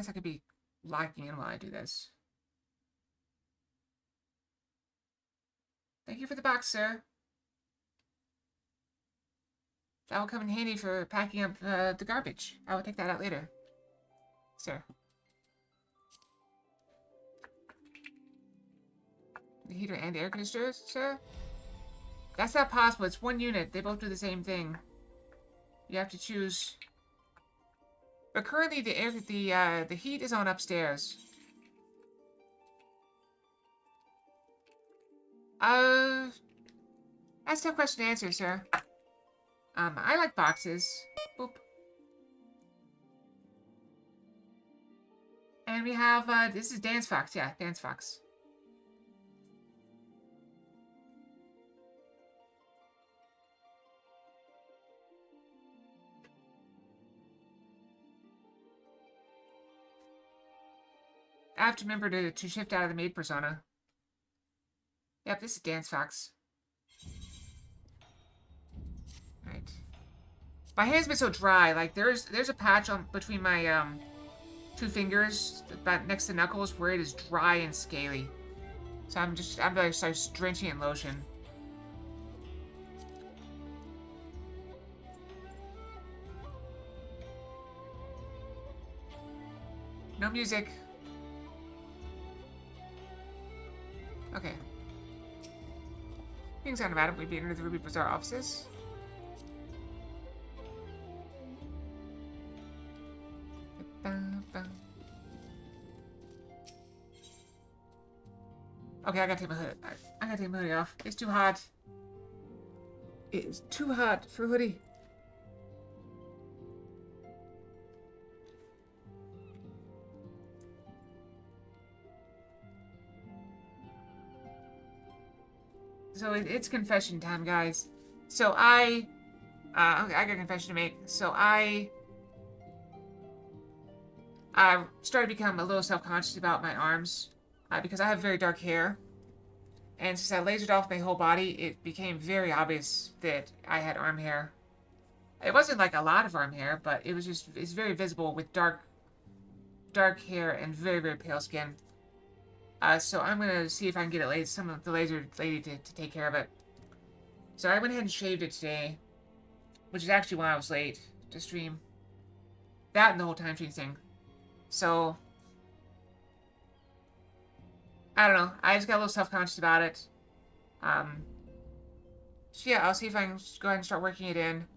guess I could be locking in while I do this. Thank you for the box, sir. That will come in handy for packing up the garbage. I will take that out later. Sir. The heater and the air conditioner, sir? That's not possible. It's one unit. They both do the same thing. You have to choose. But currently the heat is on upstairs. That's a tough question to answer, sir. I like boxes. Boop. And we have, this is Dance Fox. Yeah, Dance Fox. I have to remember to shift out of the maid persona. Yep, this is Dance Fox. Right. My hand's been so dry. Like there's a patch on between my two fingers, about next to knuckles, where it is dry and scaly. So I'm like so drenching in lotion. No music. Okay. Being sound about it, we'd be into the Ruby Bazaar offices. Okay, I gotta take my hood. I gotta take my hoodie off. It's too hot. It is too hot for a hoodie. So it's confession time, guys. So okay, I got a confession to make. So I started to become a little self-conscious about my arms because I have very dark hair. And since I lasered off my whole body, it became very obvious that I had arm hair. It wasn't like a lot of arm hair, but it's very visible with dark hair and very, very pale skin. So I'm gonna see if I can get the laser lady to take care of it. So I went ahead and shaved it today, which is actually why I was late to stream. That and the whole time change thing. So I don't know. I just got a little self-conscious about it. So yeah, I'll see if I can just go ahead and start working it in.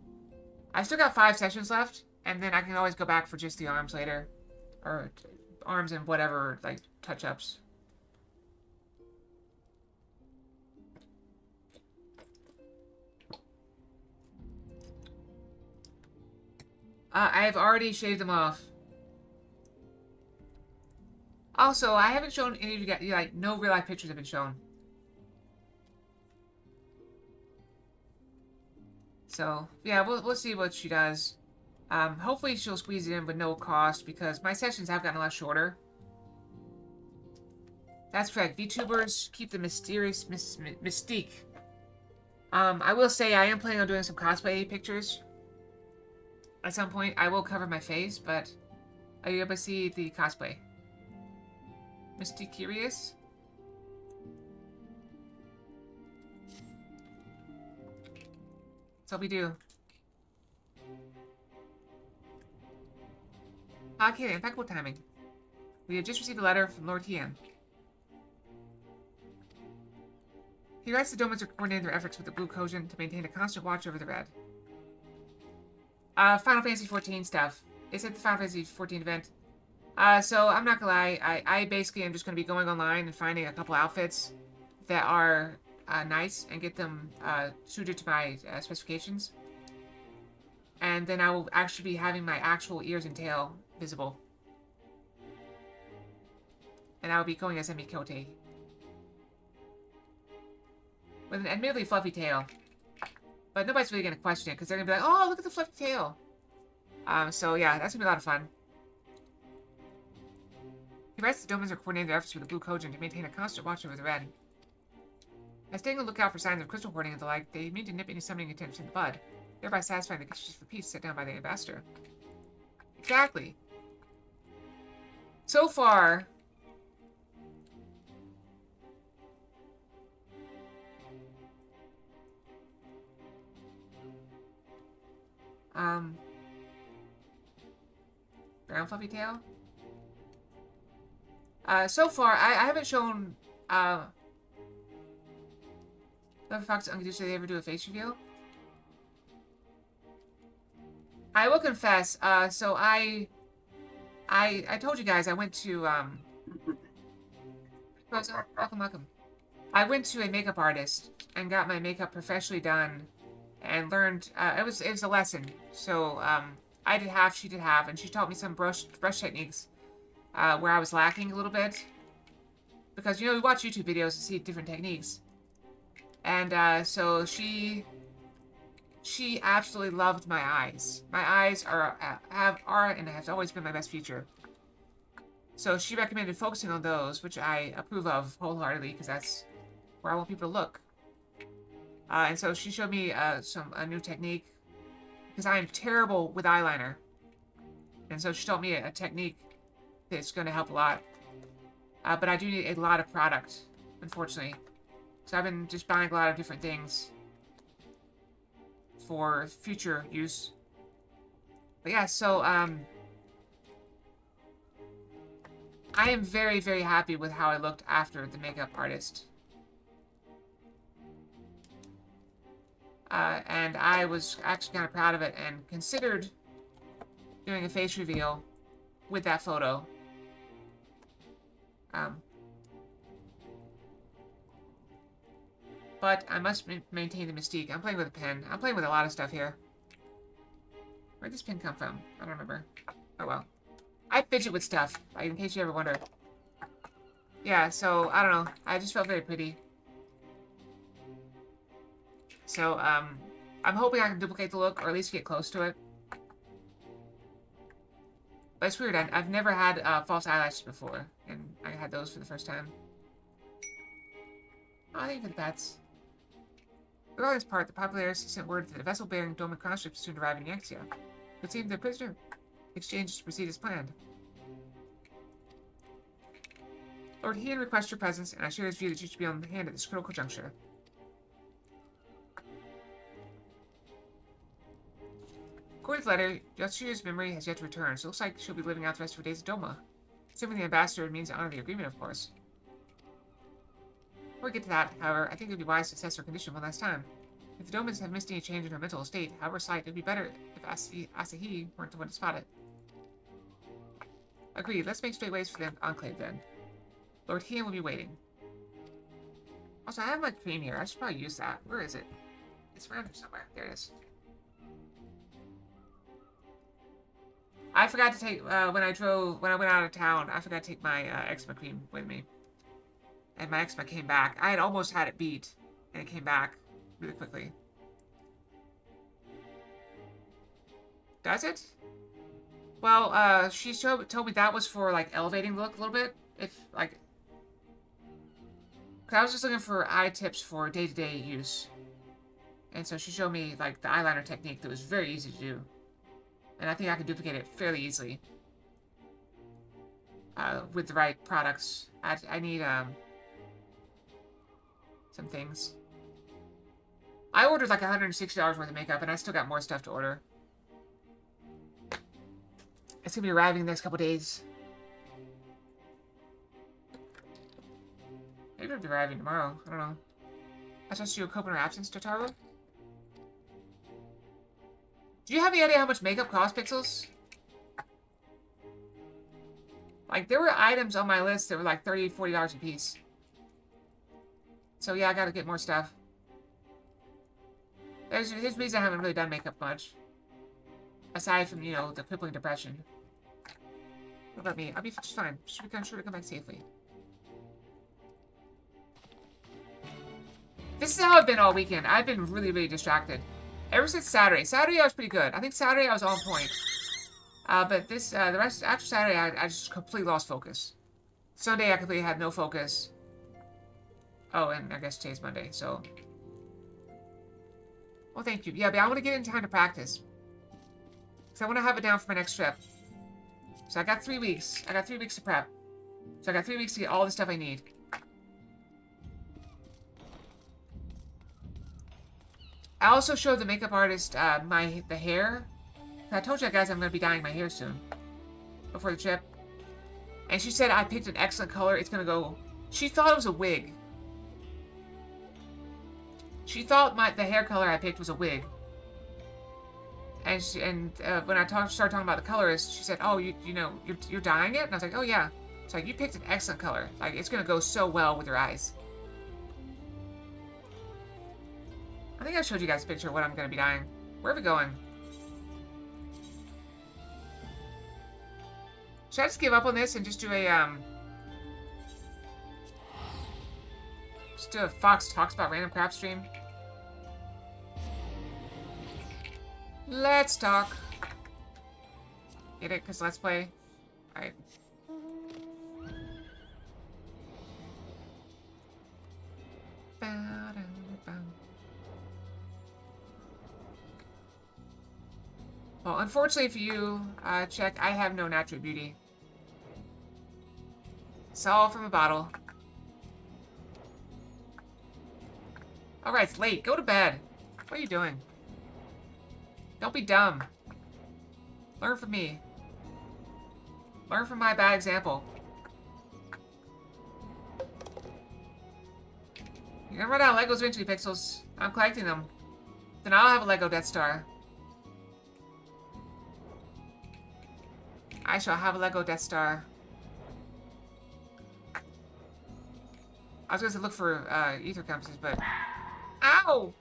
I've still got 5 sessions left, and then I can always go back for just the arms later. Or arms and whatever, like, touch-ups. I've already shaved them off. Also, I haven't shown any of you guys, like, no real-life pictures have been shown. So, yeah, we'll see what she does. Hopefully she'll squeeze it in with no cost, because my sessions have gotten a lot shorter. That's correct. VTubers keep the mysterious mystique. I will say I am planning on doing some cosplay pictures. At some point, I will cover my face, but are you able to see the cosplay? Mystique Curious? That's all we do. Okay, impeccable timing. We have just received a letter from Lord Tian. He writes the Domans are coordinating their efforts with the Blue Kojin to maintain a constant watch over the Red. Final Fantasy XIV stuff. It's at the Final Fantasy XIV event. So I'm not gonna lie, I basically am just gonna be going online and finding a couple outfits that are nice and get them suited to my specifications. And then I will actually be having my actual ears and tail visible. And I will be going as Emi Kote. With an admittedly fluffy tail. But nobody's really gonna question it, because they're gonna be like, oh, look at the fluffy tail. So yeah, that's gonna be a lot of fun. He writes the Domans are coordinating their efforts with the Blue Kojin to maintain a constant watch over the Red. By staying on the lookout for signs of crystal hoarding and the like, they mean to nip any summoning attempts in the bud, thereby satisfying the conditions for peace set down by the ambassador. Exactly. So far, um, brown fluffy tail. So far, I haven't shown, Leather Fox and Uncaduce, did they ever do a face reveal? I will confess, so I told you guys I went to, welcome. I went to a makeup artist and got my makeup professionally done and learned, it was a lesson. So, I did half, she did half, and she taught me some brush techniques, where I was lacking a little bit. Because, you know, we watch YouTube videos to see different techniques. And, so she absolutely loved my eyes. My eyes are and have always been my best feature. So she recommended focusing on those, which I approve of wholeheartedly, because that's where I want people to look. And so she showed me a new technique, because I am terrible with eyeliner. And so she taught me a technique that's going to help a lot. But I do need a lot of product, unfortunately. So I've been just buying a lot of different things for future use. But yeah, so, I am very, very happy with how I looked after the makeup artist. And I was actually kind of proud of it and considered doing a face reveal with that photo. But I must maintain the mystique. I'm playing with a pen. I'm playing with a lot of stuff here. Where'd this pen come from? I don't remember. Oh well. I fidget with stuff, in case you ever wonder. Yeah, so, I don't know. I just felt very pretty. So, I'm hoping I can duplicate the look, or at least get close to it. But it's weird, I've never had false eyelashes before, and I had those for the first time. Oh, thank you for the pets. Regarding this part, the Populators sent word that a vessel bearing Doman conscripts soon arrive in Yaxia. It seemed the prisoner exchanges to proceed as planned. Lord Heian requests your presence, and I share his view that you should be on hand at this critical juncture. According to the letter, Yatsuya's memory has yet to return, so it looks like she'll be living out the rest of her days at Doma. Assuming the ambassador means to honor the agreement, of course. Before we get to that, however, I think it would be wise to assess her condition one last time. If the Domans have missed any change in her mental state, however slight, it would be better if Asahi weren't the one to spot it. Agreed, let's make straight ways for the Enclave then. Lord Heian will be waiting. Also, I have my cream here. I should probably use that. Where is it? It's around here somewhere. There it is. I forgot to take, when I went out of town, I forgot to take my eczema cream with me. And my eczema came back. I had almost had it beat, and it came back really quickly. Does it? Well, she told me that was for, like, elevating the look a little bit. If, like... Cause I was just looking for eye tips for day-to-day use. And so she showed me, like, the eyeliner technique that was very easy to do. And I think I can duplicate it fairly easily. With the right products. I need, some things. I ordered like $160 worth of makeup, and I still got more stuff to order. It's gonna be arriving in the next couple days. Maybe it'll be arriving tomorrow. I don't know. I trust you cope in her absence, Totaro? Do you have any idea how much makeup costs, Pixels? Like, there were items on my list that were like $30, $40 a piece. So yeah, I gotta get more stuff. There's a reason I haven't really done makeup much. Aside from, you know, the crippling depression. What about me? I'll be just fine. Should be sure to come back safely. This is how I've been all weekend. I've been really, really distracted. Ever since Saturday. Saturday I was pretty good. I think Saturday I was on point. But this, the rest, after Saturday, I just completely lost focus. Sunday I completely had no focus. Oh, and I guess today's Monday, so... Well, thank you. Yeah, but I want to get in time to practice. Because I want to have it down for my next trip. So I got 3 weeks. I got 3 weeks to prep. So I got 3 weeks to get all the stuff I need. I also showed the makeup artist the hair. I told you guys I'm going to be dyeing my hair soon. Before the trip. And she said I picked an excellent color. It's going to go... She thought it was a wig. She thought the hair color I picked was a wig. And when I started talking about the colorist, she said, "Oh, you're dyeing it?" And I was like, "Oh yeah." It's like, you picked an excellent color. Like, it's gonna go so well with your eyes. I think I showed you guys a picture of what I'm gonna be dyeing. Where are we going? Should I just give up on this and just do a just do a Fox Talks About Random Crap stream? Let's talk. Get it? Because let's play. Alright. Well, unfortunately for you, Check, I have no natural beauty. It's all from a bottle. Alright, it's late. Go to bed. What are you doing? Don't be dumb. Learn from me. Learn from my bad example. You're gonna run out of Legos eventually, Pixels. I'm collecting them. Then I'll have a Lego Death Star. I shall have a Lego Death Star. I was gonna look for ether compasses, but... Ow!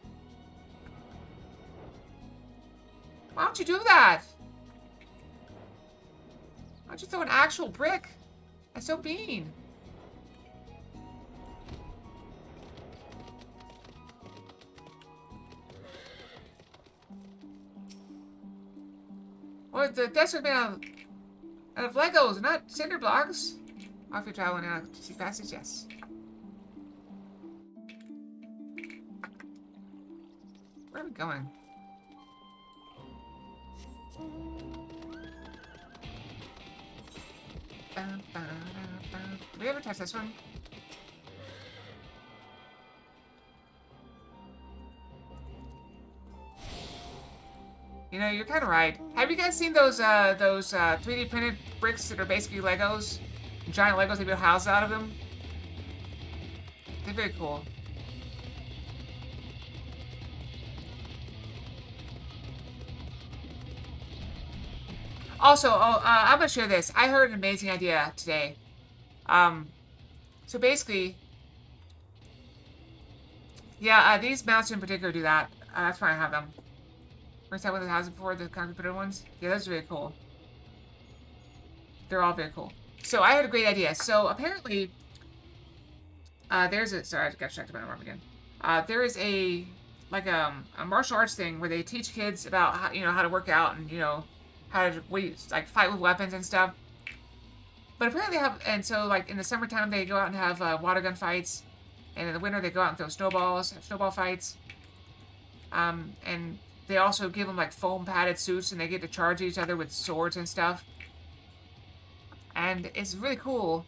Why don't you do that? Why don't you throw an actual brick? That's so mean. Well, the desk is made out of Legos, not cinder blocks. Off you're traveling out to see passage, yes. Where are we going? Did we ever touch this one? You know, you're kind of right. Have you guys seen those 3D printed bricks that are basically Legos? Giant Legos, they build houses out of them? They're very cool. Also, I'm gonna share this. I heard an amazing idea today. So basically, yeah, these mounts in particular do that. That's why I have them. Where's that one that has it before, the concrete printed ones? Yeah, those are very cool. They're all very cool. So I had a great idea. So apparently, there's a, sorry, I got distracted by my arm again. There is a martial arts thing where they teach kids about how to work out and, how to fight with weapons and stuff. But apparently so like in the summertime they go out and have water gun fights, and in the winter they go out and throw snowballs, have snowball fights. And they also give them like foam padded suits, and they get to charge each other with swords and stuff. And it's really cool.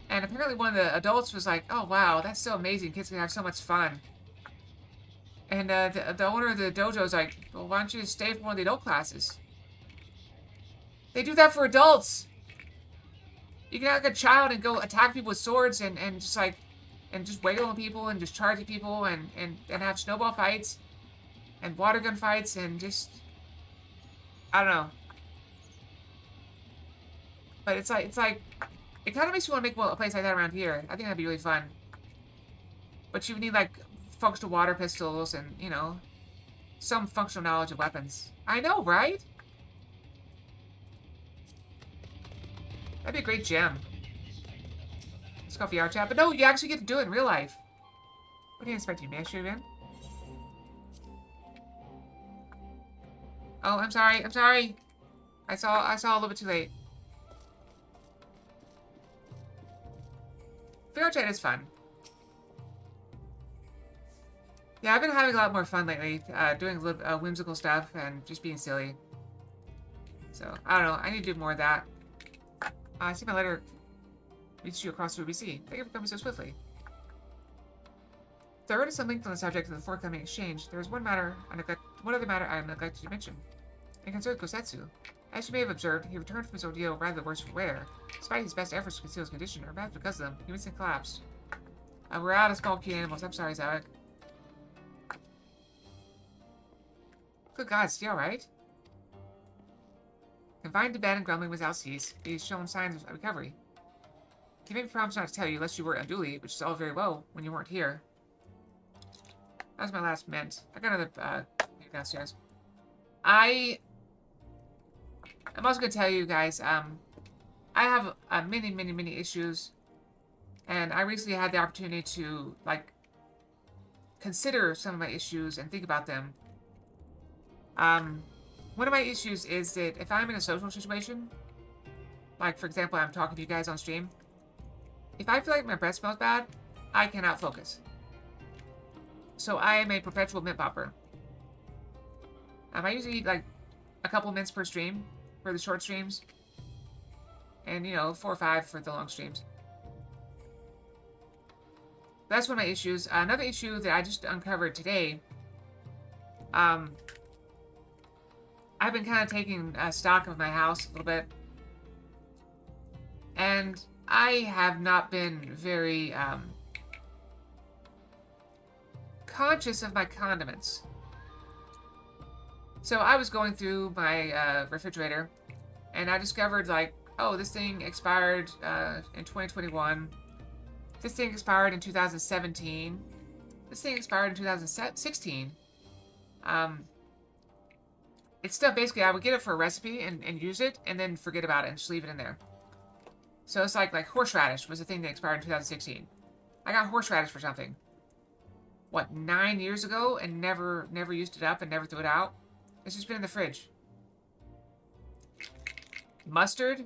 And apparently one of the adults was like, "Oh wow, that's so amazing! Kids can have so much fun." And the owner of the dojo was like, "Well, why don't you stay for one of the adult classes?" They do that for adults. You can have like a child and go attack people with swords and just wail on people and just charge at people and have snowball fights and water gun fights and just, I don't know. But it's like it kind of makes me want to make a place like that around here. I think that'd be really fun. But you would need like functional water pistols and some functional knowledge of weapons. I know, right? That'd be a great gem. Let's go VR chat. But no, you actually get to do it in real life. What do you expect? You may shoot in? Oh, I'm sorry. I'm sorry. I saw a little bit too late. VR chat is fun. Yeah, I've been having a lot more fun lately, doing a little whimsical stuff and just being silly. So, I don't know. I need to do more of that. I see my letter reached you across the UBC. Thank you for coming so swiftly. Third is some link on the subject of the forthcoming exchange. There is one other matter I neglected to mention. It concerns Kosetsu. As you may have observed, he returned from his ordeal rather worse for wear. Despite his best efforts to conceal his condition, or perhaps because of them, he instantly collapsed. We're out of small cute animals. I'm sorry, Zavik. Good God, is he alright? Confined to bed and grumbling without cease, he has shown signs of recovery. He made me promise not to tell you, lest you worry unduly, which is all very well when you weren't here. That was my last mint. I got another, downstairs. I'm also going to tell you guys, I have many issues, and I recently had the opportunity to, like, consider some of my issues and think about them. One of my issues is that if I'm in a social situation, like, for example, I'm talking to you guys on stream, if I feel like my breath smells bad, I cannot focus. So I am a perpetual mint popper. I usually eat, like, a couple mints per stream for the short streams. And, you know, 4 or 5 for the long streams. That's one of my issues. Another issue that I just uncovered today. I've been kind of taking stock of my house a little bit. And I have not been very conscious of my condiments. So I was going through my refrigerator, and I discovered, like, oh, this thing expired in 2021. This thing expired in 2017. This thing expired in 2016. It's stuff, basically, I would get it for a recipe and use it, and then forget about it and just leave it in there. So it's like horseradish was a thing that expired in 2016. I got horseradish for something. What, 9 years ago, and never used it up and never threw it out? It's just been in the fridge. Mustard?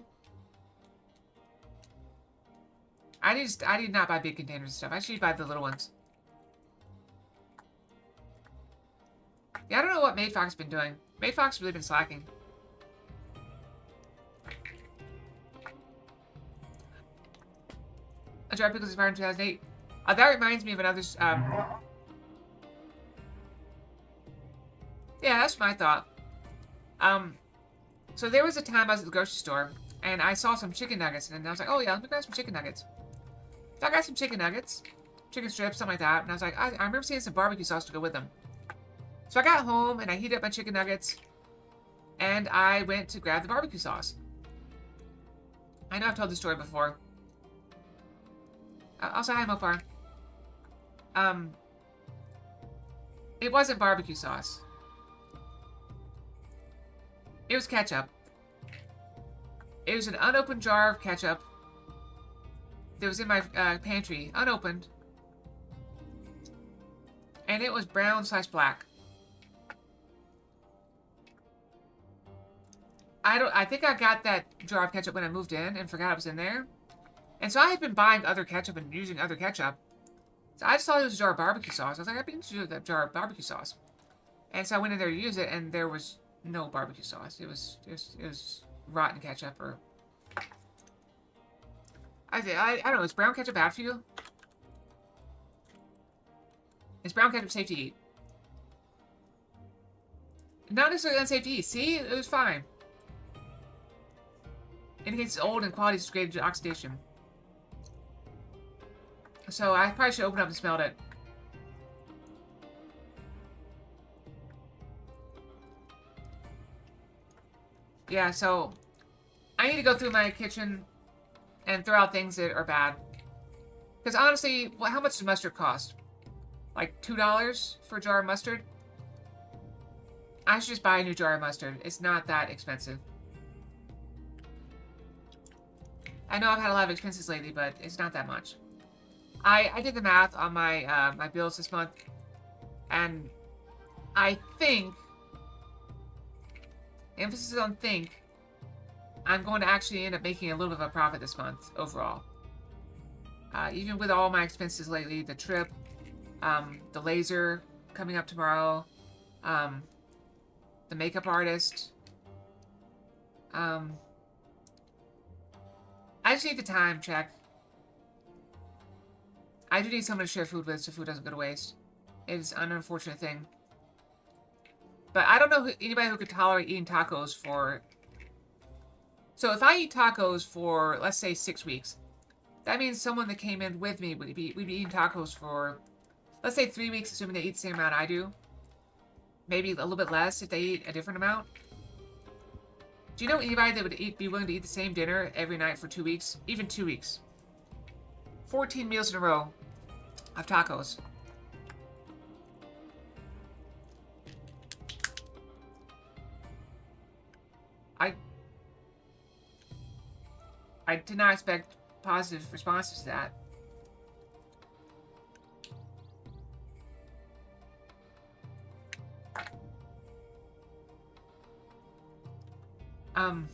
I need not buy big containers of stuff. I should buy the little ones. Yeah, I don't know what Maid Fox has been doing. Maid Fox has really been slacking. A jar of pickles expired in 2008. That reminds me of another... Yeah, that's my thought. So there was a time I was at the grocery store, and I saw some chicken nuggets, and I was like, oh yeah, let me grab some chicken nuggets. So I got some chicken nuggets, chicken strips, something like that, and I was like, I remember seeing some barbecue sauce to go with them. So I got home, and I heated up my chicken nuggets, and I went to grab the barbecue sauce. I know I've told this story before. Also, hi, Mopar. It wasn't barbecue sauce. It was ketchup. It was an unopened jar of ketchup that was in my pantry, unopened. And it was brown/black. I think I got that jar of ketchup when I moved in and forgot it was in there. And so I had been buying other ketchup and using other ketchup. So I just thought it was a jar of barbecue sauce. I was like, I've been using that jar of barbecue sauce. And so I went in there to use it, and there was no barbecue sauce. It was rotten ketchup, or... I don't know, is brown ketchup bad for you? Is brown ketchup safe to eat? Not necessarily unsafe to eat. See? It was fine. Indicates it's old and quality is degraded to oxidation. So I probably should open up and smell it. Yeah, so I need to go through my kitchen and throw out things that are bad. Because honestly, well, how much does mustard cost? Like $2 for a jar of mustard? I should just buy a new jar of mustard. It's not that expensive. I know I've had a lot of expenses lately, but it's not that much. I did the math on my my bills this month, and I think, emphasis on think, I'm going to actually end up making a little bit of a profit this month overall. Even with all my expenses lately, the trip, the laser coming up tomorrow, the makeup artist, I just need the time check. I do need someone to share food with so food doesn't go to waste. It's an unfortunate thing. But I don't know anybody who could tolerate eating tacos for... So if I eat tacos for, let's say, 6 weeks, that means someone that came in with me we'd be eating tacos for, let's say, 3 weeks, assuming they eat the same amount I do. Maybe a little bit less if they eat a different amount. Do you know anybody that would be willing to eat the same dinner every night for 2 weeks? Even 2 weeks. 14 meals in a row of tacos. I did not expect positive responses to that. Um,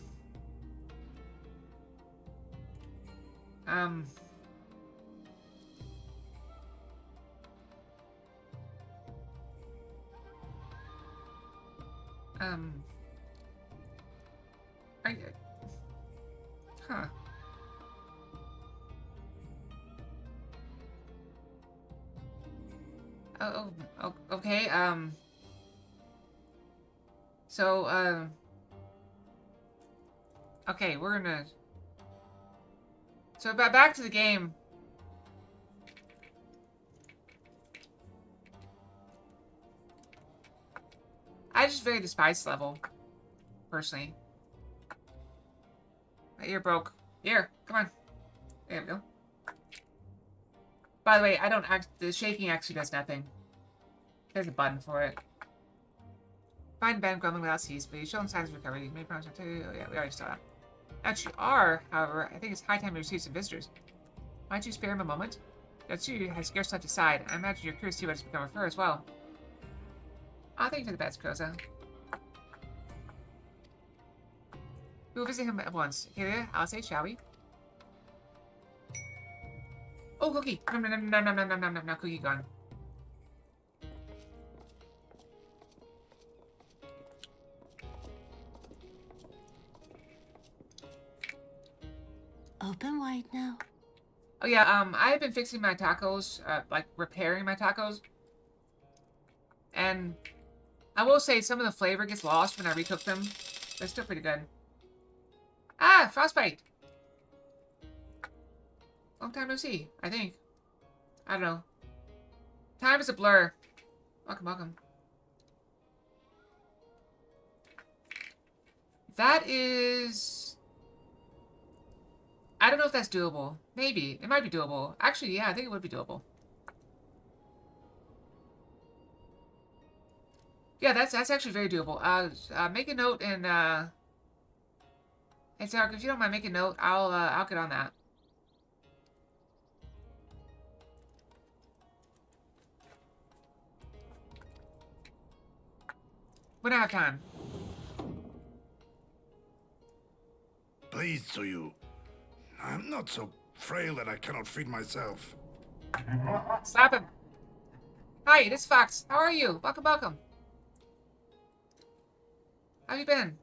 huh. Oh, okay, so, okay, we're gonna... So, back to the game. I just vary the spice level, personally. My ear broke. Here, come on. There we go. By the way, I don't the shaking actually does nothing. There's a button for it. Find Ben grumbling without cease, please. Show him signs of recovery. Many promises to you. Yeah, we already saw that. As you are, however, I think it's high time to receive some visitors. Might you spare him a moment? Yatsu has scarce left his side. I imagine you're curious to see what has become of her as well. I'll thank you for the best, Kroza. We will visit him at once. Here, I'll say, shall we? Oh, cookie! No, cookie gone. Open wide now. Oh yeah, I've been fixing my tacos, like repairing my tacos. And I will say some of the flavor gets lost when I recook them. They're still pretty good. Ah, frostbite! Long time no see, I think. I don't know. Time is a blur. Welcome, welcome. That is... I don't know if that's doable. Maybe. It might be doable. Actually, yeah, I think it would be doable. Yeah, that's actually very doable. Make a note and, Hey, Sarah, if you don't mind making a note, I'll get on that. When I have time. Pleased to you. I'm not so frail that I cannot feed myself. Slap him. Hi, it is Fox. How are you? Welcome, welcome. How have you been?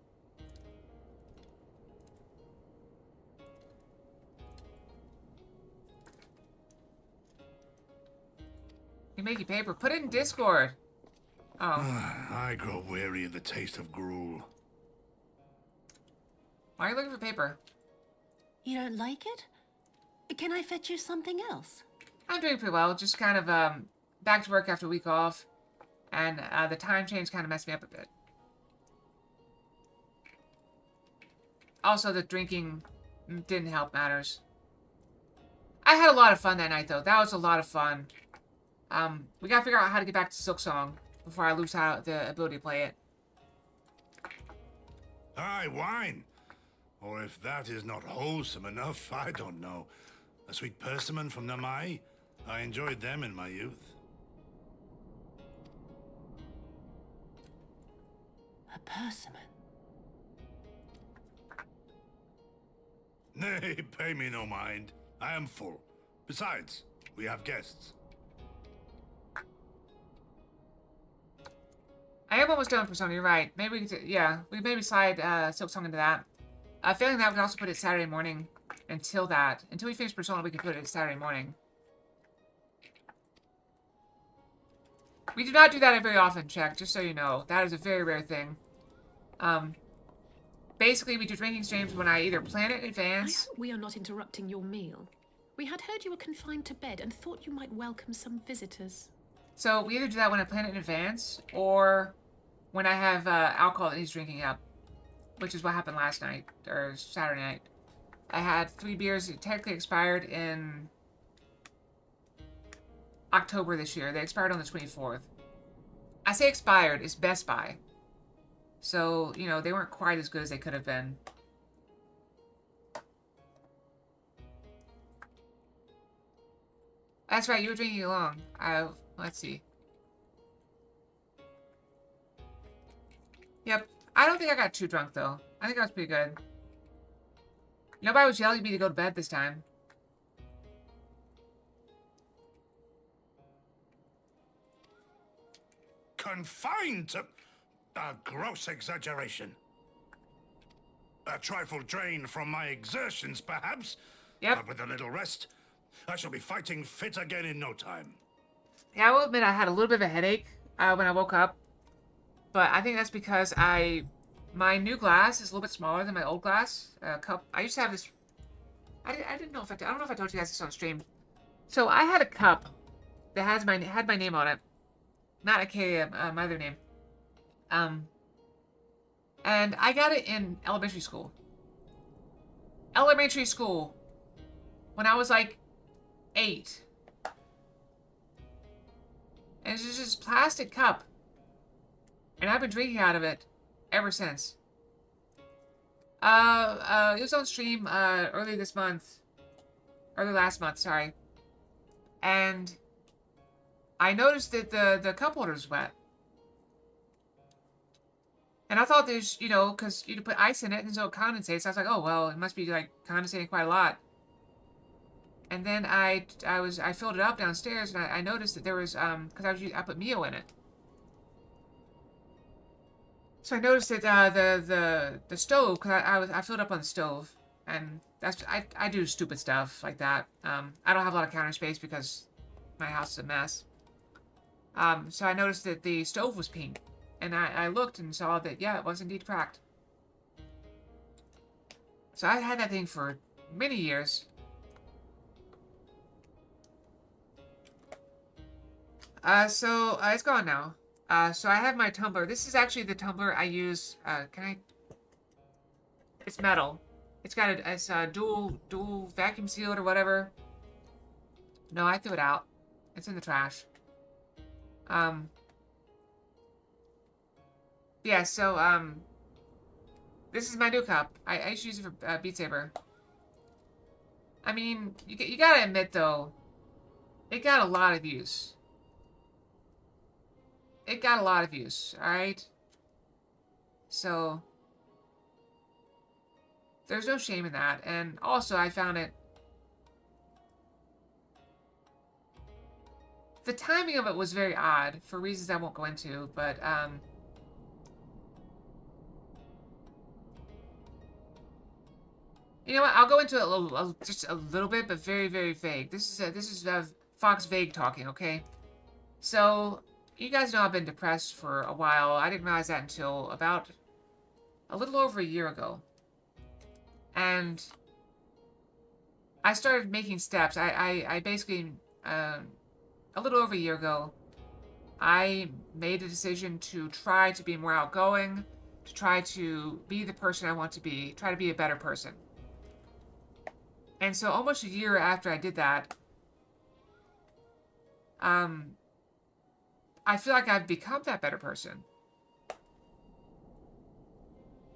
You making paper? Put it in Discord. Oh. I grow weary of the taste of gruel. Why are you looking for paper? You don't like it? Can I fetch you something else? I'm doing pretty well. Just kind of back to work after a week off. And the time change kind of messed me up a bit. Also, the drinking didn't help matters. I had a lot of fun that night, though. That was a lot of fun. We gotta figure out how to get back to Silksong before I lose the ability to play it. Aye, wine. Or if that is not wholesome enough, I don't know. A sweet persimmon from Namai. I enjoyed them in my youth. A persimmon. Nay, pay me no mind. I am full. Besides, we have guests. I am almost done with Persona, you're right. Maybe we could, yeah, we maybe slide Silksong into that. Failing that, we can also put it Saturday morning. until we finish Persona, we can put it Saturday morning. We do not do that very often, Check, just so you know. That is a very rare thing. Basically, we do drinking streams when I either plan it in advance. I hope we are not interrupting your meal. We had heard you were confined to bed and thought you might welcome some visitors. So we either do that when I plan it in advance, or when I have alcohol that needs drinking up, which is what happened last night, or Saturday night. I had 3 beers that technically expired in October this year. They expired on the 24th. I say expired, it's Best Buy. So, you know, they weren't quite as good as they could have been. That's right, you were drinking along. Let's see. Yep. I don't think I got too drunk, though. I think I was pretty good. Nobody was yelling at me to go to bed this time. Confined to... a gross exaggeration. A trifle drained from my exertions, perhaps. Yep. But with a little rest, I shall be fighting fit again in no time. Yeah, I will admit I had a little bit of a headache when I woke up. But I think that's because my new glass is a little bit smaller than my old glass cup. I used to have this... I don't know if I told you guys this on stream. So I had a cup that had my name on it. Not Acadia, my other name. And I got it in elementary school. Elementary school. When I was like 8. And it's just this plastic cup. And I've been drinking out of it ever since. It was on stream, early last month, sorry. And I noticed that the cup holder was wet. And I thought there's, you know, because you put ice in it and so it condensates. I was like, oh, well, it must be, like, condensating quite a lot. And then I filled it up downstairs and I noticed that there was, because I put Mio in it. So I noticed that the stove, because I filled up on the stove, and I do stupid stuff like that. I don't have a lot of counter space because my house is a mess. So I noticed that the stove was pink, and I looked and saw that, yeah, it was indeed cracked. So I had that thing for many years. So it's gone now. So I have my tumbler. This is actually the tumbler I use. It's metal. It's got it's dual vacuum sealed or whatever. No, I threw it out. It's in the trash. Yeah, so, this is my new cup. I used to use it for Beat Saber. I mean, you gotta admit, though, it got a lot of use. It got a lot of use, alright? So, there's no shame in that. And also, I found it... The timing of it was very odd, for reasons I won't go into, but, you know what? I'll go into it just a little bit, but very, very vague. This is Fox Vague talking, okay? So... You guys know I've been depressed for a while. I didn't realize that until about a little over a year ago. And I started making steps. I basically, a little over a year ago, I made a decision to try to be more outgoing, to try to be the person I want to be, try to be a better person. And so almost a year after I did that, I feel like I've become that better person.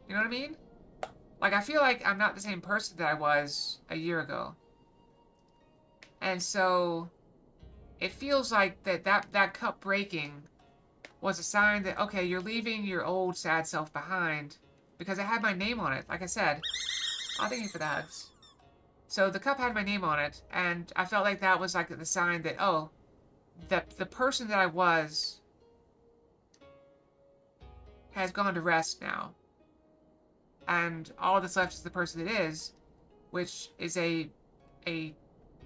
You know what I mean? Like, I feel like I'm not the same person that I was a year ago. And so, it feels like that cup breaking was a sign that, okay, you're leaving your old sad self behind. Because it had my name on it, like I said. Oh, thank you for the hugs. So, the cup had my name on it, and I felt like that was like the sign that, oh, the person that I was has gone to rest now. And all that's left is the person that is. which is a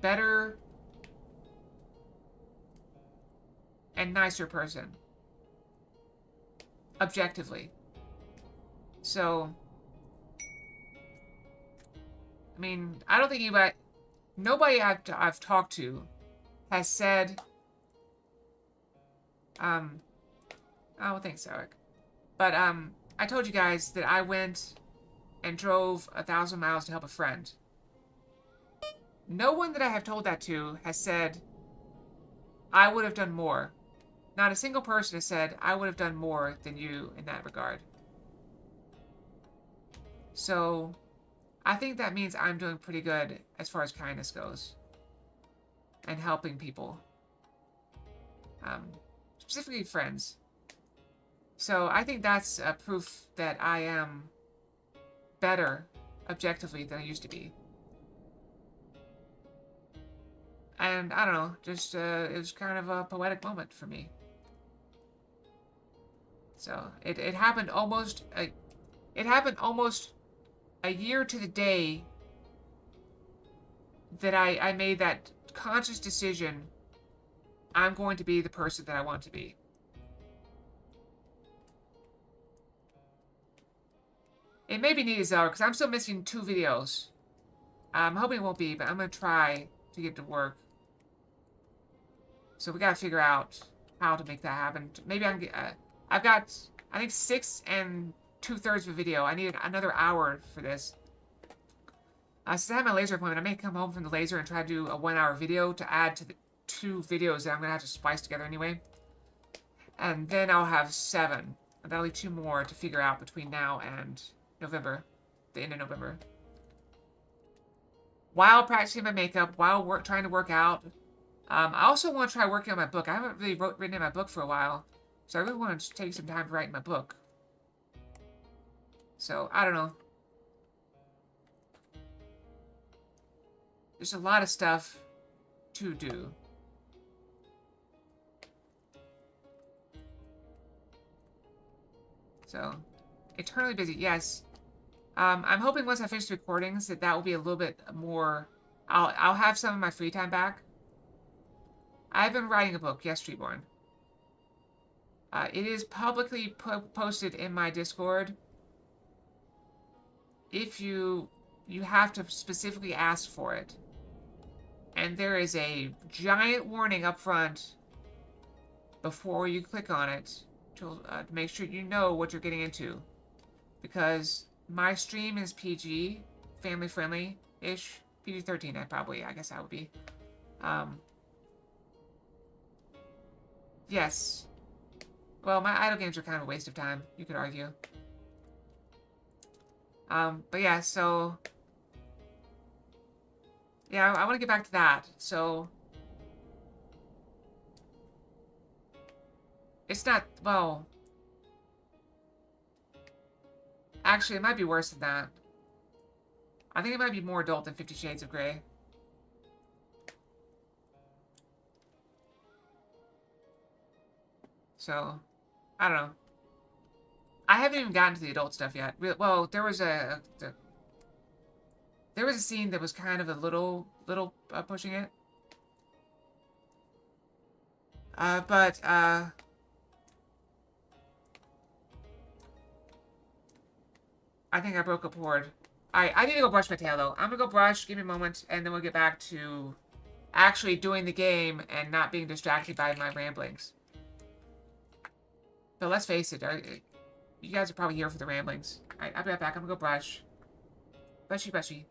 better and nicer person, objectively. So, I mean, I don't think nobody I've talked to has said, I don't think so, Eric. But, I told you guys that I went and drove 1,000 miles to help a friend. No one that I have told that to has said, I would have done more. Not a single person has said, I would have done more than you in that regard. So, I think that means I'm doing pretty good as far as kindness goes. And helping people. Specifically friends. So, I think that's a proof that I am better, objectively, than I used to be. And, I don't know, just, it was kind of a poetic moment for me. So, it happened almost a year to the day that I made that conscious decision. I'm going to be the person that I want to be. It may be needed, Zeller, because I'm still missing 2 videos. I'm hoping it won't be, but I'm going to try to get to work. So we got to figure out how to make that happen. Maybe I've got, I think, 6 2/3 of a video. I need another hour for this. Since I have my laser appointment, I may come home from the laser and try to do a 1-hour video to add to the 2 videos that I'm going to have to splice together anyway. And then I'll have 7. And that'll leave 2 more to figure out between now and November. The end of November. While practicing my makeup, while trying to work out. I also want to try working on my book. I haven't really written in my book for a while. So I really want to take some time to write my book. So, I don't know. There's a lot of stuff to do. So, eternally busy, yes. I'm hoping once I finish the recordings that will be a little bit more... I'll have some of my free time back. I've been writing a book, yes, Treeborn. It is publicly posted in my Discord. If you have to specifically ask for it. And there is a giant warning up front before you click on it to make sure you know what you're getting into. Because my stream is PG, family friendly-ish. PG-13, I guess I would be. Yes. Well, my idle games are kind of a waste of time, you could argue. But yeah, so... Yeah, I want to get back to that, so... It's not, well... Actually, it might be worse than that. I think it might be more adult than 50 Shades of Grey. So, I don't know. I haven't even gotten to the adult stuff yet. Well, there was a scene that was kind of a little pushing it. But I think I broke a cord. I need to go brush my tail, though. I'm gonna go brush, give me a moment, and then we'll get back to actually doing the game and not being distracted by my ramblings. But let's face it, you guys are probably here for the ramblings. Alright, I'll be right back. I'm gonna go brush. Brushy, brushy.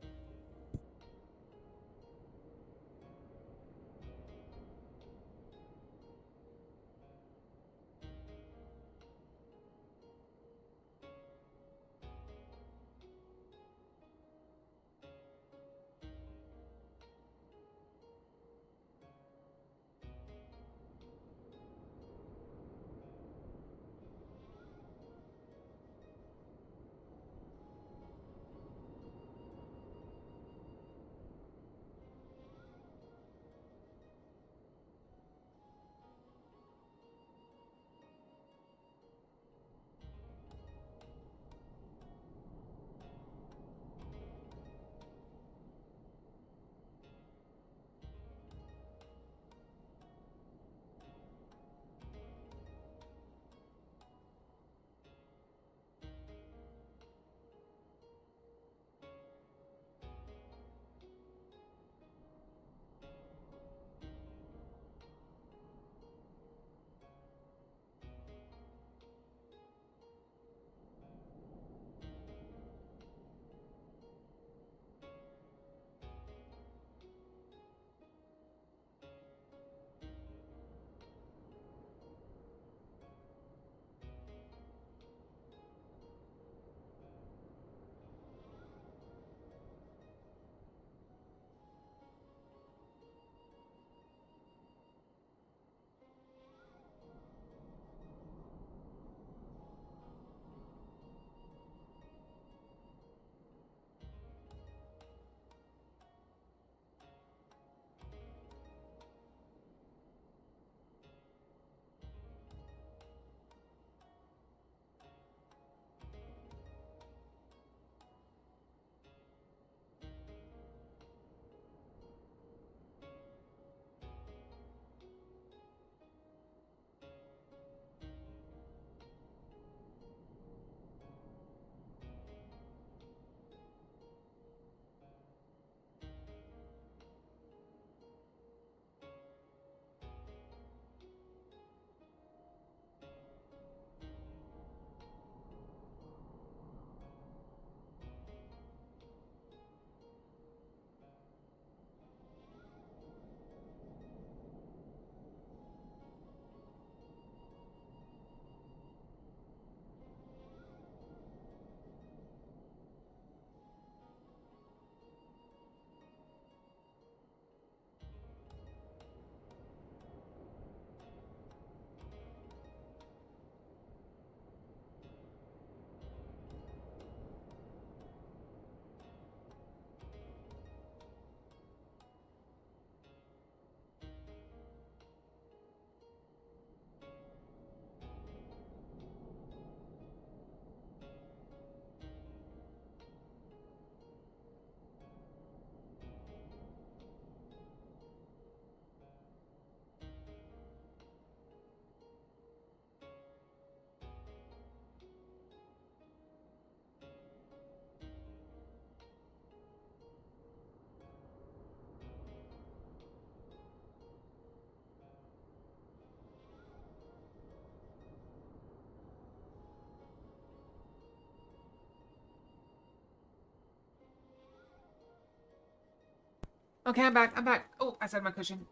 Okay, I'm back. I'm back. Oh, I said my cushion.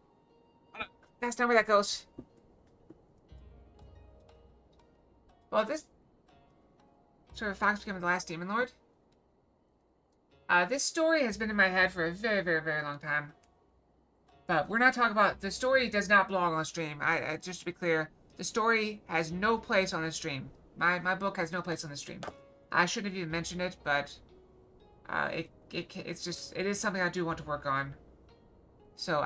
That's not where that goes. Well, this sort of Fox becoming the last Demon Lord. This story has been in my head for a very, very, very long time. But we're not talking about... The story does not belong on the stream. Just to be clear, the story has no place on the stream. My book has no place on the stream. I shouldn't have even mentioned it, but... it is something I do want to work on. So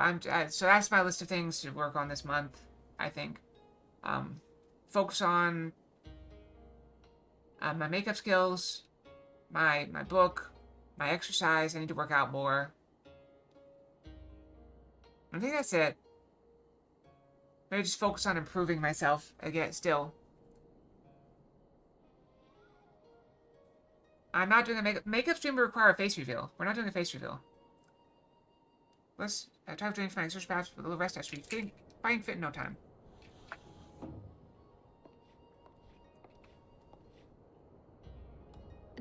so that's my list of things to work on this month, I think. Focus on my makeup skills, my book, my exercise. I need to work out more. I think that's it. Maybe just focus on improving myself again still. I'm not doing a makeup stream will require a face reveal. We're not doing a face reveal. Let's try doing fine. Search perhaps for a little rest. I should be fine fit in no time.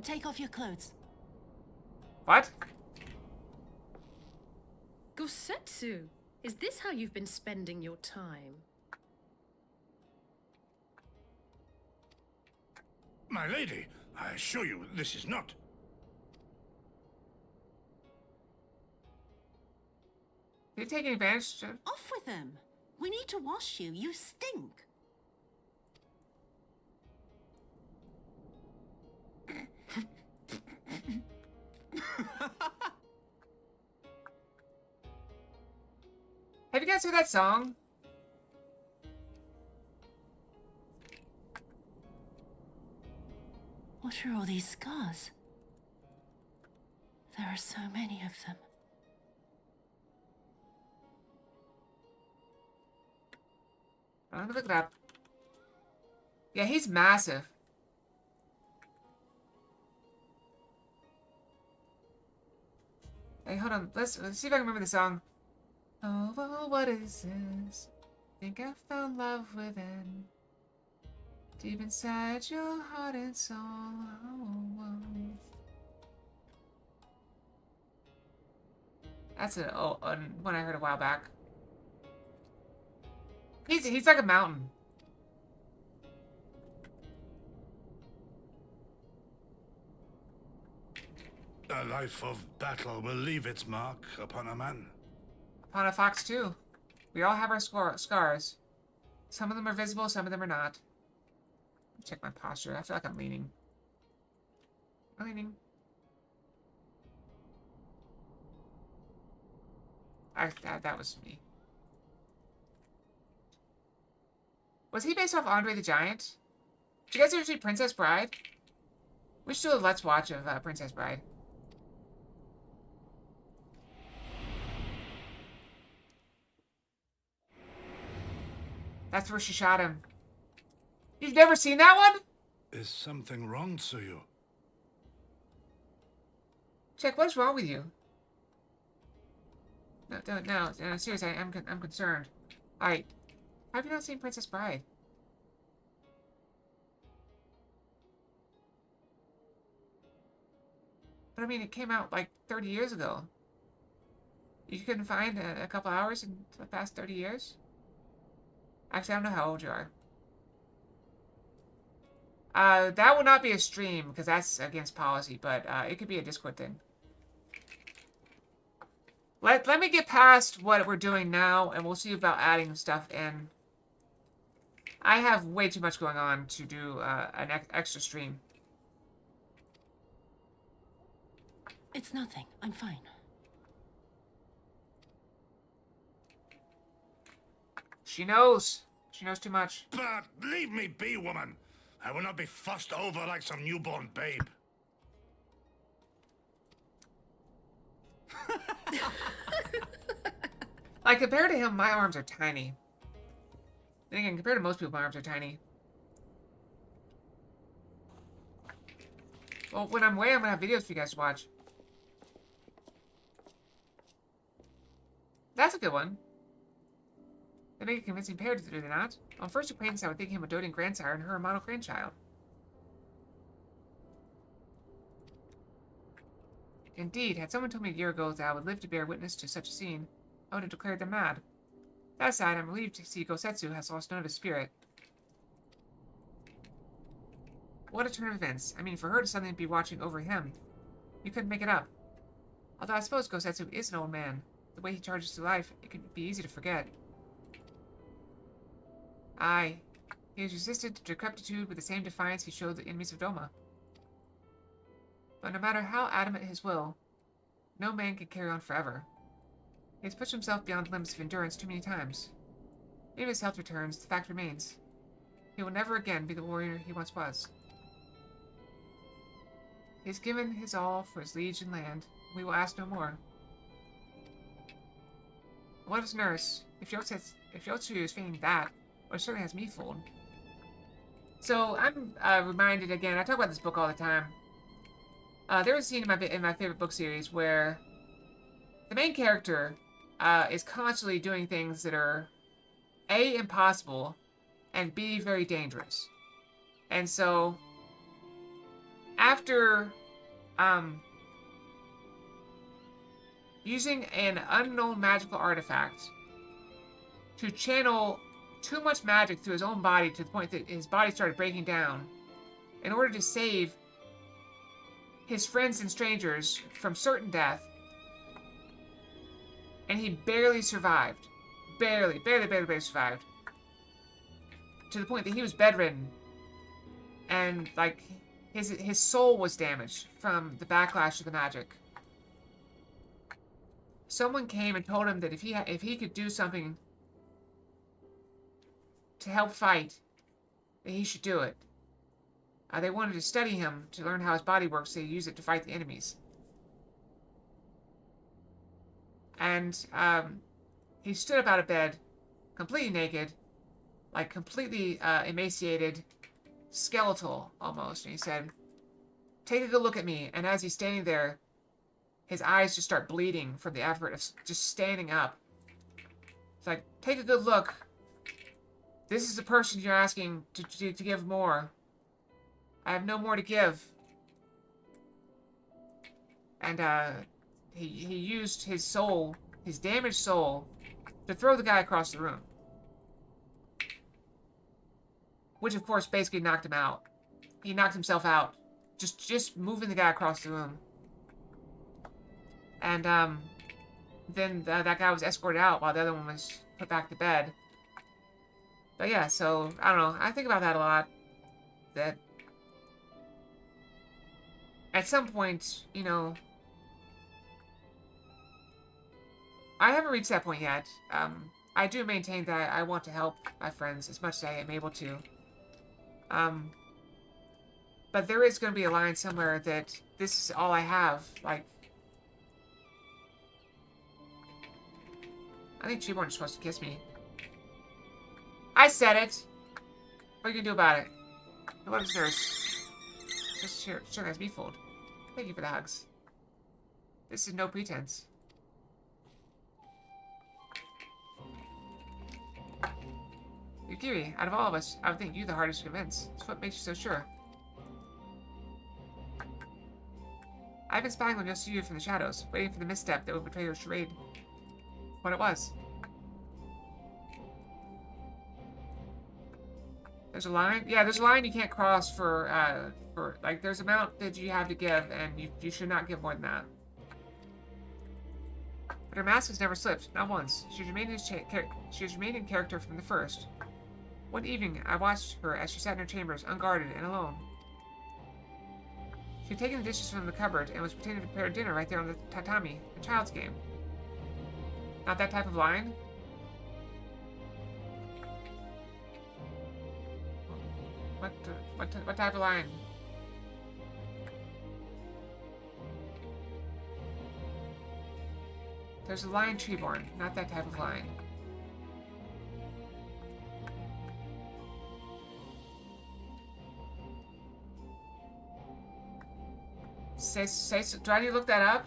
Take off your clothes. What? Gosetsu, is this how you've been spending your time? My lady, I assure you, this is not. Are you taking advantage? Off with them. We need to wash you. You stink. Have you guys heard that song? What are all these scars? There are so many of them. Let me look it up. Yeah, he's massive. Hey, hold on. Let's see if I can remember the song. Oh, well, what is this? Think I found love within. Deep inside your heart and soul. Oh. That's one I heard a while back. He's like a mountain. A life of battle will leave its mark upon a man. Upon a fox, too. We all have our scars. Some of them are visible, some of them are not. Check my posture. I feel like I'm leaning. I'm leaning. That was me. Was he based off Andre the Giant? Did you guys ever see Princess Bride? We should do a Let's Watch of Princess Bride. That's where she shot him. You've never seen that one? Is something wrong, Tsuyu? Check, what's wrong with you? No, seriously, I'm concerned. Alright. How have you not seen Princess Bride? But I mean, it came out like 30 years ago. You couldn't find a couple hours in the past 30 years? Actually, I don't know how old you are. That will not be a stream, because that's against policy, but it could be a Discord thing. Let me get past what we're doing now, and we'll see about adding stuff in. I have way too much going on to do an extra stream. It's nothing. I'm fine. She knows. She knows too much. But leave me be, woman. I will not be fussed over like some newborn babe. Like, compared to him, my arms are tiny. Then again, compared to most people, my arms are tiny. Well, when I'm away, I'm gonna have videos for you guys to watch. That's a good one. They make a convincing pair, do they not? On first acquaintance, I would think him a doting grandsire and her a model grandchild. Indeed, had someone told me a year ago that I would live to bear witness to such a scene, I would have declared them mad. That aside, I'm relieved to see Gosetsu has lost none of his spirit. What a turn of events. I mean, for her to suddenly be watching over him, you couldn't make it up. Although I suppose Gosetsu is an old man. The way he charges through life, it could be easy to forget. Aye, he has resisted decrepitude with the same defiance he showed the enemies of Doma. But no matter how adamant his will, no man can carry on forever. He has pushed himself beyond the limits of endurance too many times. Even if his health returns, the fact remains. He will never again be the warrior he once was. He has given his all for his liege and land. We will ask no more. What of his nurse? If Yotsuyu is feigning that, well, it certainly has me fooled. So I'm reminded again. I talk about this book all the time. There was a scene in my favorite book series where the main character is constantly doing things that are A, impossible, and B, very dangerous. And so after using an unknown magical artifact to channel too much magic through his own body to the point that his body started breaking down in order to save his friends and strangers from certain death, and he barely survived. Barely survived. To the point that he was bedridden, and like his soul was damaged from the backlash of the magic. Someone came and told him that if he could do something to help fight, that he should do it. They wanted to study him to learn how his body works, so they use it to fight the enemies. And he stood up out of bed, completely naked, like completely emaciated, skeletal almost. And he said, "Take a good look at me." And as he's standing there, his eyes just start bleeding from the effort of just standing up. It's like, take a good look. This is the person you're asking to give more. I have no more to give. And he used his soul, his damaged soul, to throw the guy across the room. Which, of course, basically knocked him out. He knocked himself out. Just moving the guy across the room. And then that guy was escorted out while the other one was put back to bed. But yeah, so, I don't know. I think about that a lot. That at some point, you know, I haven't reached that point yet. I do maintain that I want to help my friends as much as I am able to. But there is going to be a line somewhere that this is all I have. Like, I think Cheeborn is supposed to kiss me. I said it! What are you going to do about it? What is yours? Just sure has me fooled. Thank you for the hugs. This is no pretense. Yukiri, out of all of us, I would think you the hardest to convince. So what makes you so sure? I've been spying on Yotsuyu from the shadows, waiting for the misstep that would betray your charade. What it was. There's a line? Yeah, there's a line you can't cross for like, there's an amount that you have to give, and you should not give more than that. But her mask has never slipped, not once. She has remained in character from the first. One evening, I watched her as she sat in her chambers, unguarded and alone. She had taken the dishes from the cupboard and was pretending to prepare dinner right there on the tatami, a child's game. Not that type of line? What type of line? There's a line, Treeborn, not that type of line. Say so. Do I need to look that up?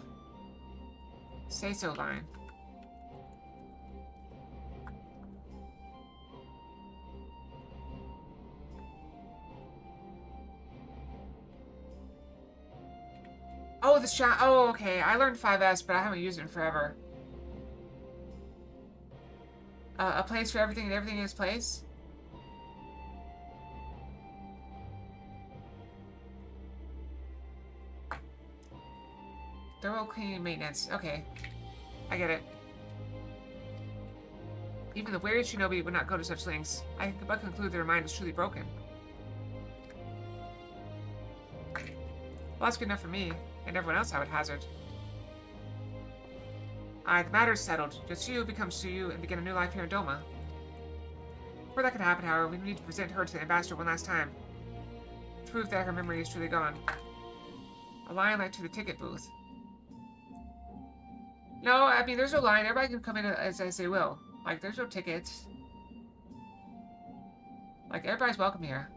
Say so line. Oh, Oh, the shot. Oh, okay. I learned 5S, but I haven't used it in forever. A place for everything and everything in its place? Thorough cleaning and maintenance. Okay. I get it. Even the wary shinobi would not go to such lengths. I can but conclude their mind is truly broken. Well, that's good enough for me, and everyone else I would hazard. The matter is settled. Jotsuyu becomes Tsuyu and begin a new life here in Doma. Before that can happen, however, we need to present her to the ambassador one last time. To prove that her memory is truly gone. A line like to the ticket booth. No, I mean, there's no line. Everybody can come in as they will. Like, there's no tickets. Like, everybody's welcome here.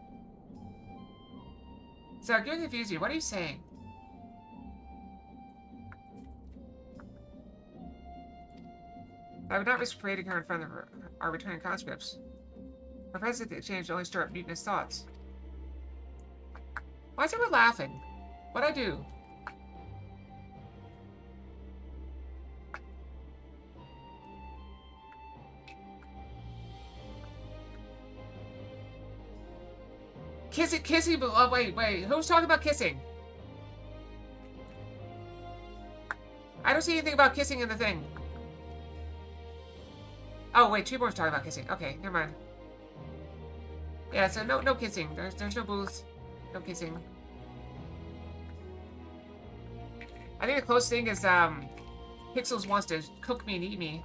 So, I'm getting confused here. What are you saying? I would not risk parading her in front of our returning conscripts. Her presence at the exchange will only stir up mutinous thoughts. Why is everyone laughing? What'd I do? Kissing, but wait, who's talking about kissing? I don't see anything about kissing in the thing. Oh wait, Treeborn's talking about kissing. Okay, never mind. Yeah, so no kissing. There's no booth, no kissing. I think the closest thing is Pixels wants to cook me and eat me.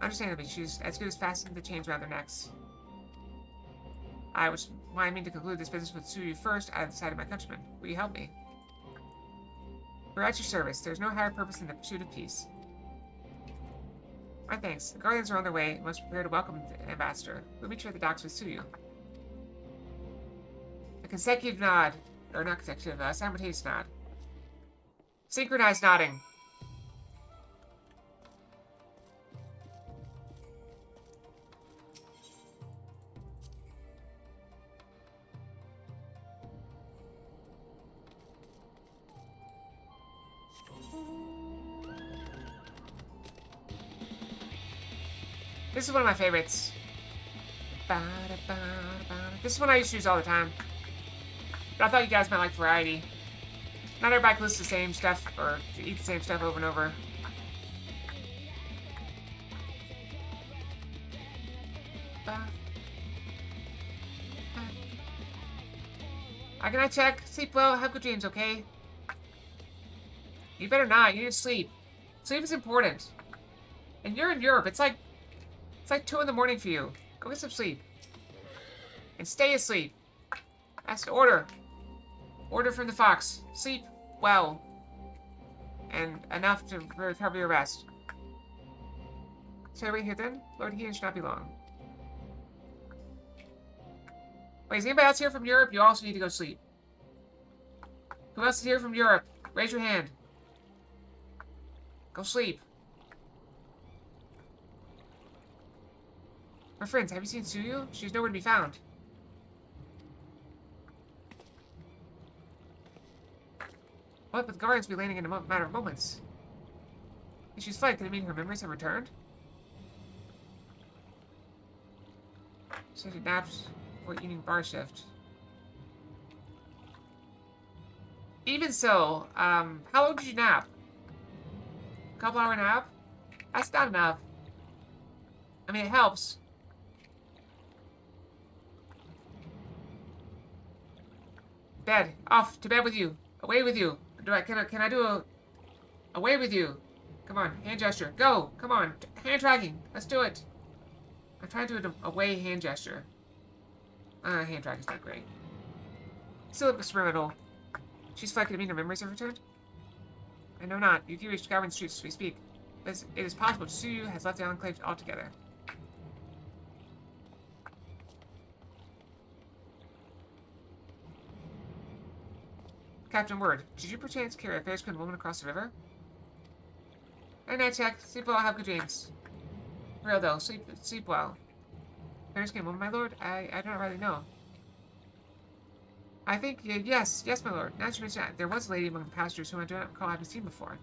Understandably, she's as good as fastening the chains around their necks. Which why I mean to conclude this business with Tsuyu first out of the sight of my countrymen. Will you help me? We're at your service. There's no higher purpose than the pursuit of peace. My thanks. The Guardians are on their way and must prepare to welcome the ambassador. We'll meet you at the docks with Tsuyu. A consecutive nod. Or not consecutive, simultaneous nod. Synchronized nodding. This is one of my favorites. This is one I used to use all the time. But I thought you guys might like variety. Not everybody can listen to the same stuff or eat the same stuff over and over. Can I check? Sleep well, have good dreams, okay? You better not, you need to sleep. Sleep is important. And you're in Europe, it's like 2 in the morning for you. Go get some sleep. And stay asleep. That's the order. Order from the fox. Sleep well. And enough to recover your rest. Shall I wait here then? Lord Heian should not be long. Wait, is anybody else here from Europe? You also need to go sleep. Who else is here from Europe? Raise your hand. Go sleep. My friends, have you seen Tsuyu? She's nowhere to be found. What? But the Guardians will be landing in a matter of moments. If she's fled, could it mean her memories have returned? So she napped before evening bar shift. Even so, how long did you nap? A couple hour nap? That's not enough. I mean, it helps. Bed. Off. To bed with you. Away with you. Can I do a... Away with you. Come on. Hand gesture. Go. Come on. Hand tracking. Let's do it. I'm trying to do an away hand gesture. Hand tracking's not great. Still experimental. She's fled. Could it mean her memories have returned? I know not. Yuki reached scouring the streets as we speak. But it is possible Tsuyu has left the enclave altogether. Captain Word, did you perchance carry a fair-skinned woman across the river? Night check. Sleep well, have good dreams. Real though, sleep well. Fair-skinned woman, my lord? I don't really know. I think, yes, my lord. Now that you mention that, there was a lady among the passengers whom I do not recall having seen before.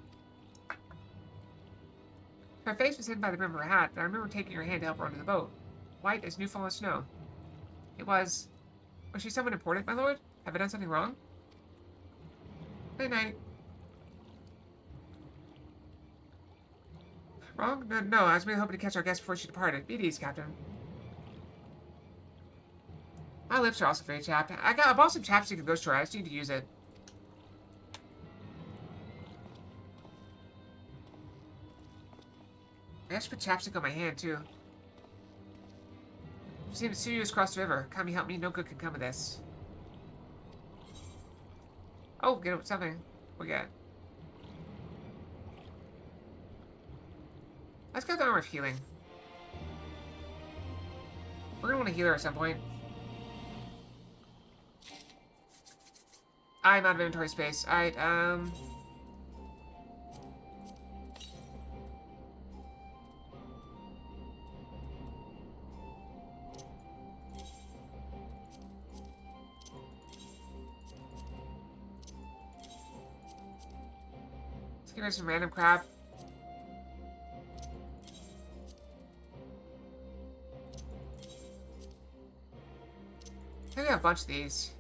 Her face was hidden by the brim of her hat, but I remember taking her hand to help her onto the boat. White as new fallen snow. Was she someone important, my lord? Have I done something wrong? Good night. Wrong? No, I was really hoping to catch our guest before she departed. Be at ease, Captain. My lips are also very chapped. I bought some chapstick at the grocery store. I just need to use it. I should put chapstick on my hand, too. She seems serious across the river. Kami, help me. No good can come of this. Oh, get something. We got. Let's go with the armor of healing. We're gonna want to heal her at some point. I'm out of inventory space. Alright, let's give her some random crap. I think I have a bunch of these.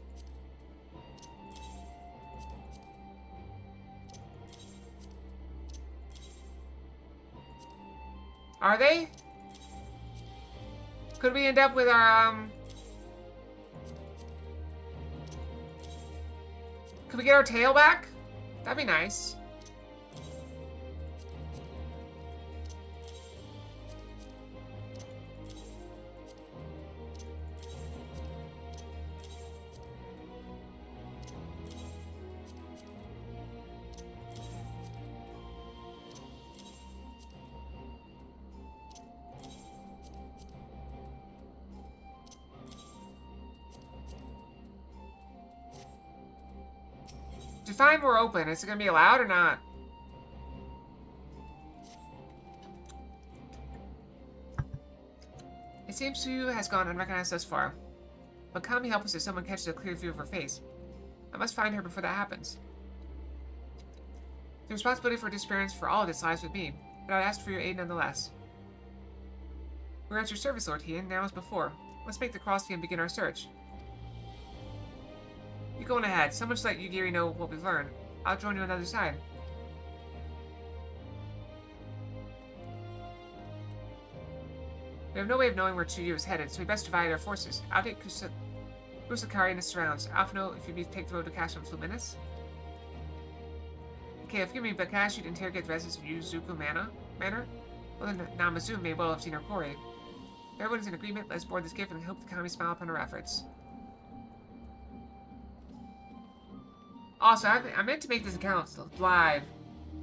Are they? Could we end up with our, Could we get our tail back? That'd be nice. Define more open. Is it going to be allowed or not? It seems Suyu has gone unrecognized thus far. But Kami help us if someone catches a clear view of her face. I must find her before that happens. The responsibility for disappearance for all of this lies with me, but I would ask for your aid nonetheless. We're at your service, Lord Hien, now as before. Let's make the crossing and begin our search. You go on ahead. Someone should let Yugiri know what we've learned. I'll join you on the other side. We have no way of knowing where Chuyu is headed, so we best divide our forces. I'll take Kusakari and the surrounds. I'll know if you take the road to Castle Fluminus. Okay, forgive me, but can I ask you to interrogate the residents of Yuzuku Manor? Well, then Namazu may well have seen our quarry. If everyone is in agreement, let's board this gift and hope the Kami smile upon our efforts. Also, I meant to make this account live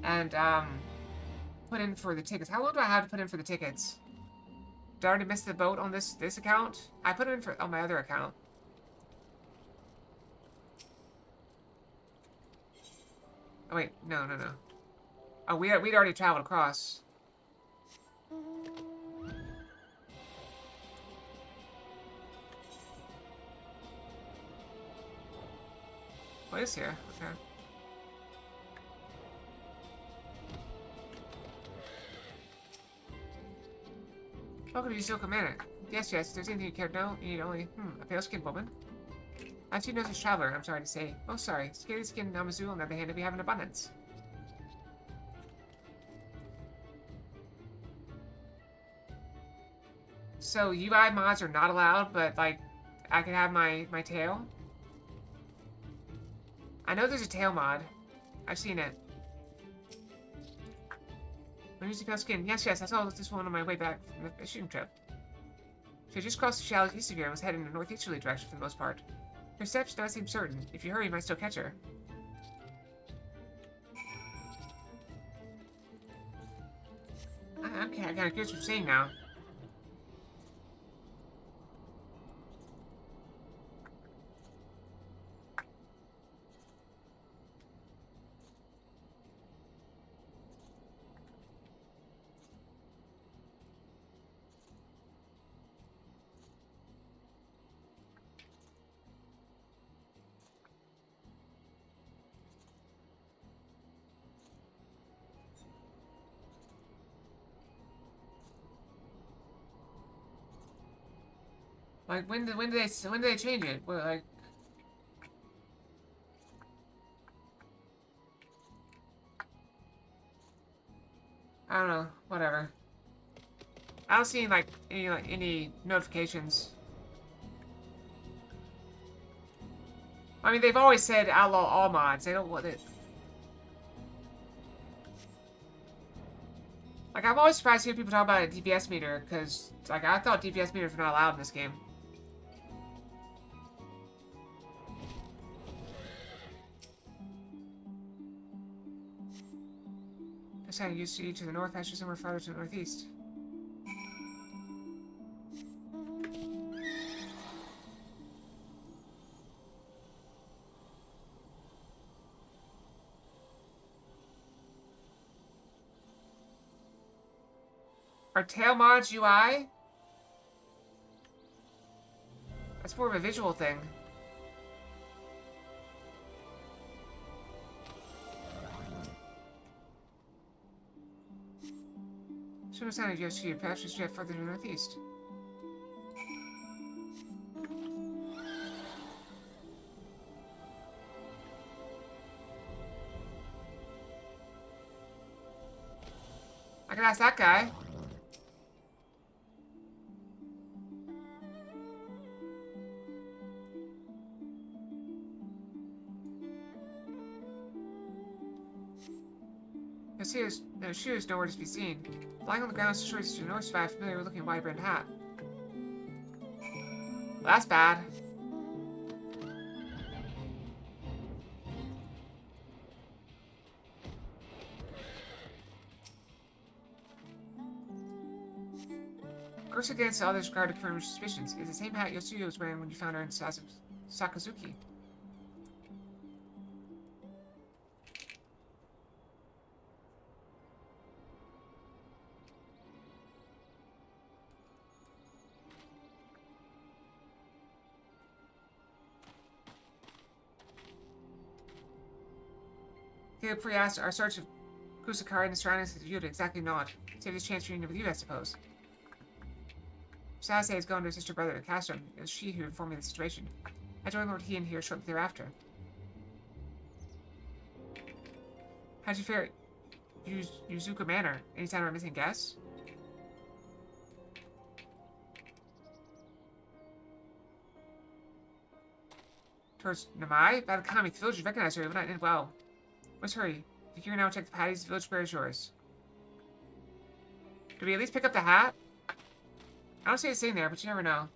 and put in for the tickets. How long do I have to put in for the tickets? Did I already miss the boat on this account? I put it in for on my other account. Oh wait, no. Oh, we'd already traveled across. What is here? Okay. Welcome to Yuzuka Manor. Yes, if there's anything you care to know, you need only, a pale-skinned woman. I see no such traveler, I'm sorry to say. Oh, sorry. Scaly-skinned Namazu, on the other hand, we have in abundance. So, UI mods are not allowed, but, like, I can have my tail? I know there's a tail mod. I've seen it. I'm using pale skin. Yes, I saw this one on my way back from the shooting trip. She had just crossed the shallows east of here and was heading in a northeasterly direction for the most part. Her steps do not seem certain. If you hurry, you might still catch her. I'm kind of curious what you're saying now. Like, when did they change it? Well, like... I don't know. Whatever. I don't see, like, any notifications. I mean, they've always said outlaw all mods. They don't want it. Like, I'm always surprised to hear people talk about a DPS meter, because, like, I thought DPS meters were not allowed in this game. This sound used to the north, actually somewhere farther to the northeast. Are tail mods UI? That's more of a visual thing. Should have sounded Yoshi, perhaps just jet further to the northeast. I can ask that guy. No shoes, nowhere to be seen. Lying on the ground, situated to the north, by a familiar looking wide-brimmed hat. Well, that's bad. Curse against the others guard to confirm suspicions. It's the same hat Yosuke was wearing when you found her in Sakazuki. Caleb Free asked our search of Kusakari and the surroundings is viewed exactly not. Save this chance for reunion with you, I suppose. Sasay has gone to his sister brother at Castrum. It was she who informed me of the situation. I joined Lord Heian here shortly thereafter. How'd you fare at Yuzuka Manor? Any sign of a missing guest? Towards Namai? About Akami, the villagers recognize her, but not in well. Let's hurry. If you're now check the patties, the village square is yours. Did we at least pick up the hat? I don't see it sitting there, but you never know.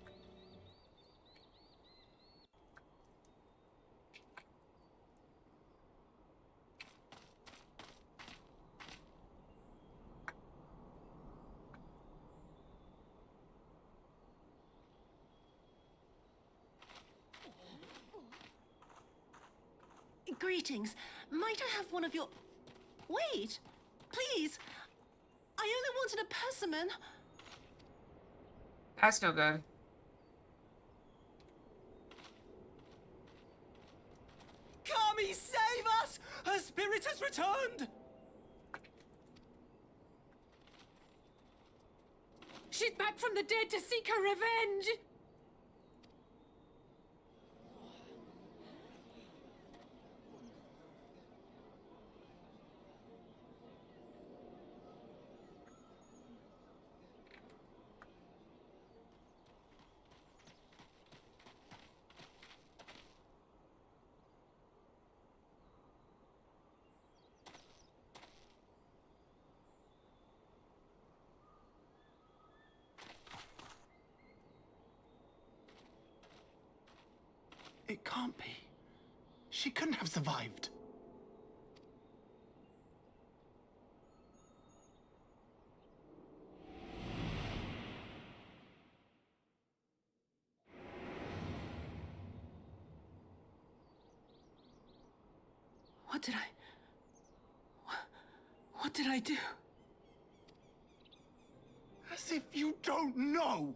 Greetings. Might I have one of your... Wait! Please! I only wanted a persimmon. That's no good. Kami, save us! Her spirit has returned! She's back from the dead to seek her revenge! It can't be. She couldn't have survived. What did I do? As if you don't know!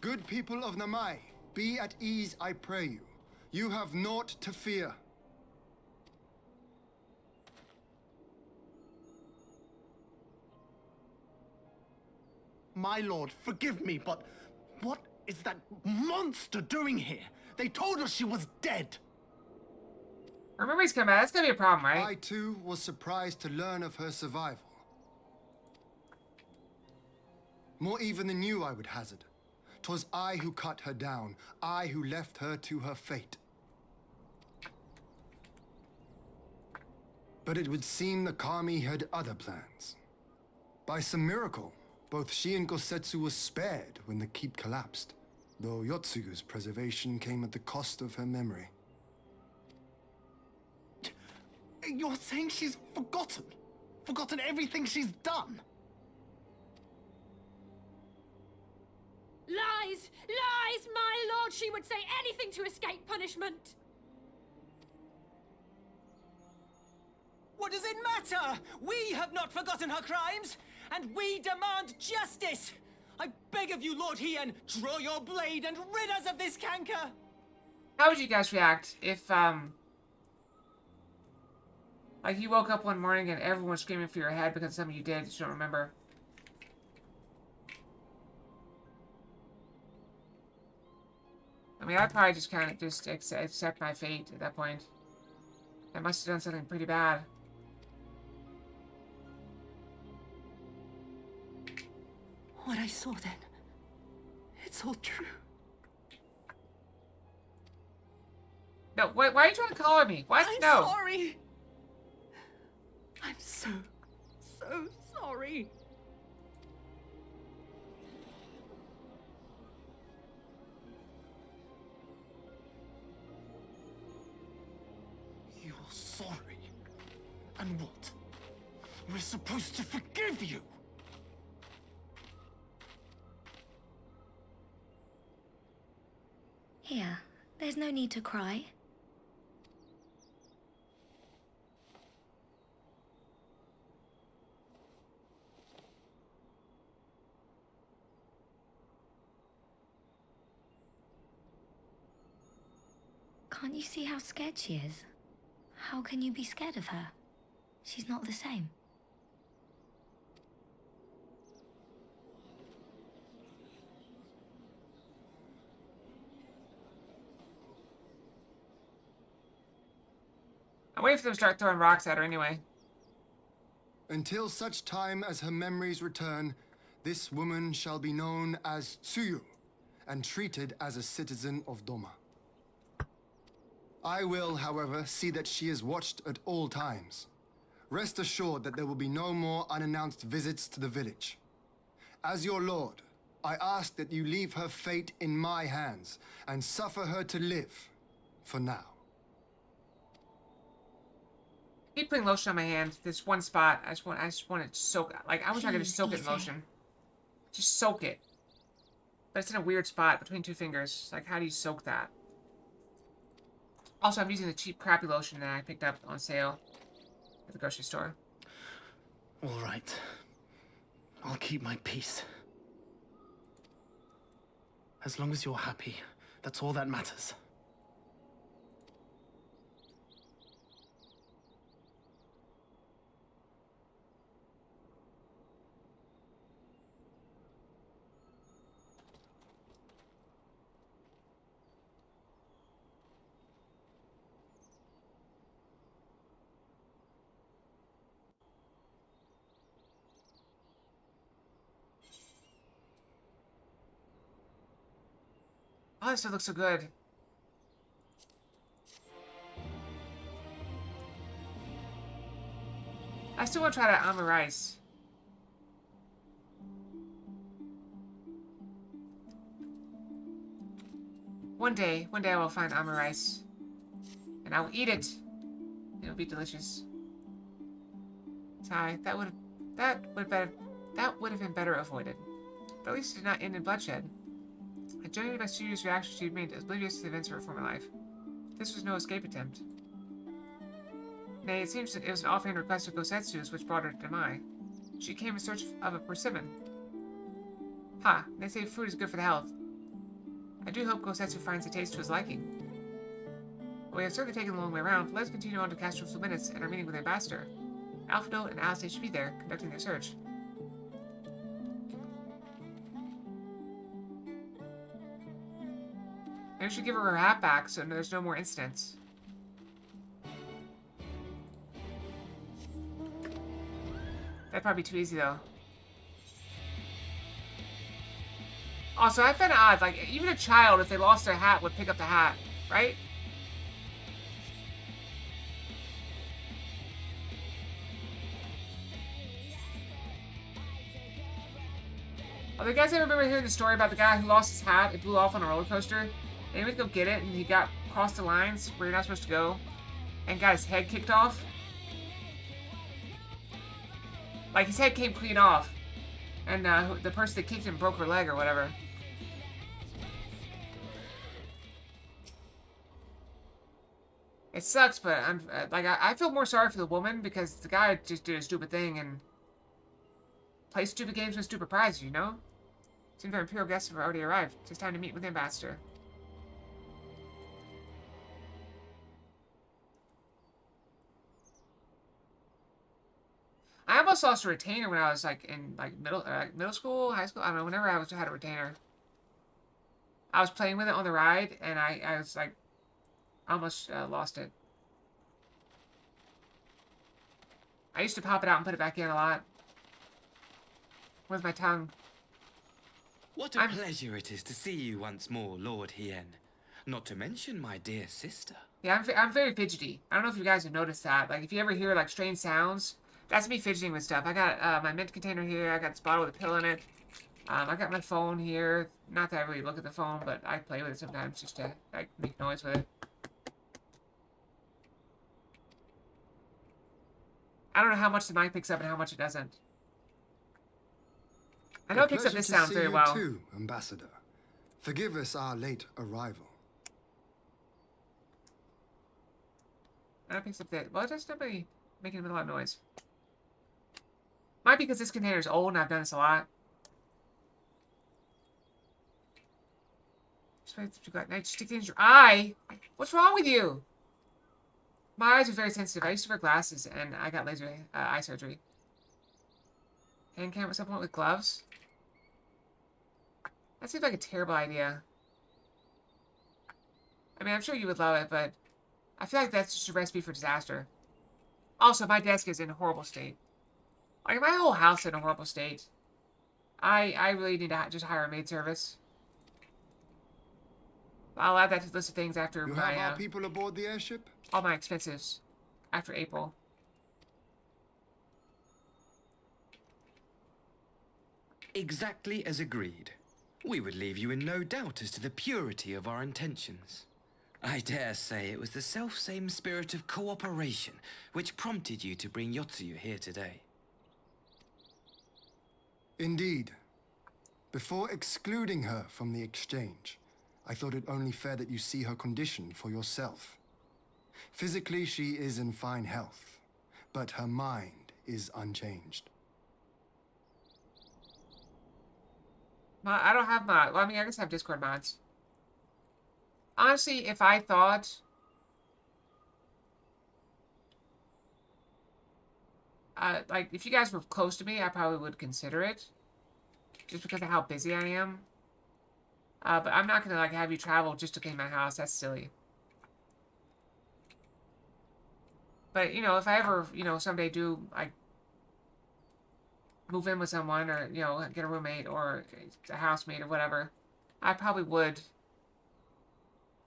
Good people of Namai, be at ease, I pray you. You have naught to fear. My lord, forgive me, but what is that monster doing here? They told us she was dead. Her memories come back. That's gonna be a problem, right? I too was surprised to learn of her survival. More even than you, I would hazard. 'Twas I who cut her down, I who left her to her fate. But it would seem the Kami had other plans. By some miracle, both she and Gosetsu were spared when the keep collapsed, though Yotsugu's preservation came at the cost of her memory. You're saying she's forgotten? Forgotten everything she's done? Lies! Lies, my lord! She would say anything to escape punishment! What does it matter? We have not forgotten her crimes, and we demand justice! I beg of you, Lord Hien, draw your blade and rid us of this canker! How would you guys react if, like, you woke up one morning and everyone was screaming for your head because of something you did that you don't remember? I mean, I'd probably just kind of just accept my fate at that point. I must have done something pretty bad. What I saw then, it's all true. No, why are you trying to color me? What? I'm No. sorry. I'm so sorry. You're sorry? And what? We're supposed to forgive you? Here, there's no need to cry. Can't you see how scared she is? How can you be scared of her? She's not the same. I'm waiting for them to start throwing rocks at her anyway. Until such time as her memories return, this woman shall be known as Tsuyu, and treated as a citizen of Doma. I will, however, see that she is watched at all times. Rest assured that there will be no more unannounced visits to the village. As your lord, I ask that you leave her fate in my hands, and suffer her to live, for now. Keep putting lotion on my hand. This one spot, I just want it to soak. Like, I wish I could just soak it in lotion. Just soak it. But it's in a weird spot between two fingers. Like, how do you soak that? Also, I'm using the cheap, crappy lotion that I picked up on sale at the grocery store. All right. I'll keep my peace. As long as you're happy, that's all that matters. Oh, this stuff looks so good. I still want to try that almond rice. One day I will find almond rice. And I will eat it. It'll be delicious. Sigh, that would have been better avoided. But at least it did not end in bloodshed. I generated by Tsuru's reaction, she remained oblivious to the events of her former life. This was no escape attempt. Nay, it seems that it was an offhand request of Gosetsu's which brought her to Mai. She came in search of a persimmon. Ha, they say food is good for the health. I do hope Gosetsu finds the taste to his liking. Well, we have certainly taken a long way around. Let's continue on to Castro Fluminense and our meeting with the Ambassador. Alphado and Alice should be there, conducting their search. Maybe we should give her her hat back so there's no more incidents. That'd probably be too easy, though. Also, I find it odd. Like, even a child, if they lost their hat, would pick up the hat, right? Oh, you guys ever remember hearing the story about the guy who lost his hat? It blew off on a roller coaster. And he went to go get it, and he got crossed the lines where you're not supposed to go, and got his head kicked off. Like, his head came clean off, and the person that kicked him broke her leg or whatever. It sucks, but I feel more sorry for the woman because the guy just did a stupid thing and plays stupid games with stupid prizes, you know? Seems our Imperial guests have already arrived. It's just time to meet with the Ambassador. I almost lost a retainer when I was like in middle school, high school. I don't know. Whenever I had a retainer, I was playing with it on the ride, and I was like, almost lost it. I used to pop it out and put it back in a lot with my tongue. What a pleasure it is to see you once more, Lord Hien. Not to mention my dear sister. Yeah, I'm very fidgety. I don't know if you guys have noticed that. Like, if you ever hear like strange sounds, that's me fidgeting with stuff. I got my mint container here. I got this bottle with a pill in it. I got my phone here. Not that I really look at the phone, but I play with it sometimes just to like make noise with it. I don't know how much the mic picks up and how much it doesn't. I know it picks up this sound very well. Too, Ambassador. Forgive us our late arrival. I know it picks up that. Well, it doesn't really making a lot of noise. Might be because this container is old and I've done this a lot. Just stick things in your eye. What's wrong with you? My eyes are very sensitive. I used to wear glasses, and I got laser eye surgery. Hand cam supplement with gloves? That seems like a terrible idea. I mean, I'm sure you would love it, but I feel like that's just a recipe for disaster. Also, my desk is in a horrible state. Like, my whole house is in a horrible state. I really need to just hire a maid service. I'll add that to the list of things after you have our people aboard the airship? All my expenses after April. Exactly as agreed. We would leave you in no doubt as to the purity of our intentions. I dare say it was the self-same spirit of cooperation which prompted you to bring Yotsuyu here today. Indeed. Before excluding her from the exchange, I thought it only fair that you see her condition for yourself. Physically, she is in fine health, but her mind is unchanged. I don't have mod. Well, I mean, I guess I have Discord mods. Honestly, if I thought... like, if you guys were close to me, I probably would consider it. Just because of how busy I am. But I'm not gonna, like, have you travel just to clean my house. That's silly. But, you know, if I ever, you know, someday do, like, move in with someone or, you know, get a roommate or a housemate or whatever, I probably would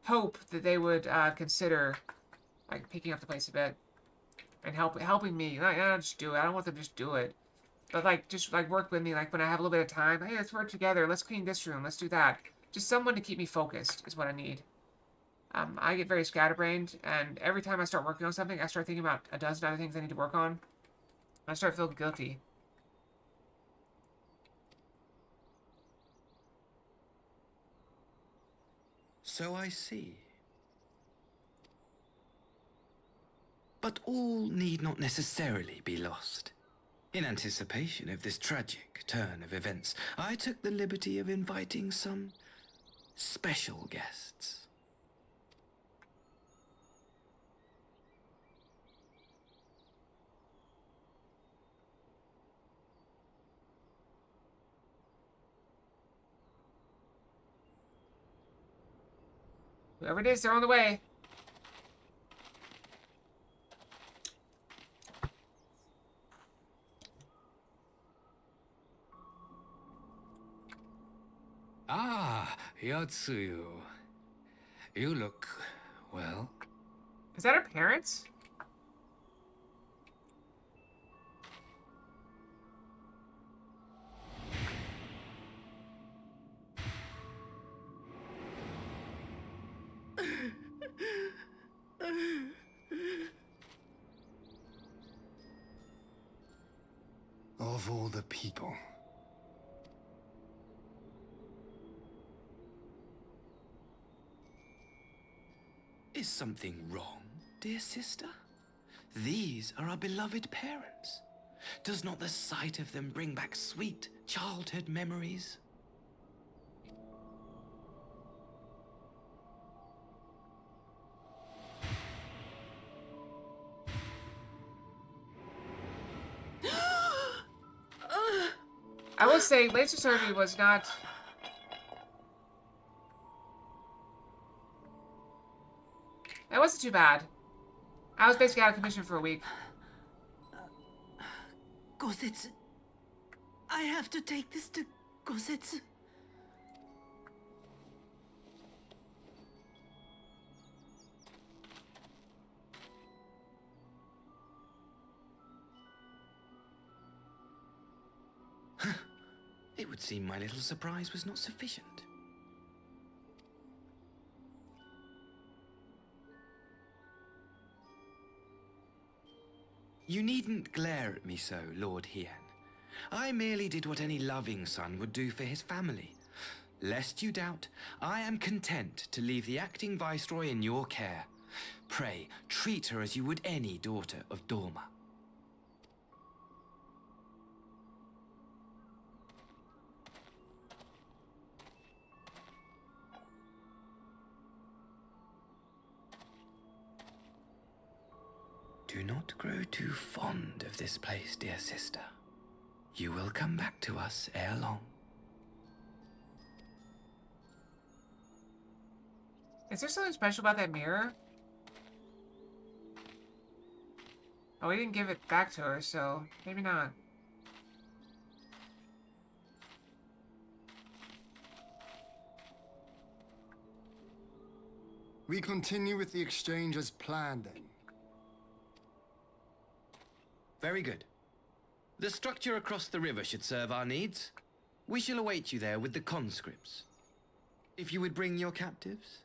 hope that they would consider, like, picking up the place a bit and helping me. Not just do it. I don't want them to just do it. But, like, just, like, work with me, like, when I have a little bit of time. Hey, let's work together. Let's clean this room. Let's do that. Just someone to keep me focused is what I need. I get very scatterbrained, and every time I start working on something, I start thinking about a dozen other things I need to work on. I start feeling guilty. So I see. But all need not necessarily be lost. In anticipation of this tragic turn of events, I took the liberty of inviting some special guests. Whoever it is, they're on the way. Ah, Yotsuyu. You look, well... Is that her parents? Of all the people. Is something wrong, dear sister? These are our beloved parents. Does not the sight of them bring back sweet childhood memories? I will say, laser surgery was not... That wasn't too bad. I was basically out of commission for a week. Gosetsu. I have to take this to Gosetsu. It would seem my little surprise was not sufficient. You needn't glare at me so, Lord Hien. I merely did what any loving son would do for his family. Lest you doubt, I am content to leave the acting viceroy in your care. Pray, treat her as you would any daughter of Dorma. Do not grow too fond of this place, dear sister. You will come back to us ere long. Is there something special about that mirror? Oh, we didn't give it back to her, so maybe not. We continue with the exchange as planned, then. Very good. The structure across the river should serve our needs. We shall await you there with the conscripts. If you would bring your captives.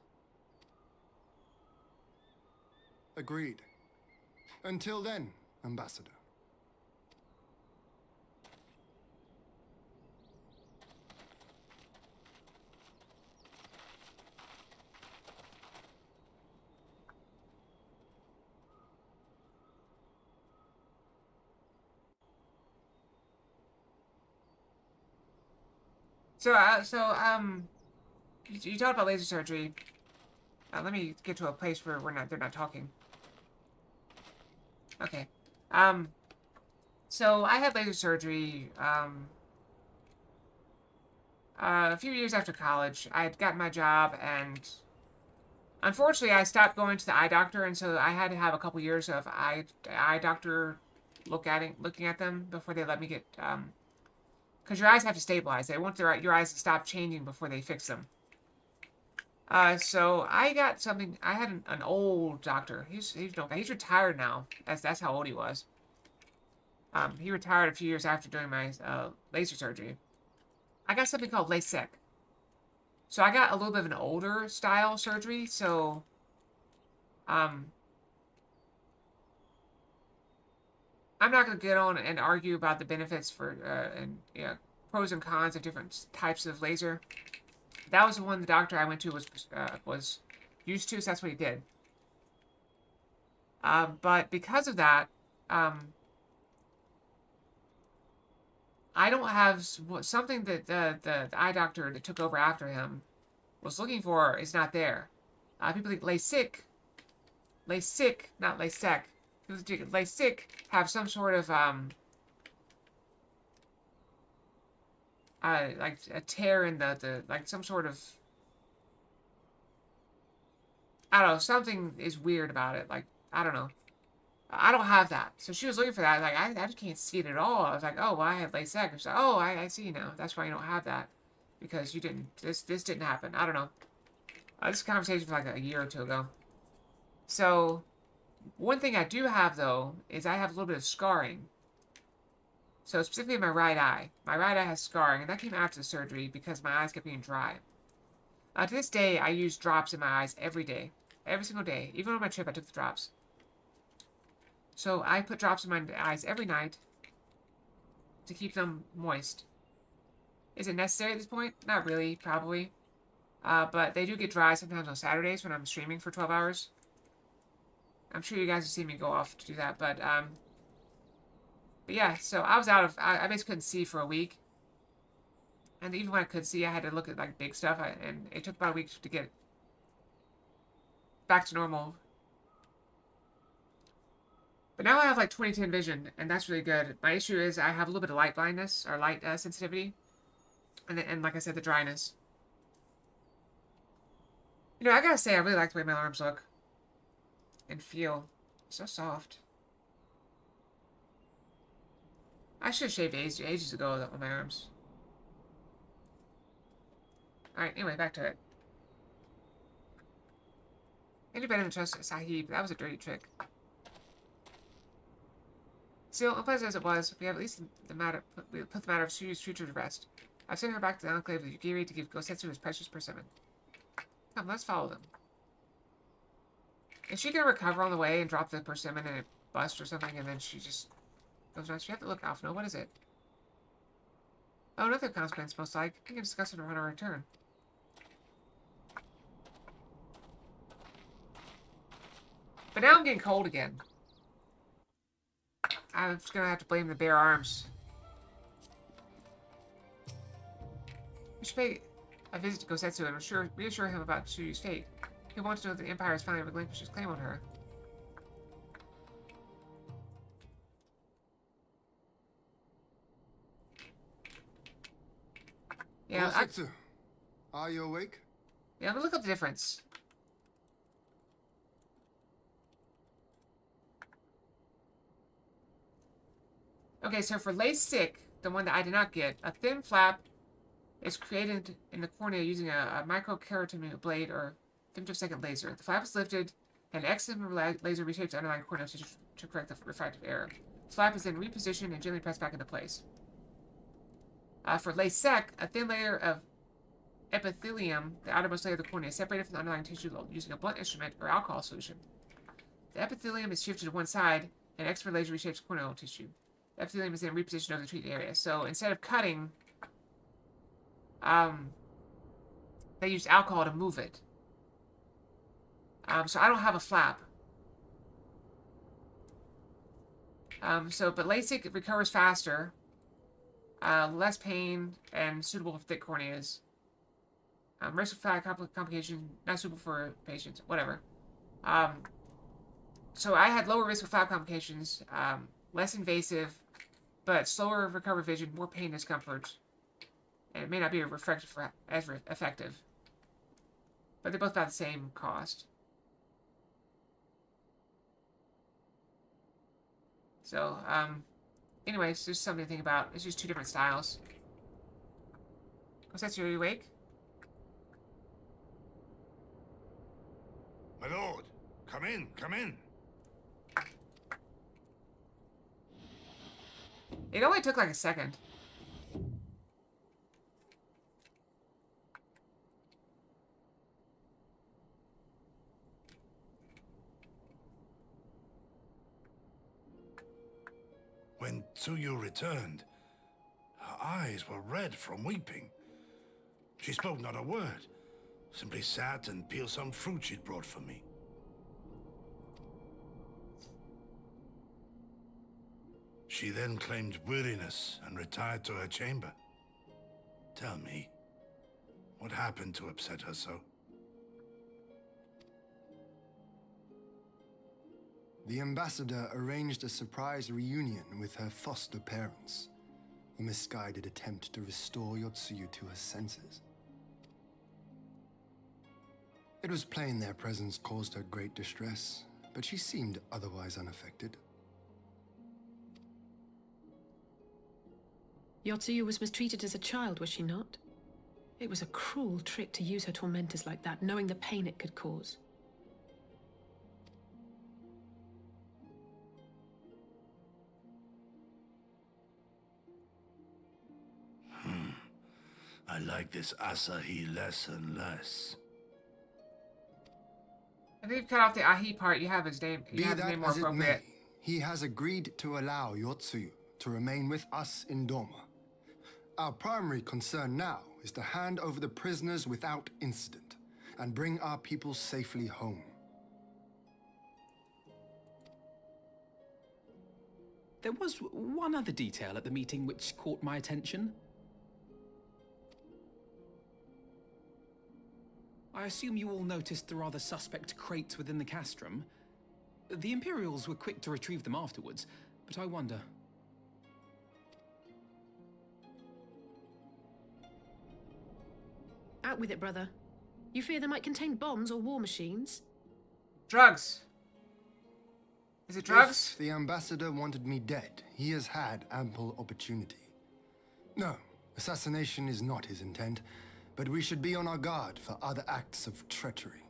Agreed. Until then, Ambassador. You talked about laser surgery. Let me get to a place where they're not talking. Okay. So I had laser surgery, a few years after college. I had gotten my job, and unfortunately, I stopped going to the eye doctor, and so I had to have a couple years of eye doctor looking at them before they let me get, because your eyes have to stabilize. They want your eyes to stop changing before they fix them. So I got something. I had an old doctor. He's retired now. That's how old he was. He retired a few years after doing my laser surgery. I got something called LASIK. So I got a little bit of an older style surgery. So, I'm not going to get on and argue about the benefits and pros and cons of different types of laser. That was the one the doctor I went to was used to, so that's what he did. But because of that, I don't have something that the eye doctor that took over after him was looking for is not there. People think LASIK, not LASIK. People think LASIK have some sort of like a tear in like some sort of I don't know, something is weird about it. Like, I don't know. I don't have that. So she was looking for that. Like, I just can't see it at all. I was like, oh, well, I have LASIK. She's like, oh, I see now. That's why you don't have that. Because you didn't, this didn't happen. I don't know. This conversation was like a year or two ago. So, one thing I do have, though, is I have a little bit of scarring. So, specifically my right eye. My right eye has scarring, and that came after the surgery because my eyes kept being dry. To this day, I use drops in my eyes every day. Every single day. Even on my trip, I took the drops. So, I put drops in my eyes every night to keep them moist. Is it necessary at this point? Not really, probably. But they do get dry sometimes on Saturdays when I'm streaming for 12 hours. I'm sure you guys have seen me go off to do that, but yeah, so I was out of, I basically couldn't see for a week. And even when I could see, I had to look at, like, big stuff, and it took about a week to get back to normal. But now I have, like, 20/10 vision, and that's really good. My issue is I have a little bit of light blindness, or light sensitivity. And like I said, the dryness. You know, I gotta say, I really like the way my arms look. And feel. So soft. I should have shaved ages ago on my arms. Alright, anyway, back to it. Anybody even trust Sahib? That was a dirty trick. Still, unpleasant as it was, we have at least we put the matter of Suyu's future to rest. I've sent her back to the enclave of Yugiri to give Gosetsu his precious persimmon. Come, let's follow them. Is she gonna recover on the way and drop the persimmon and it bust or something, and then she just goes nuts? You have to look, Alphino. What is it? Oh, nothing of consequence, most like. We can discuss it on our return. But now I'm getting cold again. I'm just gonna have to blame the bare arms. We should pay a visit to Gosetsu and reassure him about Tsuyu's fate. He wants to know that the Empire has finally relinquished its claim on her. Yeah, Gosetsu, are you awake? Yeah, I'm gonna look up the difference. Okay, so for LASIK, the one that I did not get, a thin flap is created in the cornea using a microkeratin blade or femtosecond laser. The flap is lifted, and an excimer laser reshapes the underlying corneal tissue to correct the refractive error. The flap is then repositioned and gently pressed back into place. For LASIK, a thin layer of epithelium, the outermost layer of the cornea, is separated from the underlying tissue using a blunt instrument or alcohol solution. The epithelium is shifted to one side, and excimer laser reshapes corneal tissue. The epithelium is then repositioned over the treated area. So instead of cutting, they used alcohol to move it. So I don't have a flap. But LASIK recovers faster, less pain, and suitable for thick corneas. Risk of fat complication, not suitable for patients, whatever. So I had lower risk of flap complications, less invasive, but slower recovery vision, more pain discomfort. And it may not be as effective. But they're both about the same cost. So, anyways, just something to think about. It's just two different styles. Gosetsu, are you awake? My lord, come in, come in. It only took like a second. When Tsuyu returned, her eyes were red from weeping. She spoke not a word, simply sat and peeled some fruit she'd brought for me. She then claimed weariness and retired to her chamber. Tell me, what happened to upset her so? The ambassador arranged a surprise reunion with her foster parents. A misguided attempt to restore Yotsuyu to her senses. It was plain their presence caused her great distress, but she seemed otherwise unaffected. Yotsuyu was mistreated as a child, was she not? It was a cruel trick to use her tormentors like that, knowing the pain it could cause. I like this Asahi less and less. I think you cut off the Ahi part. You have his name. You Be have his that name more as it may, appropriate. he has agreed to allow Yotsuyu to remain with us in Doma. Our primary concern now is to hand over the prisoners without incident and bring our people safely home. There was one other detail at the meeting which caught my attention. I assume you all noticed the rather suspect crates within the castrum. The Imperials were quick to retrieve them afterwards, but I wonder. Out with it, brother. You fear they might contain bombs or war machines? Drugs. Is it drugs? If the ambassador wanted me dead, he has had ample opportunity. No, assassination is not his intent, but we should be on our guard for other acts of treachery.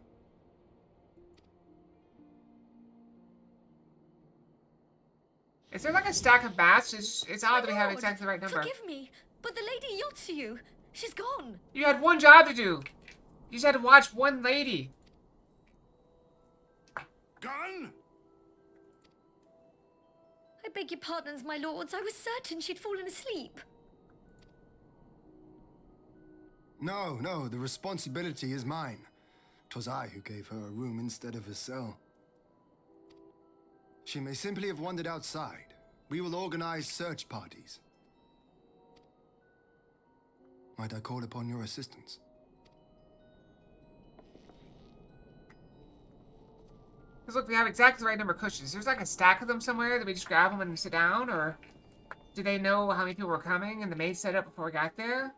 Is there like a stack of bats? It's odd that we have Lord, exactly the right number. Forgive me, but the Lady Yotsuyu, she's gone. You had one job to do. You just had to watch one lady. Gone? I beg your pardons, my lords. I was certain she'd fallen asleep. No, the responsibility is mine. 'Twas I who gave her a room instead of a cell. She may simply have wandered outside. We will organize search parties. Might I call upon your assistance? Because look, we have exactly the right number of cushions. There's like a stack of them somewhere that we just grab them and sit down, or do they know how many people were coming and the maid set up before we got there?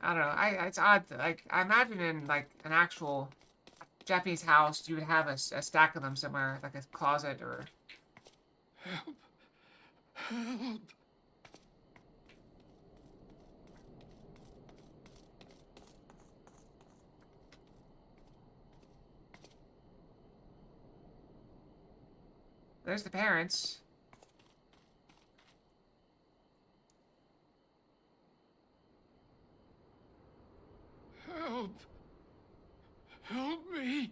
I don't know. It's odd. Like, I imagine in like an actual Japanese house, you would have a stack of them somewhere, like a closet or. Help. Help. There's the parents. Help. Help me.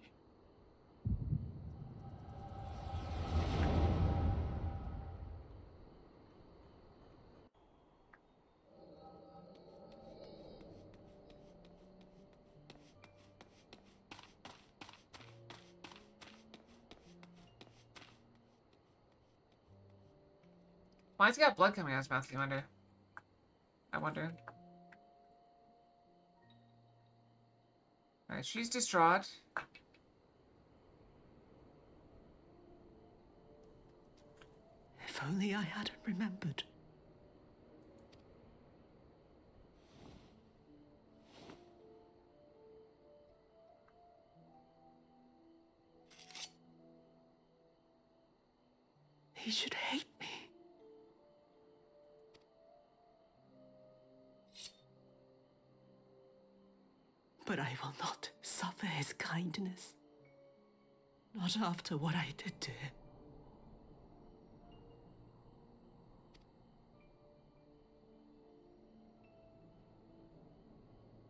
Why's he got blood coming out of his mouth, I wonder. Alright, she's distraught. If only I hadn't remembered. He should hate me. But I will not suffer his kindness. Not after what I did to him.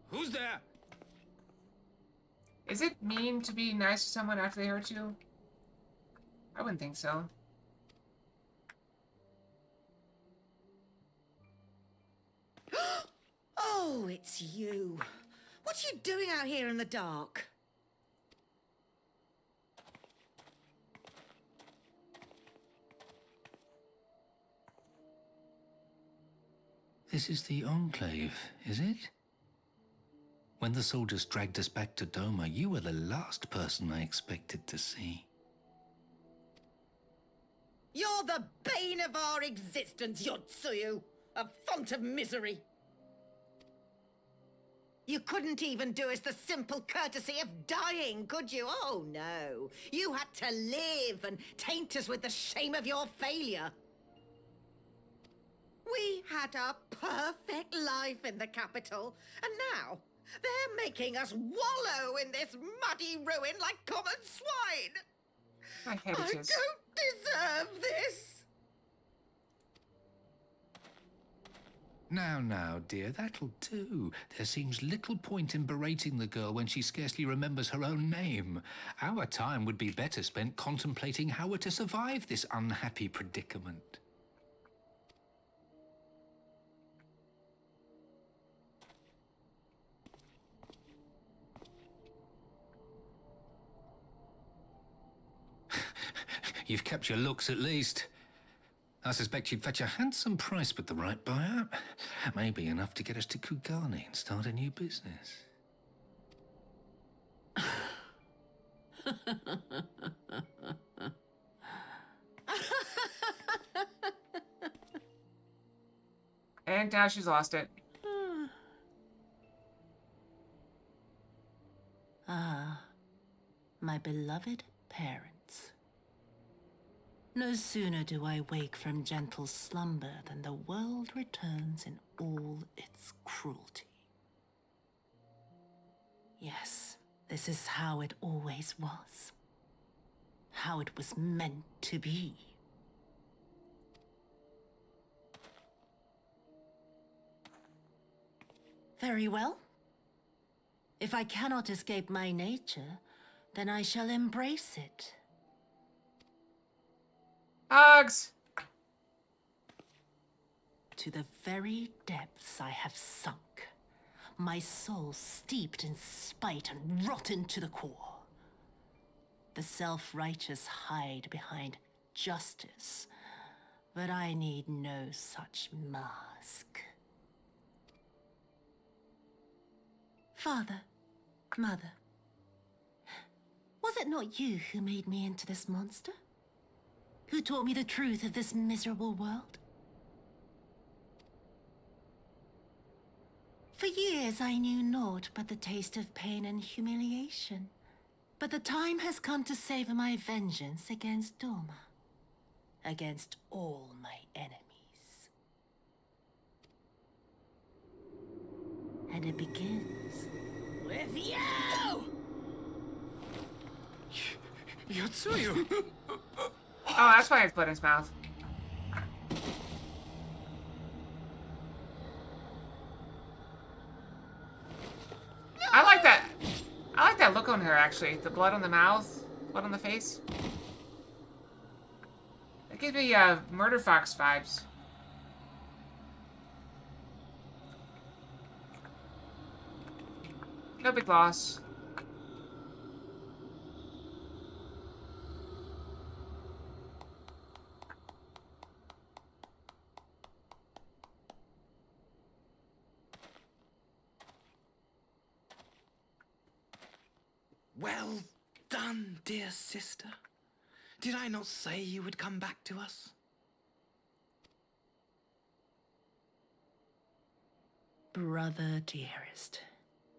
Who's there? Is it mean to be nice to someone after they hurt you? I wouldn't think so. Oh, it's you. What are you doing out here in the dark? This is the Enclave, is it? When the soldiers dragged us back to Doma, you were the last person I expected to see. You're the bane of our existence, Yotsuyu. A font of misery. You couldn't even do us the simple courtesy of dying, could you? Oh, no. You had to live and taint us with the shame of your failure. We had a perfect life in the capital, and now they're making us wallow in this muddy ruin like common swine. I I don't deserve this. Now, dear, that'll do. There seems little point in berating the girl when she scarcely remembers her own name. Our time would be better spent contemplating how we're to survive this unhappy predicament. You've kept your looks, at least. I suspect you'd fetch a handsome price with the right buyer. Maybe enough to get us to Kugani and start a new business. And now she's lost it. Ah, my beloved parents. No sooner do I wake from gentle slumber than the world returns in all its cruelty. Yes, this is how it always was. How it was meant to be. Very well. If I cannot escape my nature, then I shall embrace it. Hugs! To the very depths I have sunk, my soul steeped in spite and rotten to the core. The self-righteous hide behind justice, but I need no such mask. Father, Mother, was it not you who made me into this monster? Who taught me the truth of this miserable world? For years I knew naught but the taste of pain and humiliation. But the time has come to savor my vengeance against Doma. Against all my enemies. And it begins with you! Yotsuyu! Oh, that's why it's blood in his mouth. I like that. I like that look on her, actually. The blood on the mouth, blood on the face. It gives me Murder Fox vibes. No big loss. Well done, dear sister. Did I not say you would come back to us? Brother dearest,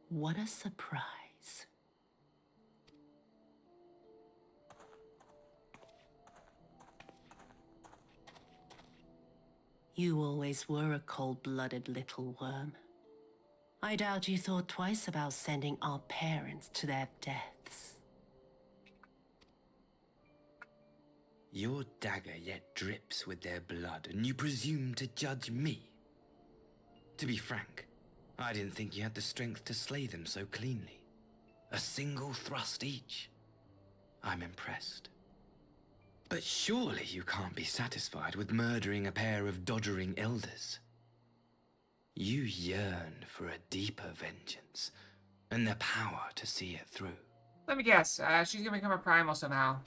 what a surprise. You always were a cold-blooded little worm. I doubt you thought twice about sending our parents to their deaths. Your dagger yet drips with their blood, and you presume to judge me? To be frank, I didn't think you had the strength to slay them so cleanly. A single thrust each. I'm impressed. But surely you can't be satisfied with murdering a pair of doddering elders. You yearn for a deeper vengeance, and the power to see it through. Let me guess. She's gonna become a primal somehow.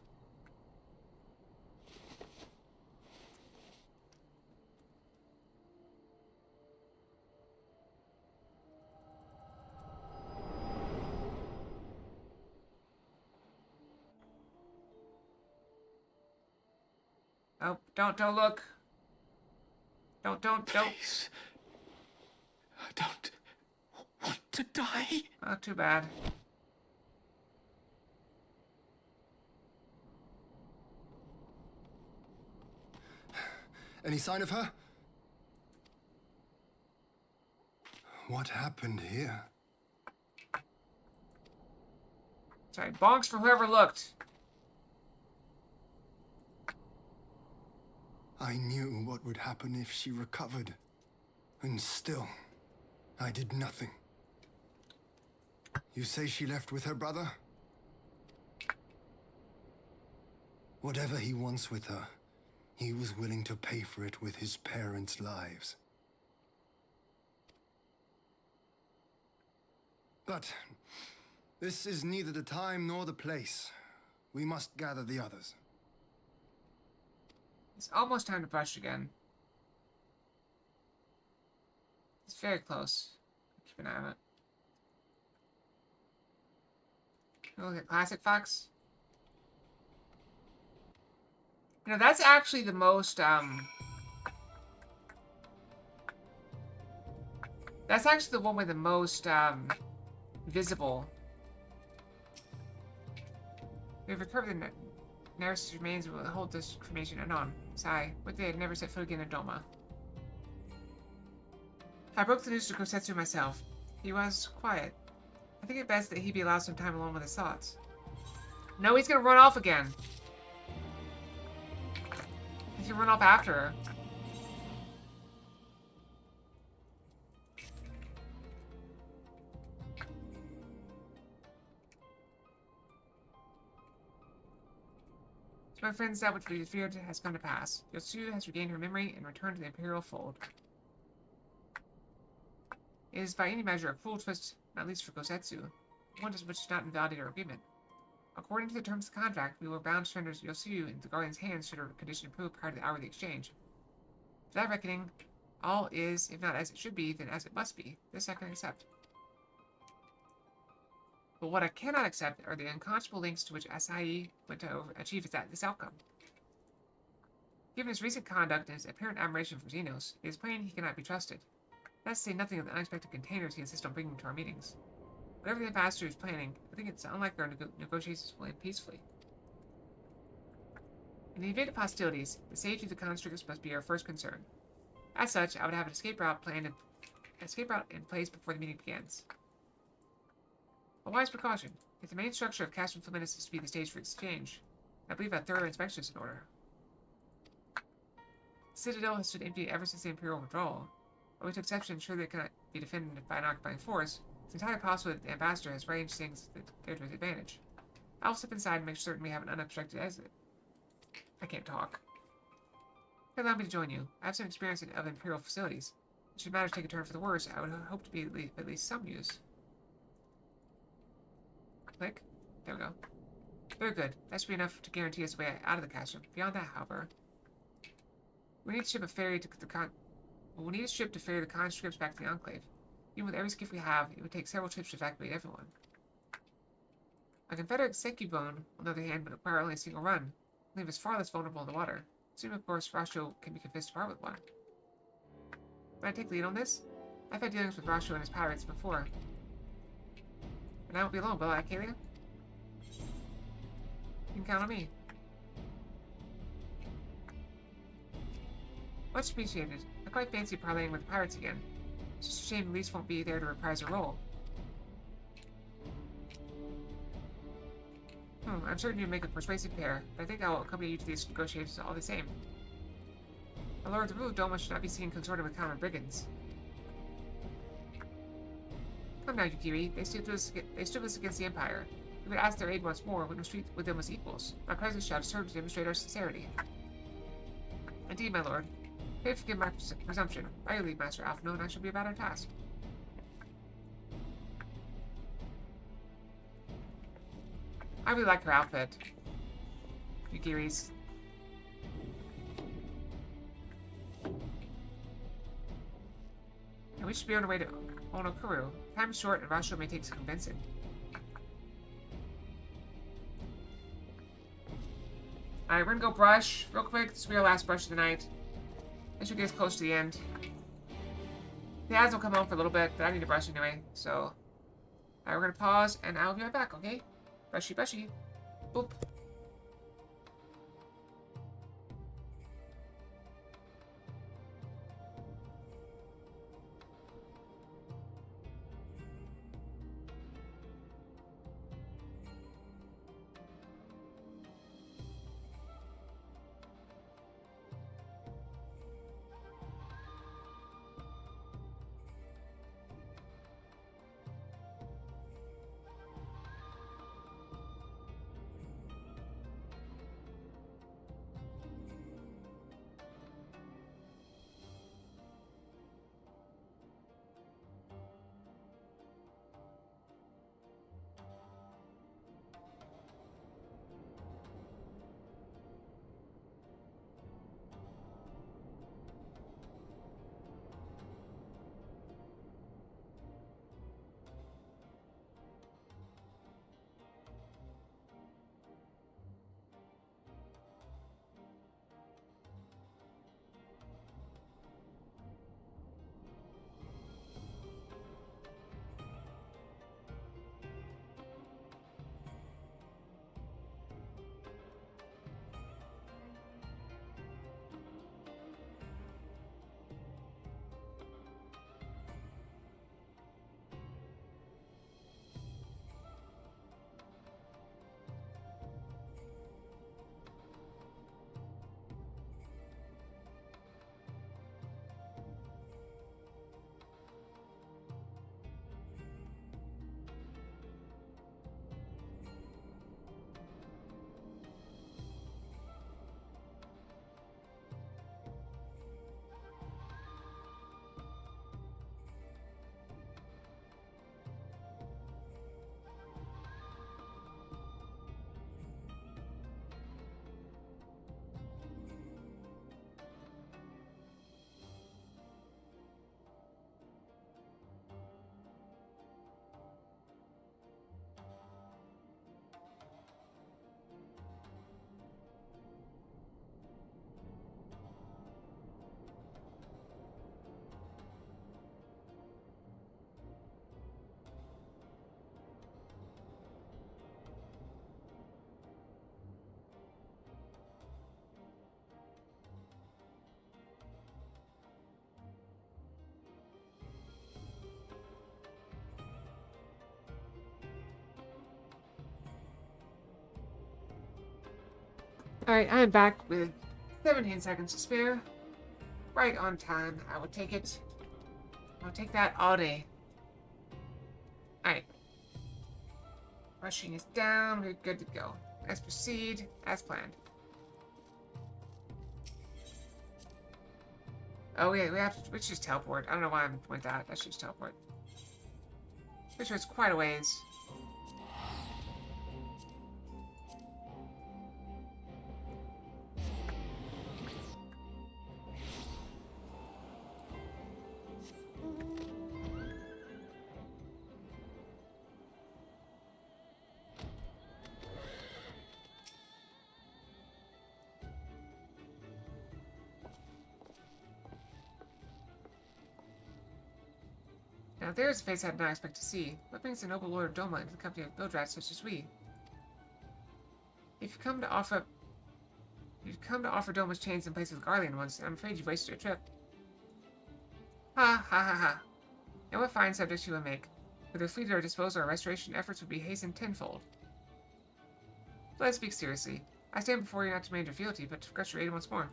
Oh, don't look. Don't. Please. I don't want to die? Not too bad. Any sign of her? What happened here? Sorry, bonks for whoever looked. I knew what would happen if she recovered. And still, I did nothing. You say she left with her brother? Whatever he wants with her, he was willing to pay for it with his parents' lives. But this is neither the time nor the place. We must gather the others. It's almost time to brush again. It's very close. Keep an eye on it. Look at Classic Fox. You know, that's actually the most, that's actually the one with the most, visible. We've recovered the Nereus' remains will hold this cremation anon. Sigh. Would they had never set foot again in Doma. I broke the news to Kosetsu myself. He was quiet. I think it best that he be allowed some time alone with his thoughts. No, he's gonna run off again. He's gonna run off after her. So my friends, that which we feared has come to pass. Yotsuyu has regained her memory and returned to the Imperial fold. It is by any measure a cruel twist, not least for Kosetsu, one which does not invalidate our agreement. According to the terms of the contract, we were bound to surrender Yotsuyu into the Guardian's hands should our condition improve prior to the hour of the exchange. For that reckoning, all is, if not as it should be, then as it must be. This I can accept. But what I cannot accept are the unconscionable links to which Asahi went to achieve this outcome. Given his recent conduct and his apparent admiration for Xenos, it is plain he cannot be trusted. Not to say nothing of the unexpected containers he insists on bringing to our meetings. Whatever the ambassador is planning, I think it's unlikely our negotiations will end peacefully. In the event of hostilities, the safety of the constructs must be our first concern. As such, I would have an escape route in place before the meeting begins. A wise precaution. If the main structure of Castrum Fluminense is to be the stage for exchange, I believe a thorough inspection is in order. The Citadel has stood empty ever since the Imperial withdrawal. While we took exception, sure that it cannot be defended by an occupying force, it's entirely possible that the ambassador has arranged things there to his advantage. I'll step inside and make certain we have an unobstructed exit. I can't talk. Allow me to join you. I have some experience of Imperial facilities. Should matters take a turn for the worse, I would hope to be at least some use. Click. There we go. Very good. That should be enough to guarantee us a way out of the castle. Beyond that, however, we need to ship a ferry to we'll need a ship to ferry the conscripts back to the Enclave. Even with every skiff we have, it would take several trips to evacuate everyone. A Confederate Sekibone, on the other hand, would require only a single run, leave us far less vulnerable in the water. Assuming, of course, Rasho can be convinced to part with one. May I take lead on this? I've had dealings with Rasho and his pirates before. And I won't be alone, will I, Kalia? You can count on me. Much appreciated. I quite fancy parlaying with the pirates again. It's just a shame Elise won't be there to reprise her role. I'm certain you'll make a persuasive pair, but I think I will accompany you to these negotiations all the same. My lord, the rule of Doma should not be seen consorting with common brigands. Come now, Yukiri. They stood with us against the Empire. We would ask their aid once more, we would treat with them as equals. My presence shall serve to demonstrate our sincerity. Indeed, my lord. Pray forgive my presumption. By your leave, Master Alphino, and I shall be about our task. I really like her outfit. Yukiri's. And we should be on our way to Onokuru. Time is short and Rasho may take some convincing. Alright, we're gonna go brush real quick. This will be our last brush of the night. This should get us close to the end. The ads will come on for a little bit, but I need to brush anyway, so Alright, we're gonna pause, and I'll be right back, okay? Brushy, brushy. Boop. Alright, I am back with 17 seconds to spare. Right on time. I will take it. I'll take that all day. Alright. Rushing is down. We're good to go. Let's proceed as planned. Oh yeah, we should just teleport. I don't know why I went that. I should just teleport. Pretty sure it's quite a ways. Now there's a face I did not expect to see. What brings the noble Lord of Doma into the company of bildrats such as we? If you come to offer Doma's chains in place of Garlean ones, I'm afraid you've wasted your trip. Ha ha ha ha. And what fine subjects you will make. With a fleet at our disposal, our restoration efforts would be hastened tenfold. Let's speak seriously. I stand before you not to demand your fealty, but to request your aid once more.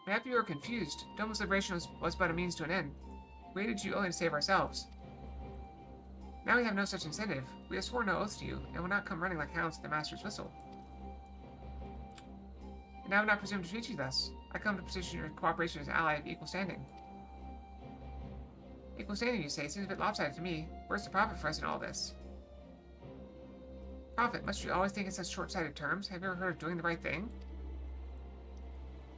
Perhaps you are confused. Doma's liberation was but a means to an end. We aided you only to save ourselves. Now we have no such incentive. We have sworn no oath to you, and will not come running like hounds to the Master's whistle. And I would not presume to treat you thus. I come to petition your cooperation as an ally of equal standing. Equal standing, you say? Seems a bit lopsided to me. Where's the profit for us in all this? Profit? Must you always think in such short-sighted terms? Have you ever heard of doing the right thing?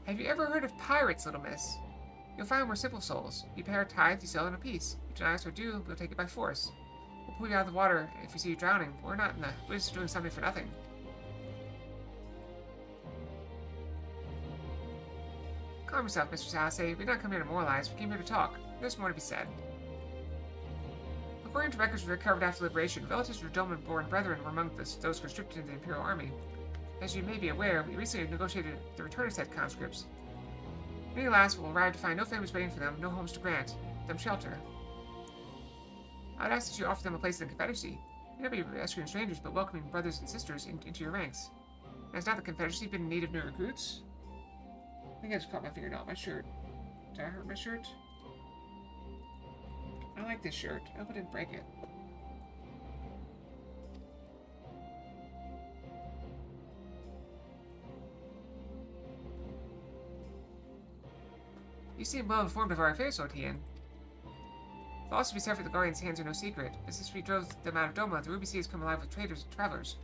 Have you ever heard of pirates, little miss? You'll find we're simple souls. You pay our tithe, you sell in a piece. You deny us our due, we'll take it by force. We'll pull you out of the water if we see you drowning. We're not in the business of doing something for nothing. Calm yourself, Mr. Salasay. We did not come here to moralize. We came here to talk. There's more to be said. According to records recovered after liberation, relatives of Doman-born brethren were among those conscripted into the Imperial Army. As you may be aware, we recently negotiated the return of said conscripts. Many last will arrive to find no families waiting for them, no homes to grant them shelter. I would ask that you offer them a place in the Confederacy. You not be rescuing strangers, but welcoming brothers and sisters into your ranks. Has not the Confederacy been in need of new recruits? I think I just caught my fingernail on my shirt. Did I hurt my shirt? I like this shirt. I hope I didn't break it. You seem well informed of our affairs, Lord Hien. The loss to be suffered at the Guardian's hands are no secret. As since we drove them out of Doma, the Ruby Sea has come alive with traders and travelers.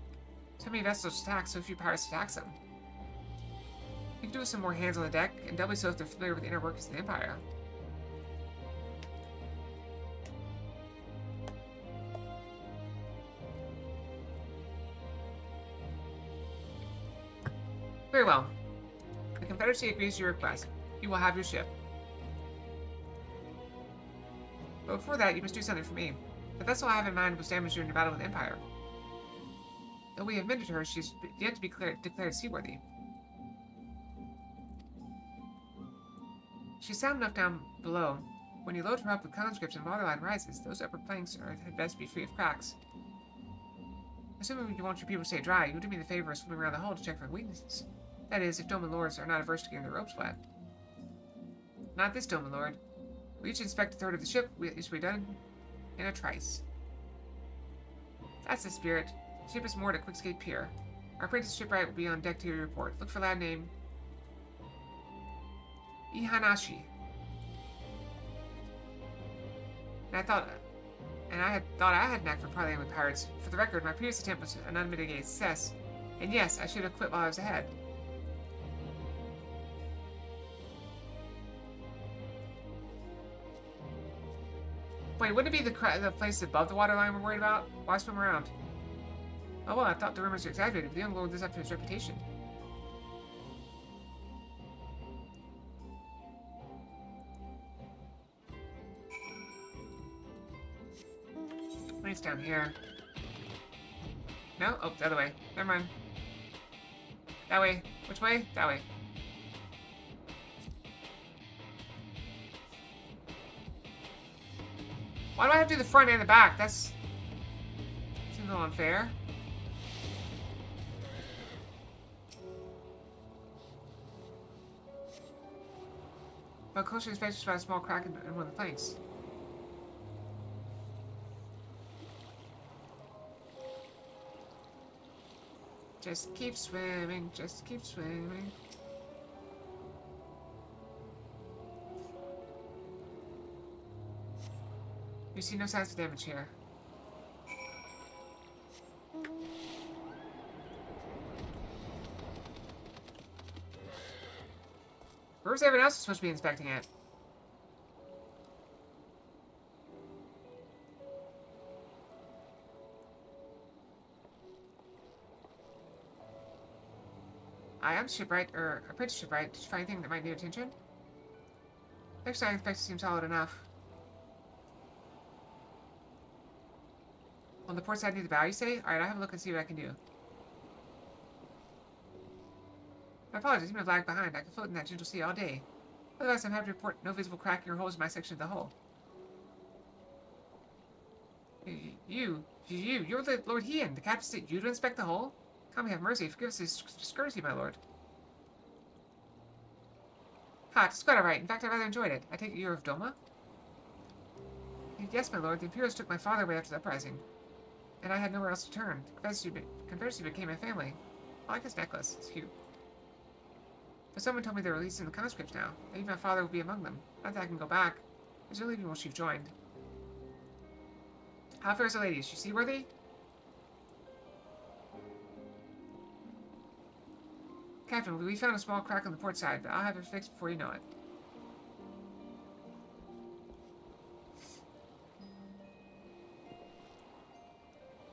So many vessels attacked, so few pirates attacks them. You can do with some more hands on the deck, and doubly so if they're familiar with the inner workings of the Empire. Very well. The Confederacy agrees to your request. You will have your ship. But before that, you must do something for me. The vessel I have in mind was damaged during your battle with the Empire. Though we have mended her, she is yet to be declared seaworthy. She's sound enough down below. When you load her up with conscripts and waterline rises, those upper planks had best be free of cracks. Assuming you want your people to stay dry, you do me the favor of swimming around the hull to check for weaknesses. That is, if Doman Lords are not averse to getting their ropes wet. Not this Doman Lord. We each inspect a third of the ship, it should be done in a trice. That's the spirit. The ship is moored at Quickscape Pier. Our apprentice shipwright will be on deck to your report. Look for lad name Ihanashi. And I had thought I had a knack for parleying with pirates. For the record, my previous attempt was an unmitigated success. And yes, I should have quit while I was ahead. Wait, wouldn't it be the place above the waterline we're worried about? Why swim around? Oh well, I thought the rumors were exaggerated, but the young lord lives up to his reputation. I think it's down here. No? Oh, the other way. Never mind. That way. Which way? That way. Why do I have to do the front and the back? That's... seems a little unfair. But closer to his face, just about a small crack in one of the planks. Just keep swimming, just keep swimming. You see no signs of damage here. Where's everyone else supposed to be inspecting it? I am shipwright, or apprentice shipwright. Did you find anything that might need attention? Next time, inspector seems solid enough. On the port side near the bow, you say? Alright, I'll have a look and see what I can do. My apologies, you may have lagged behind. I can float in that gentle sea all day. Otherwise, I'm happy to report no visible cracking or holes in my section of the hull. You're the Lord Hien. The captain sent you to inspect the hull? Come have mercy. Forgive us this discourtesy, my lord. Ha, it's quite alright. In fact, I rather enjoyed it. I take it you're of Doma? Yes, my lord. The Imperials took my father away after the uprising. And I had nowhere else to turn. The Confederacy became my family. I like this necklace. It's cute. But someone told me they're releasing the conscripts now. Maybe my father will be among them. Not that I can go back. There's no leaving once you've joined. How fair is the lady? Is she seaworthy? Captain, we found a small crack on the port side, but I'll have it fixed before you know it.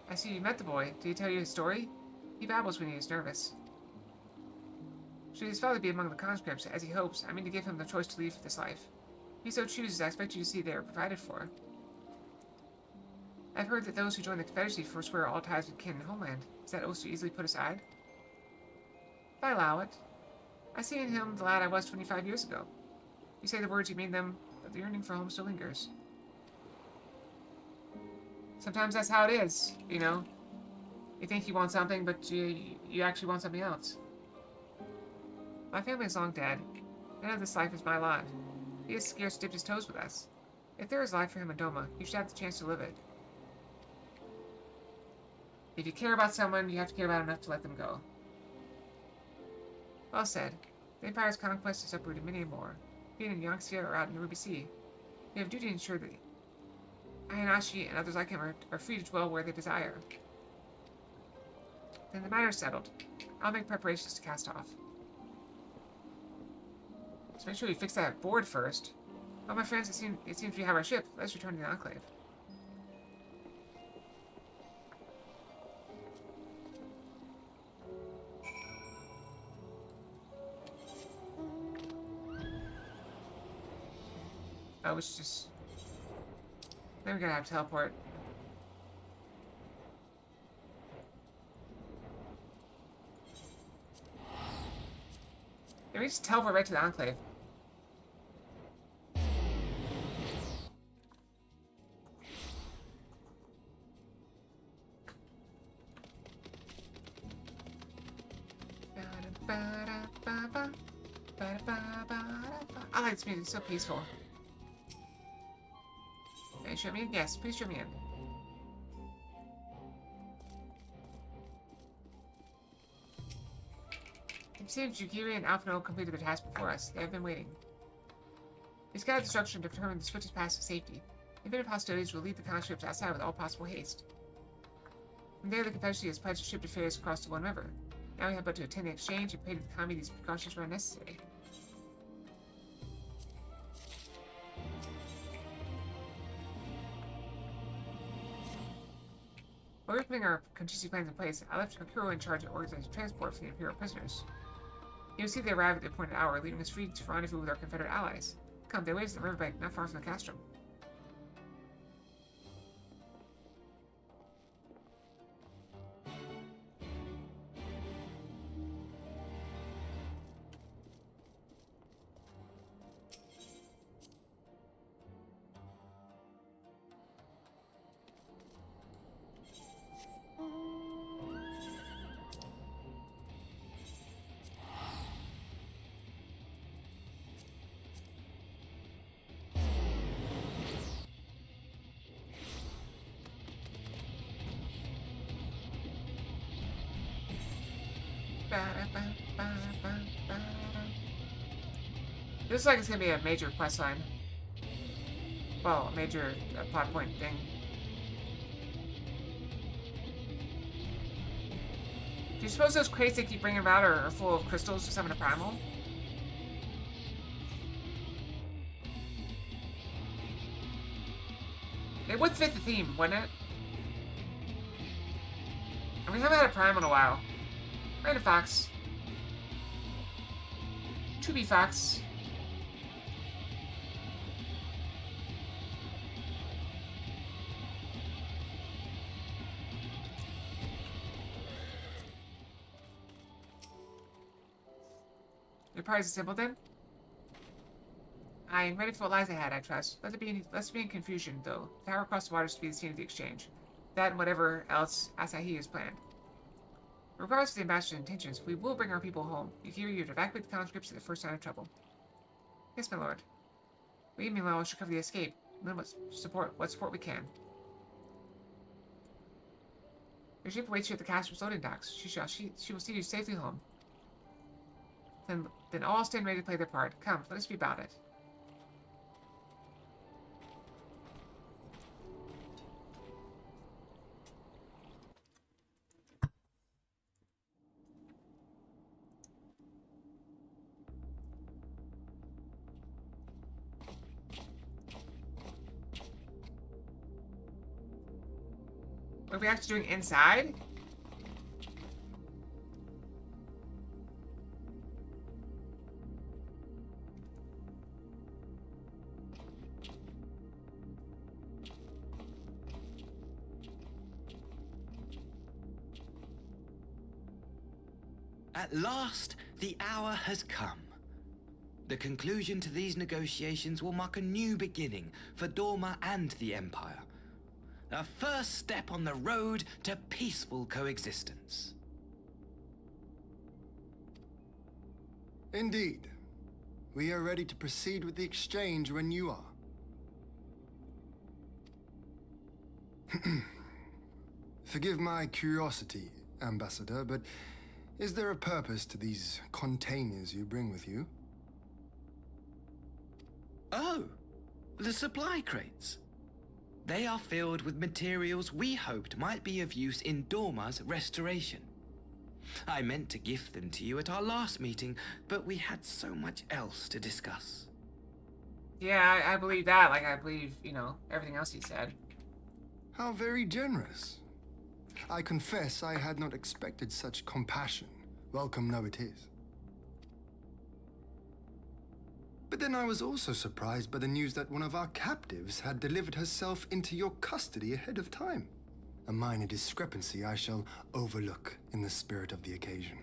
I see you met the boy. Did he tell you his story? He babbles when he is nervous. Should his father be among the conscripts, as he hopes, I mean to give him the choice to leave this life. If he so chooses, I expect you to see they are provided for. I've heard that those who join the Confederacy forswear all ties with kin and homeland. Is that oath so easily put aside? If I allow it. I see in him the lad I was 25 years ago. You say the words, you mean them, but the yearning for home still lingers. Sometimes that's how it is, you know? You think you want something, but you actually want something else. My family is long dead. None of this life is my lot. He has scarce dipped his toes with us. If there is life for him in Doma, you should have the chance to live it. If you care about someone, you have to care about enough to let them go. Well said. The Empire's conquest has uprooted many more. Being in Yangtze or out in the Ruby Sea, we have a duty to ensure that Ayanashi and others like him are free to dwell where they desire. Then the matter is settled. I'll make preparations to cast off. Let's make sure we fix that board first. Well, my friends, it seems we have our ship. Let's return to the Enclave. Oh, it's just... Then we're gonna have to teleport. Yeah, we just teleport right to the Enclave. I like this music, it's so peaceful. Can you show me in? Yes, please show me in. It seems Yukiri and Alphino completed their task before us. They have been waiting. They scouted the structure to determine the swiftest path to safety. The event of hostilities will lead the conscripts outside with all possible haste. From there, the Confederacy has pledged to ship affairs across the One River. Now we have but to attend the exchange and pray to the Kami these precautions were unnecessary. While we're putting our contingency plans in place, I left Hakuro in charge of organizing transport for the Imperial prisoners. You'll see they arrive at the appointed hour, leaving us free to rendezvous with our Confederate allies. Come, they wait us at the riverbank not far from the castrum. This looks like it's gonna be a major quest line. Well, a major plot point thing. Do you suppose those crates they keep bringing about are full of crystals to summon a primal? It would fit the theme, wouldn't it? And we haven't had a primal in a while. Random Fox. Chubby Fox. Your prize is simple then? I am ready for what lies ahead, I trust. Let's be in confusion, though. The tower across the water is to be the scene of the exchange. That and whatever else Asahi has planned. Regardless of the ambassador's intentions, we will bring our people home. Yukiri, you're to evacuate the conscripts at the first sign of trouble. Yes, my lord. We, meanwhile, should cover the escape. And then what support we can. Your ship awaits you at the castle's loading docks. She will see you safely home. Then all stand ready to play their part. Come, let us be about it. What are we actually doing inside? At last, the hour has come. The conclusion to these negotiations will mark a new beginning for Dorma and the Empire. A first step on the road to peaceful coexistence. Indeed. We are ready to proceed with the exchange when you are. Forgive my curiosity, Ambassador, but is there a purpose to these containers you bring with you? Oh, the supply crates. They are filled with materials we hoped might be of use in Dorma's restoration. I meant to gift them to you at our last meeting, but we had so much else to discuss. Yeah, I believe that. Like, I believe, you know, everything else he said. How very generous. I confess I had not expected such compassion. Welcome though it is. But then I was also surprised by the news that one of our captives had delivered herself into your custody ahead of time. A minor discrepancy I shall overlook in the spirit of the occasion.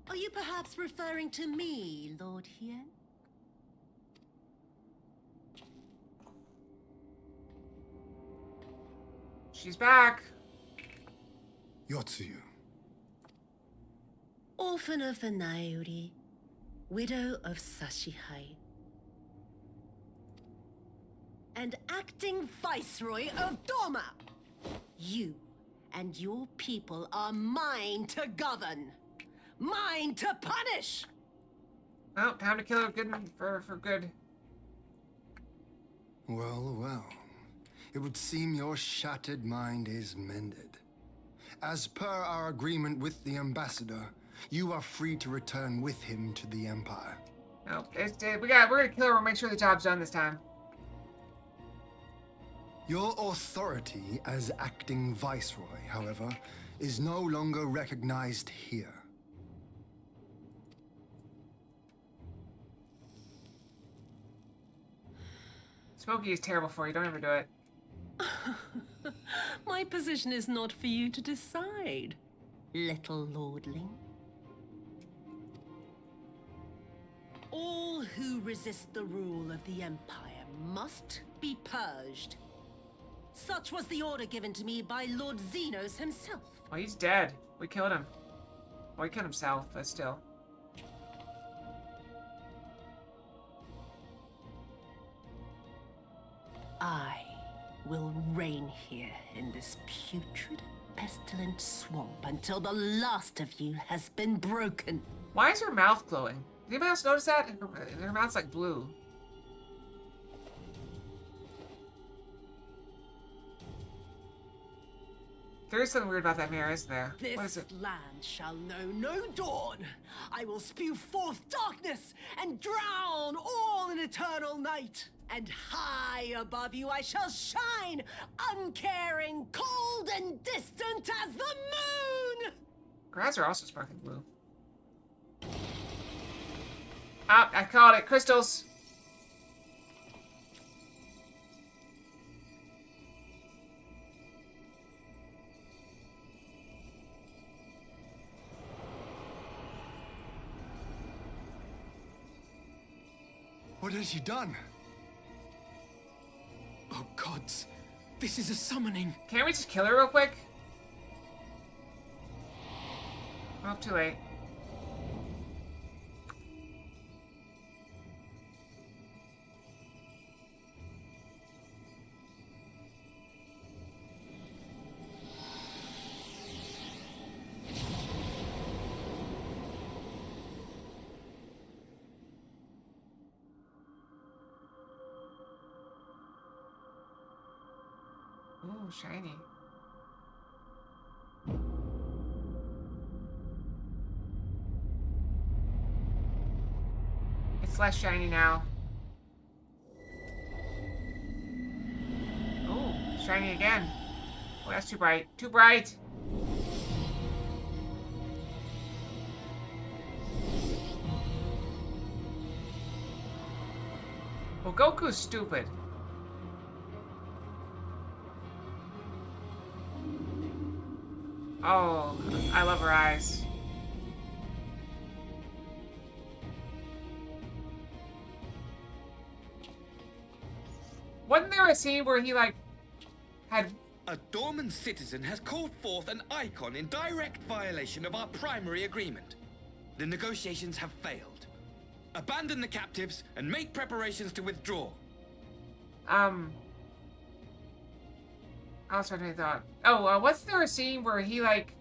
Are you perhaps referring to me, Lord Hien? She's back. Yotsuyu. Orphan of the Naori, widow of Sashihai, and acting viceroy of Dorma. You and your people are mine to govern, mine to punish. Well, time to kill her good for good. Well, well. It would seem your shattered mind is mended. As per our agreement with the Ambassador, you are free to return with him to the Empire. No, we're gonna kill her and make sure the job's done this time. Your authority as acting viceroy, however, is no longer recognized here. Smokey is terrible for you. Don't ever do it. My position is not for you to decide, little lordling. All who resist the rule of the Empire must be purged. Such was the order given to me by Lord Xenos himself. Well, he's dead. We killed him. Well, he killed himself, but still. I will reign here in this putrid, pestilent swamp until the last of you has been broken. Why is her mouth glowing? Did anybody else notice that? Her mouth's like blue. There is something weird about that mirror, isn't there? What is This it? land shall know no dawn. I will spew forth darkness and drown all in eternal night. And high above you I shall shine, uncaring, cold and distant as the moon! Her eyes are also sparkling blue. Ah, I called it. Crystals. What has she done? Oh gods, this is a summoning. Can't we just kill her real quick? Oh, too late. Ooh, shiny. It's less shiny now. Shiny again. Oh, that's too bright. Too bright! Well, Goku's stupid. Oh, I love her eyes. Wasn't there a scene where he, like, had... A Dorman citizen has called forth an icon in direct violation of our primary agreement. The negotiations have failed. Abandon the captives and make preparations to withdraw. I was trying to thought. Oh, wasn't there a scene where he, like,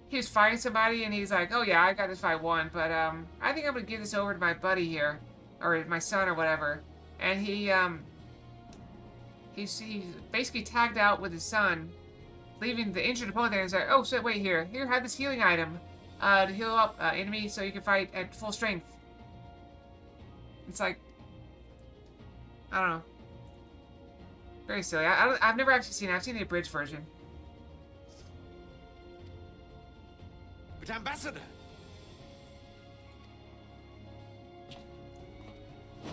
he was fighting somebody and he's like, oh yeah, I got this fight won, but, I think I'm gonna give this over to my buddy here, or my son or whatever. And he's basically tagged out with his son, leaving the injured opponent there. And he's like, oh, so wait here, have this healing item, to heal up enemy so you can fight at full strength. It's like, I don't know. Very silly. I've never actually seen it. I've seen the abridged version. But Ambassador!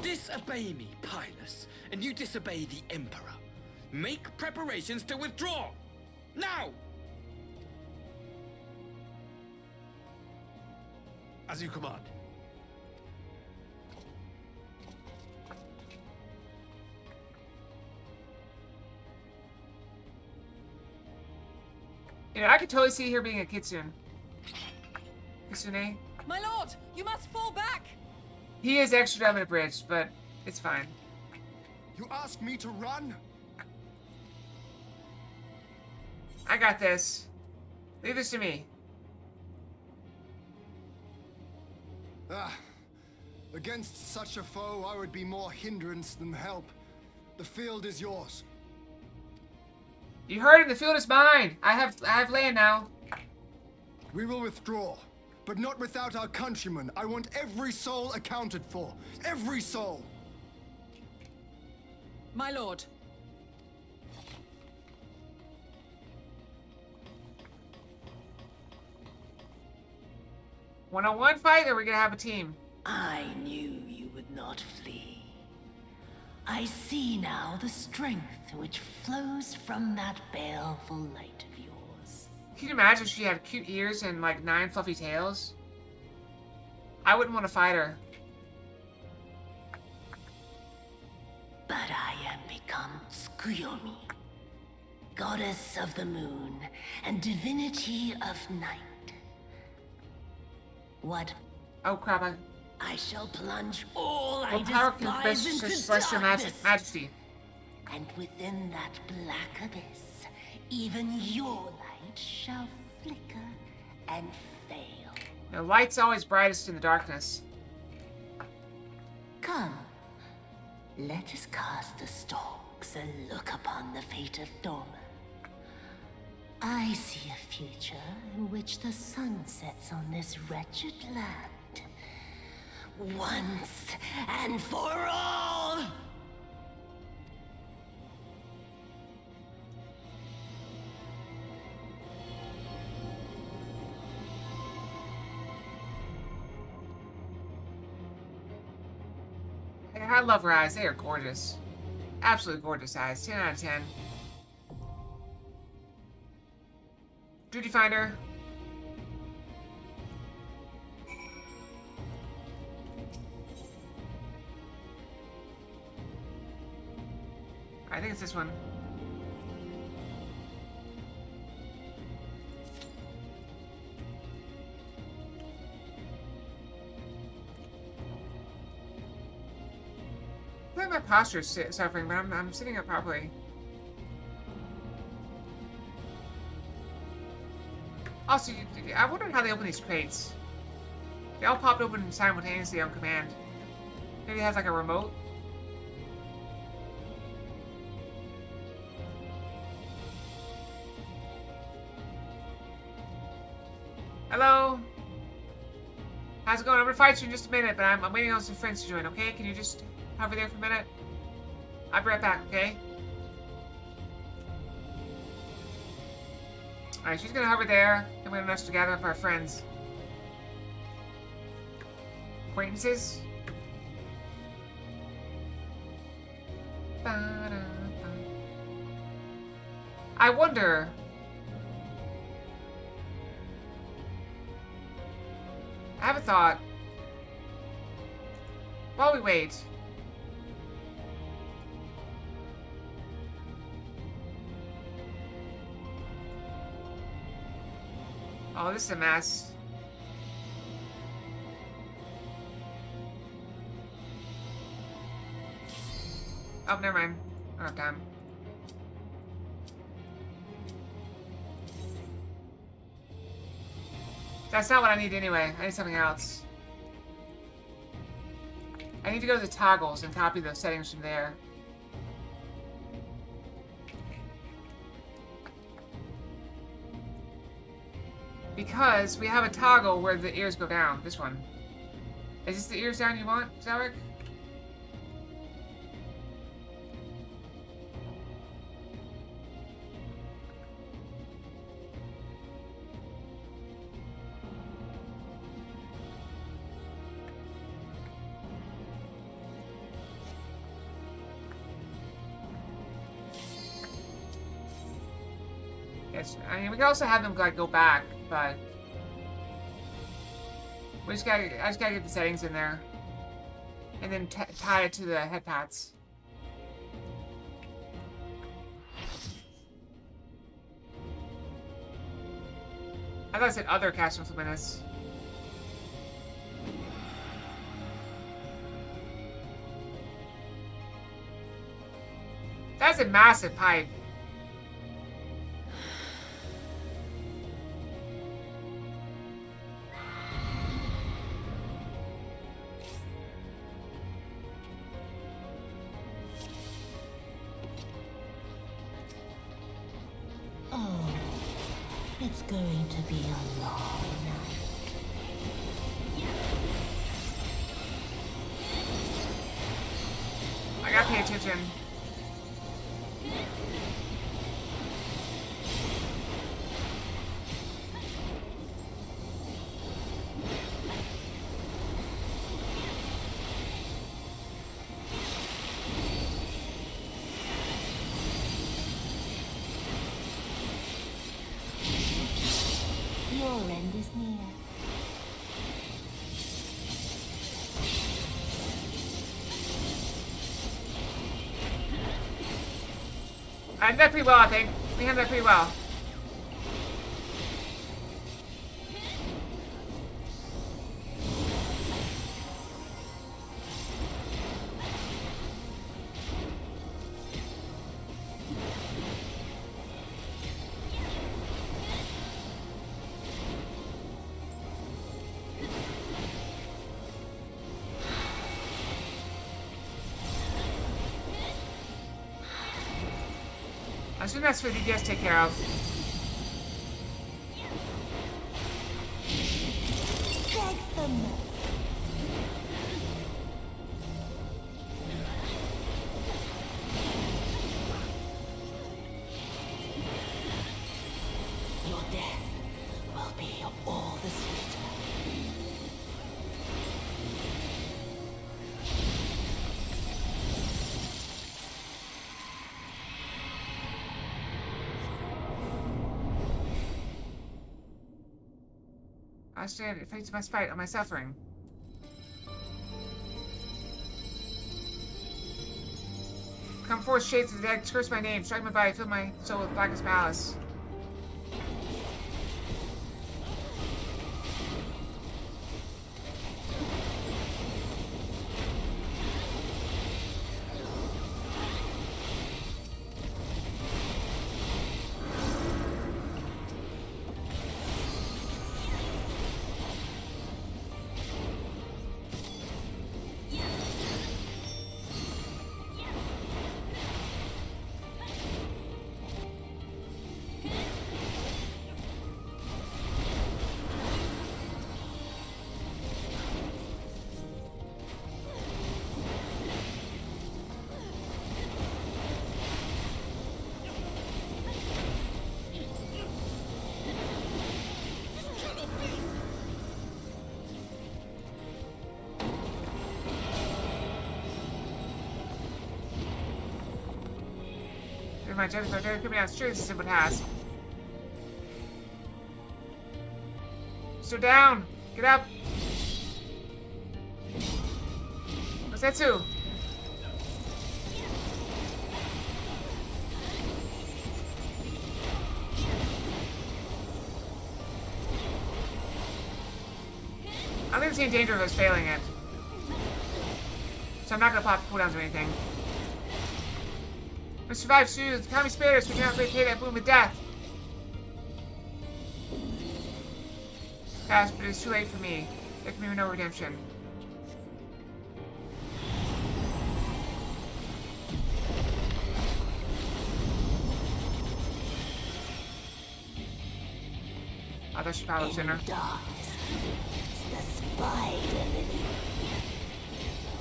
Disobey me, Pilus, and you disobey the Emperor. Make preparations to withdraw! Now! As you command. You know, I could totally see her being a kitsune. Kitsune? My lord, you must fall back! He is extra dumb and abridged, but it's fine. You ask me to run? I got this. Leave this to me. Against such a foe, I would be more hindrance than help. The field is yours. You heard it, the field is mine! I have land now. We will withdraw, but not without our countrymen. I want every soul accounted for. Every soul! My lord. One-on-one fight, or are we gonna have a team? I knew you would not flee. I see now the strength which flows from that baleful light of yours. Can you imagine if she had cute ears and like 9 fluffy tails? I wouldn't want to fight her. But I am become Tsukuyomi, goddess of the moon and divinity of night. What? Oh crap! I shall plunge all I power can despise best into celestial darkness. majesty. And within that black abyss, even your light shall flicker and fail. The light's always brightest in the darkness. Come, let us cast the stalks and look upon the fate of Dorma. I see a future in which the sun sets on this wretched land. Once and for all! I love her eyes. They are gorgeous. Absolutely gorgeous eyes. 10 out of 10. Duty Finder. I think it's this one. I think my posture is suffering, but I'm sitting up properly. Also, I wondered how they open these crates. They all popped open simultaneously on command. Maybe it has like a remote. Hello? How's it going? I'm gonna fight you in just a minute, but I'm waiting on some friends to join, okay? Can you just hover there for a minute? I'll be right back, okay? Alright, she's gonna hover there, and we're gonna rush to gather up our friends. Acquaintances? Ba-da-ba. I wonder... I have a thought. While we wait... Oh, this is a mess. Oh, never mind. I don't have time. That's not what I need anyway. I need something else. I need to go to the toggles and copy those settings from there. Because we have a toggle where the ears go down. This one. Is this the ears down you want, Zarek? Yes, I mean, we can also have them like go back, but I just gotta get the settings in there, and then tie it to the head pats. I thought I said other cast implements. That's a massive pipe. It's going to be a long night. I gotta pay attention. Your end is near. I did that pretty well, I think. We handled that pretty well. I assume that's for the DPS to take care of. Beg them. Your death will be all the sweeter. I stand it fates my spite on my suffering. Come forth, shades of the dead, curse my name, strike my body, fill my soul with blackest malice. in my judgment, there could be a sure this is a simple task. Still down! Get up! Setsu! I don't think there's any danger of us failing it. So I'm not gonna pop cooldowns or anything. We survived soothed. Kami spared us. We cannot repay that boon with death. Yes, but it's too late for me. There can be no redemption. I thought she powered sooner. The spider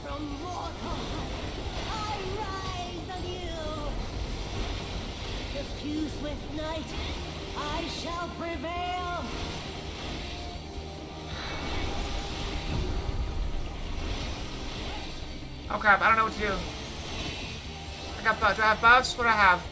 from mortal, I rise anew. Diffused with night, I shall prevail. Oh crap, I don't know what to do. I got buffs. Do I have buffs? What do I have?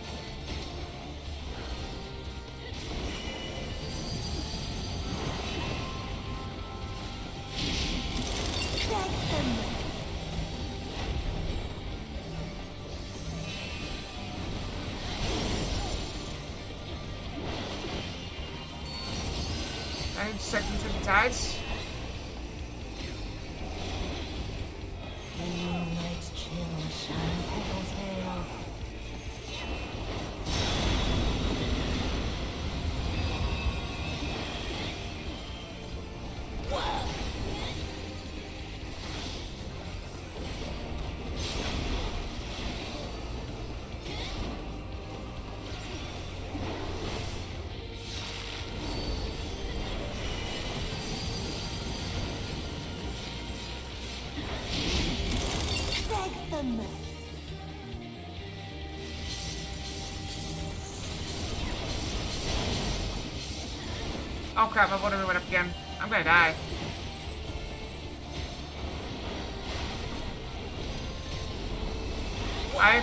I need to check these with the tides. The moonlight's chill shine petals hail. Oh crap, my water went up again. I'm gonna die. I...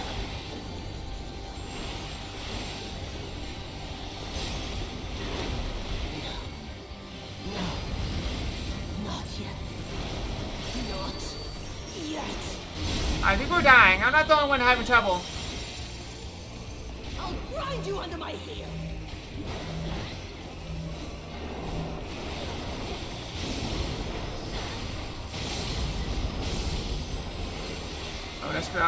Not yet. Not yet. I think we're dying. I'm not the only one having trouble. I'll grind you under my heel. Oh, that's good.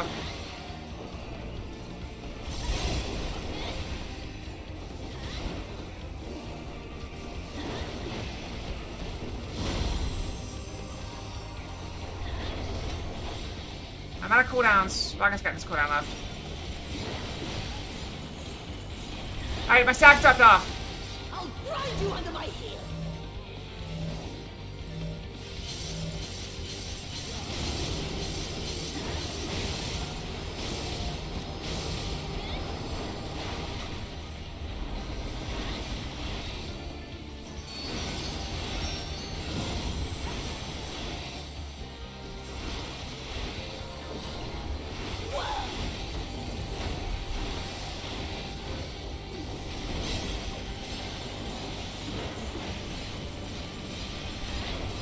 I'm out of cooldowns. Laga's got this cooldown left. Alright, my stack dropped off. I'll grind you under my heel.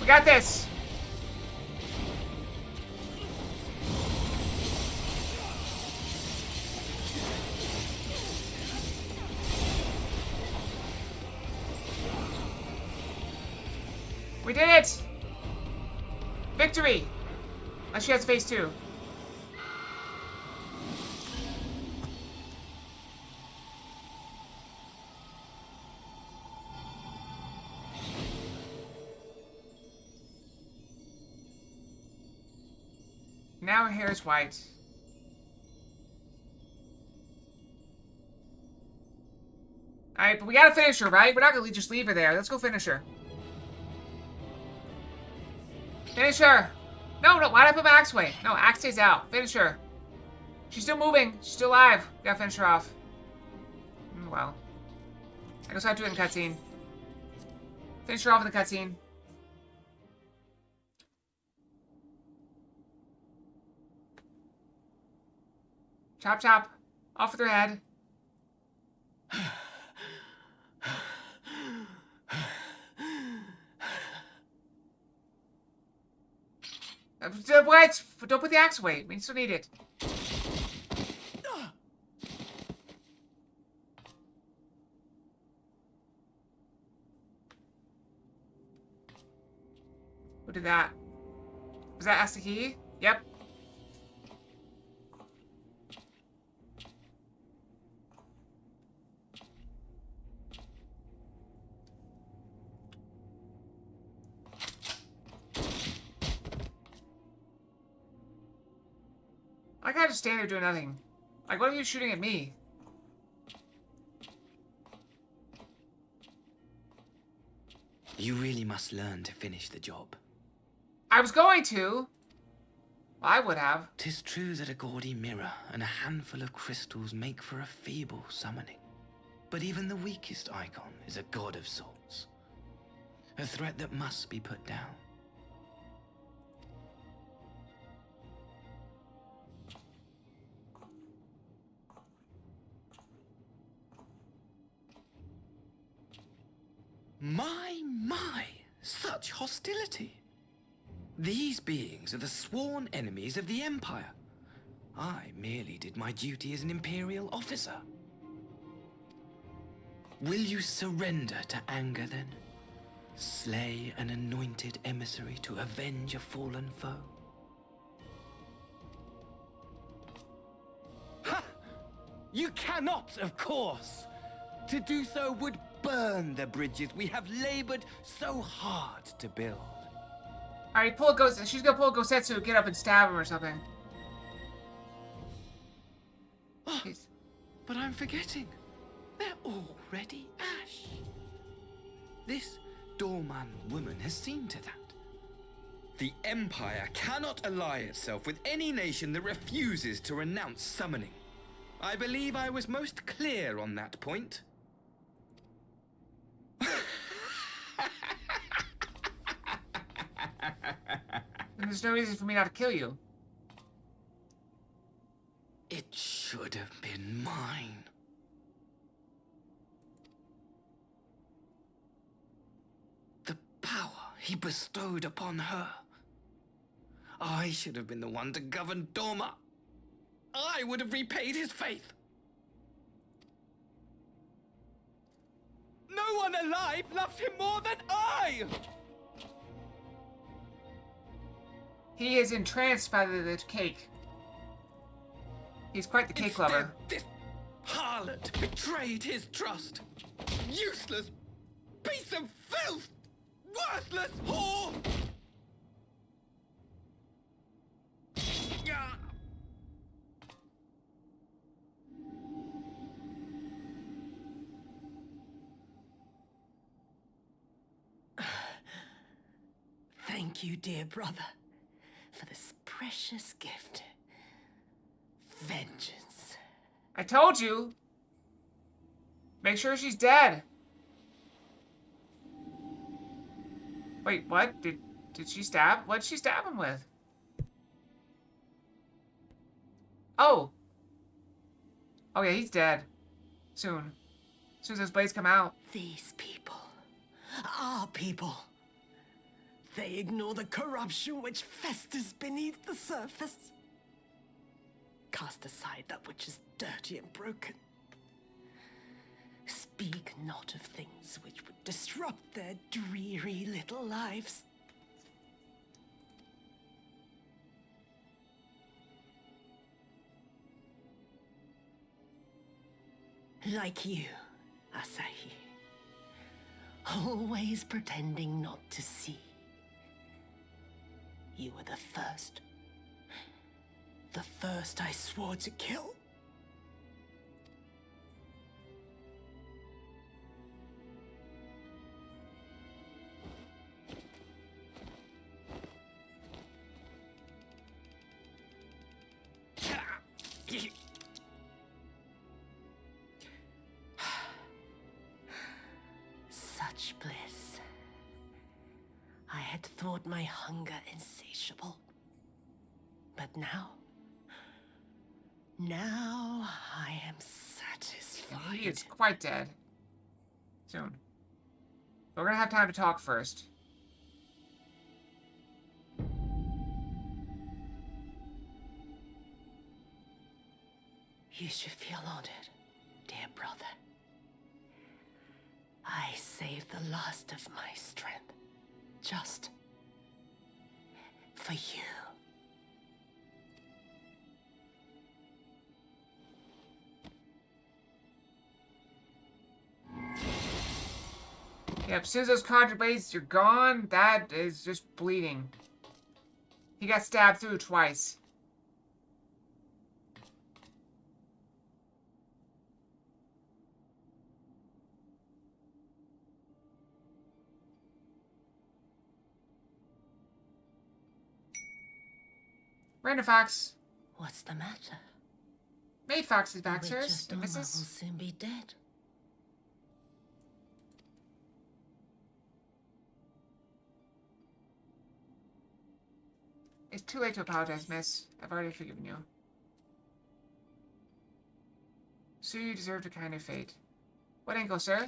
We got this. We did it! Victory! Unless she has phase 2. Now her hair is white. Alright, but we gotta finish her, right? We're not gonna just leave her there. Let's go finish her. Finish her! No, why'd I put my axe away? No, axe stays out. Finish her. She's still moving. She's still alive. Gotta finish her off. Well. I guess I'll have to do it in cutscene. Finish her off in the cutscene. Chop chop. Off with her head. What? Don't put the axe away. We still need it. Who did that? Was that Asaki? Yep. I gotta just stand there doing nothing. Like, what are you shooting at me? You really must learn to finish the job. I was going to. Well, I would have. 'Tis true that a gaudy mirror and a handful of crystals make for a feeble summoning. But even the weakest icon is a god of sorts. A threat that must be put down. My, such hostility. These beings are the sworn enemies of the Empire. I merely did my duty as an Imperial officer. Will you surrender to anger then? Slay an anointed emissary to avenge a fallen foe? Ha! You cannot, of course! To do so would burn the bridges we have labored so hard to build. Alright, pull a ghost. She's gonna pull a Gosetsu, get up and stab him or something. Oh, but I'm forgetting. They're already ash. This doorman woman has seen to that. The Empire cannot ally itself with any nation that refuses to renounce summoning. I believe I was most clear on that point. And there's no reason for me not to kill you. It should have been mine. The power he bestowed upon her. I should have been the one to govern Doma. I would have repaid his faith. No one alive loves him more than I! He is entranced by the cake. He's quite the cake lover. This harlot betrayed his trust. Useless piece of filth! Worthless whore! Thank you, dear brother, for this precious gift. Vengeance. I told you. Make sure she's dead. Wait, what? Did she stab? What'd she stab him with? Oh. Oh yeah, he's dead. Soon. As soon as those blades come out. These people, our people, they ignore the corruption which festers beneath the surface. Cast aside that which is dirty and broken. Speak not of things which would disrupt their dreary little lives. Like you, Asahi. Always pretending not to see. You were the first. The first I swore to kill. Such bliss. I had thought my hunger insatiable. But now I am satisfied. He is quite dead. Soon. But we're gonna have time to talk first. You should feel honored, dear brother. I saved the last of my strength, just for you. Yep, as soon as those conjure blades are gone, that is just bleeding. He got stabbed through twice. Random Fox. What's the matter? Maid Fox is back, The sirs. witch of Doma will Mrs. soon be dead. It's too late to apologize, miss. I've already forgiven you. So you deserved a kinder fate. What angle, sir?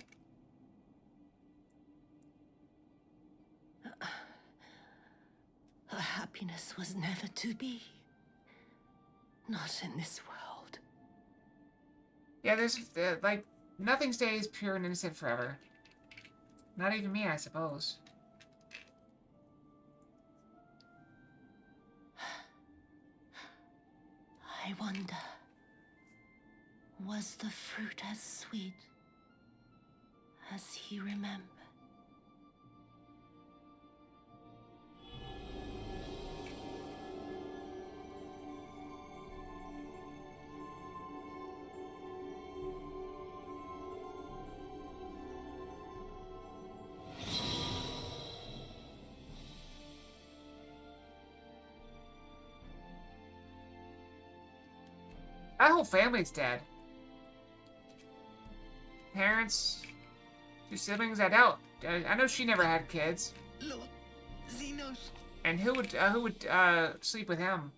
Her happiness was never to be. Not in this world. Yeah, there's, like, nothing stays pure and innocent forever. Not even me, I suppose. I wonder, was the fruit as sweet as he remembered? My whole family's dead. Parents, 2 siblings. I doubt. I know she never had kids. Lord Xenos. And who would sleep with him?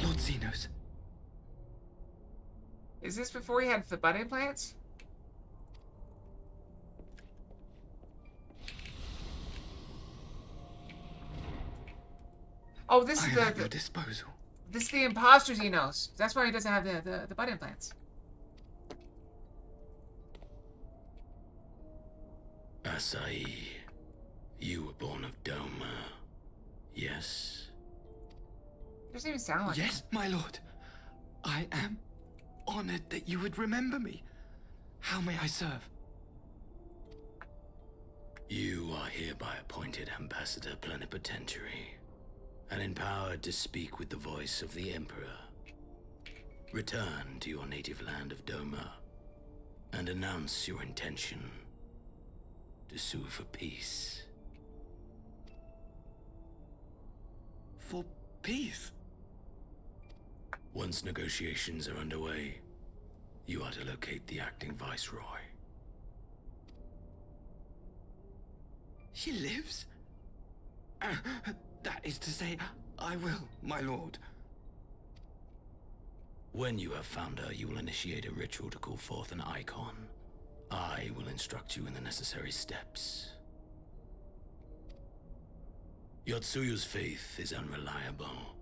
Lord Xenos. Is this before he had the butt implants? Oh, this is at your disposal. This is the imposter Xenos. That's why he doesn't have the butt implants. Asai, you were born of Doma, yes? Doesn't even sound like Yes, my lord. I am honored that you would remember me. How may I serve? You are hereby appointed Ambassador Plenipotentiary and empowered to speak with the voice of the Emperor. Return to your native land of Doma and announce your intention to sue for peace. For peace? Once negotiations are underway, you are to locate the acting viceroy. She lives? That is to say, I will, my lord. When you have found her, you will initiate a ritual to call forth an icon. I will instruct you in the necessary steps. Yotsuyu's faith is unreliable,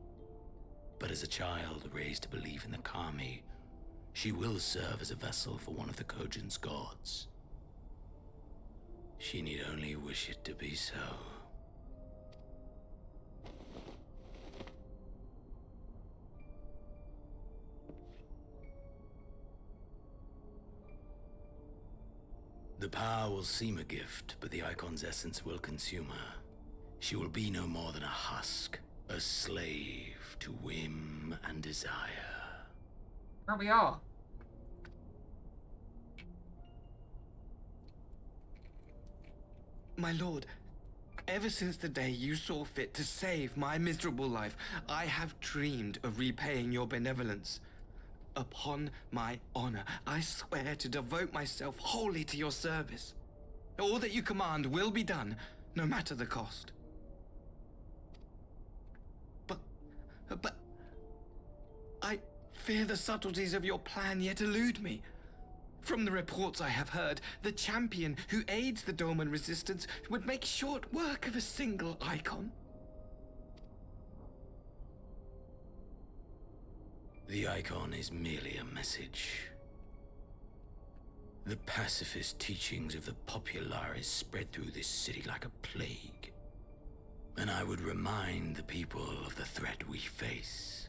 but as a child raised to believe in the Kami, she will serve as a vessel for one of the Kojin's gods. She need only wish it to be so. The power will seem a gift, but the icon's essence will consume her. She will be no more than a husk, a slave to whim and desire. Aren't we all? My lord, ever since the day you saw fit to save my miserable life, I have dreamed of repaying your benevolence. Upon my honor, I swear to devote myself wholly to your service. All that you command will be done, no matter the cost. But I fear the subtleties of your plan yet elude me. From the reports I have heard, the champion who aids the Doman resistance would make short work of a single icon. The icon is merely a message. The pacifist teachings of the Populares spread through this city like a plague. And I would remind the people of the threat we face.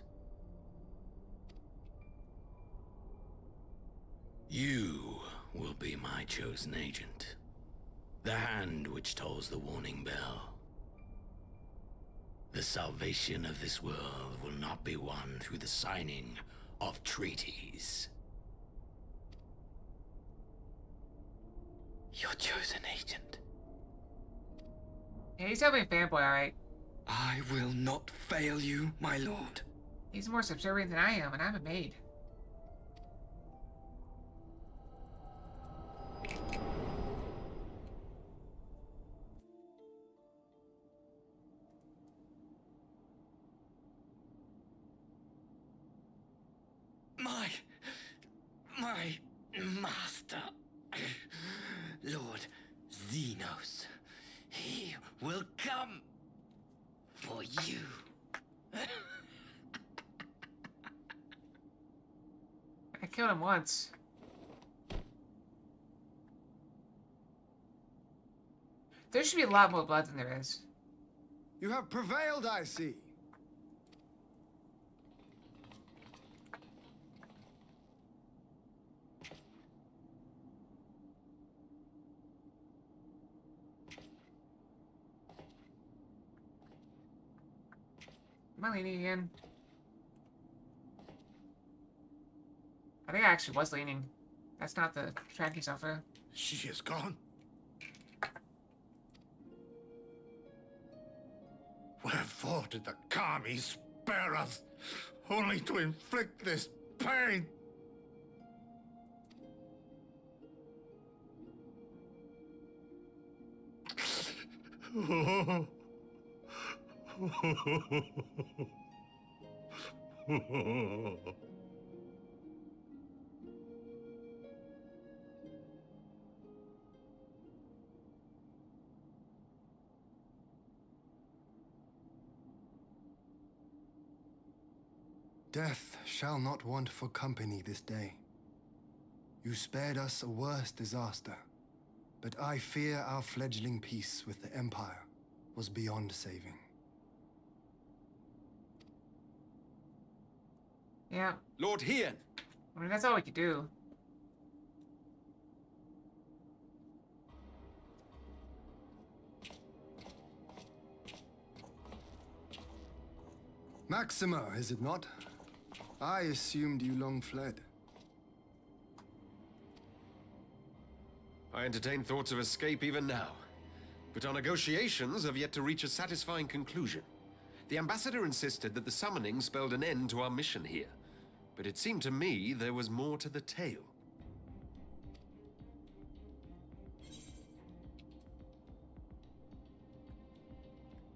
You will be my chosen agent. The hand which tolls the warning bell. The salvation of this world will not be won through the signing of treaties. Your chosen agent. Yeah, he's definitely a fanboy, alright. I will not fail you, my lord. He's more subservient than I am, and I'm a maid. My master, Lord Xenos, he will come for you. I killed him once. There should be a lot more blood than there is. You have prevailed, I see. Am I leaning again? I think I actually was leaning. That's not the tracking software. She is gone. Wherefore did the Kami spare us, only to inflict this pain? Death shall not want for company this day. You spared us a worse disaster, but I fear our fledgling peace with the Empire was beyond saving. Yeah. Lord Hien! I mean, that's all we could do. Maxima, is it not? I assumed you long fled. I entertain thoughts of escape even now. But our negotiations have yet to reach a satisfying conclusion. The ambassador insisted that the summoning spelled an end to our mission here. But it seemed to me there was more to the tale.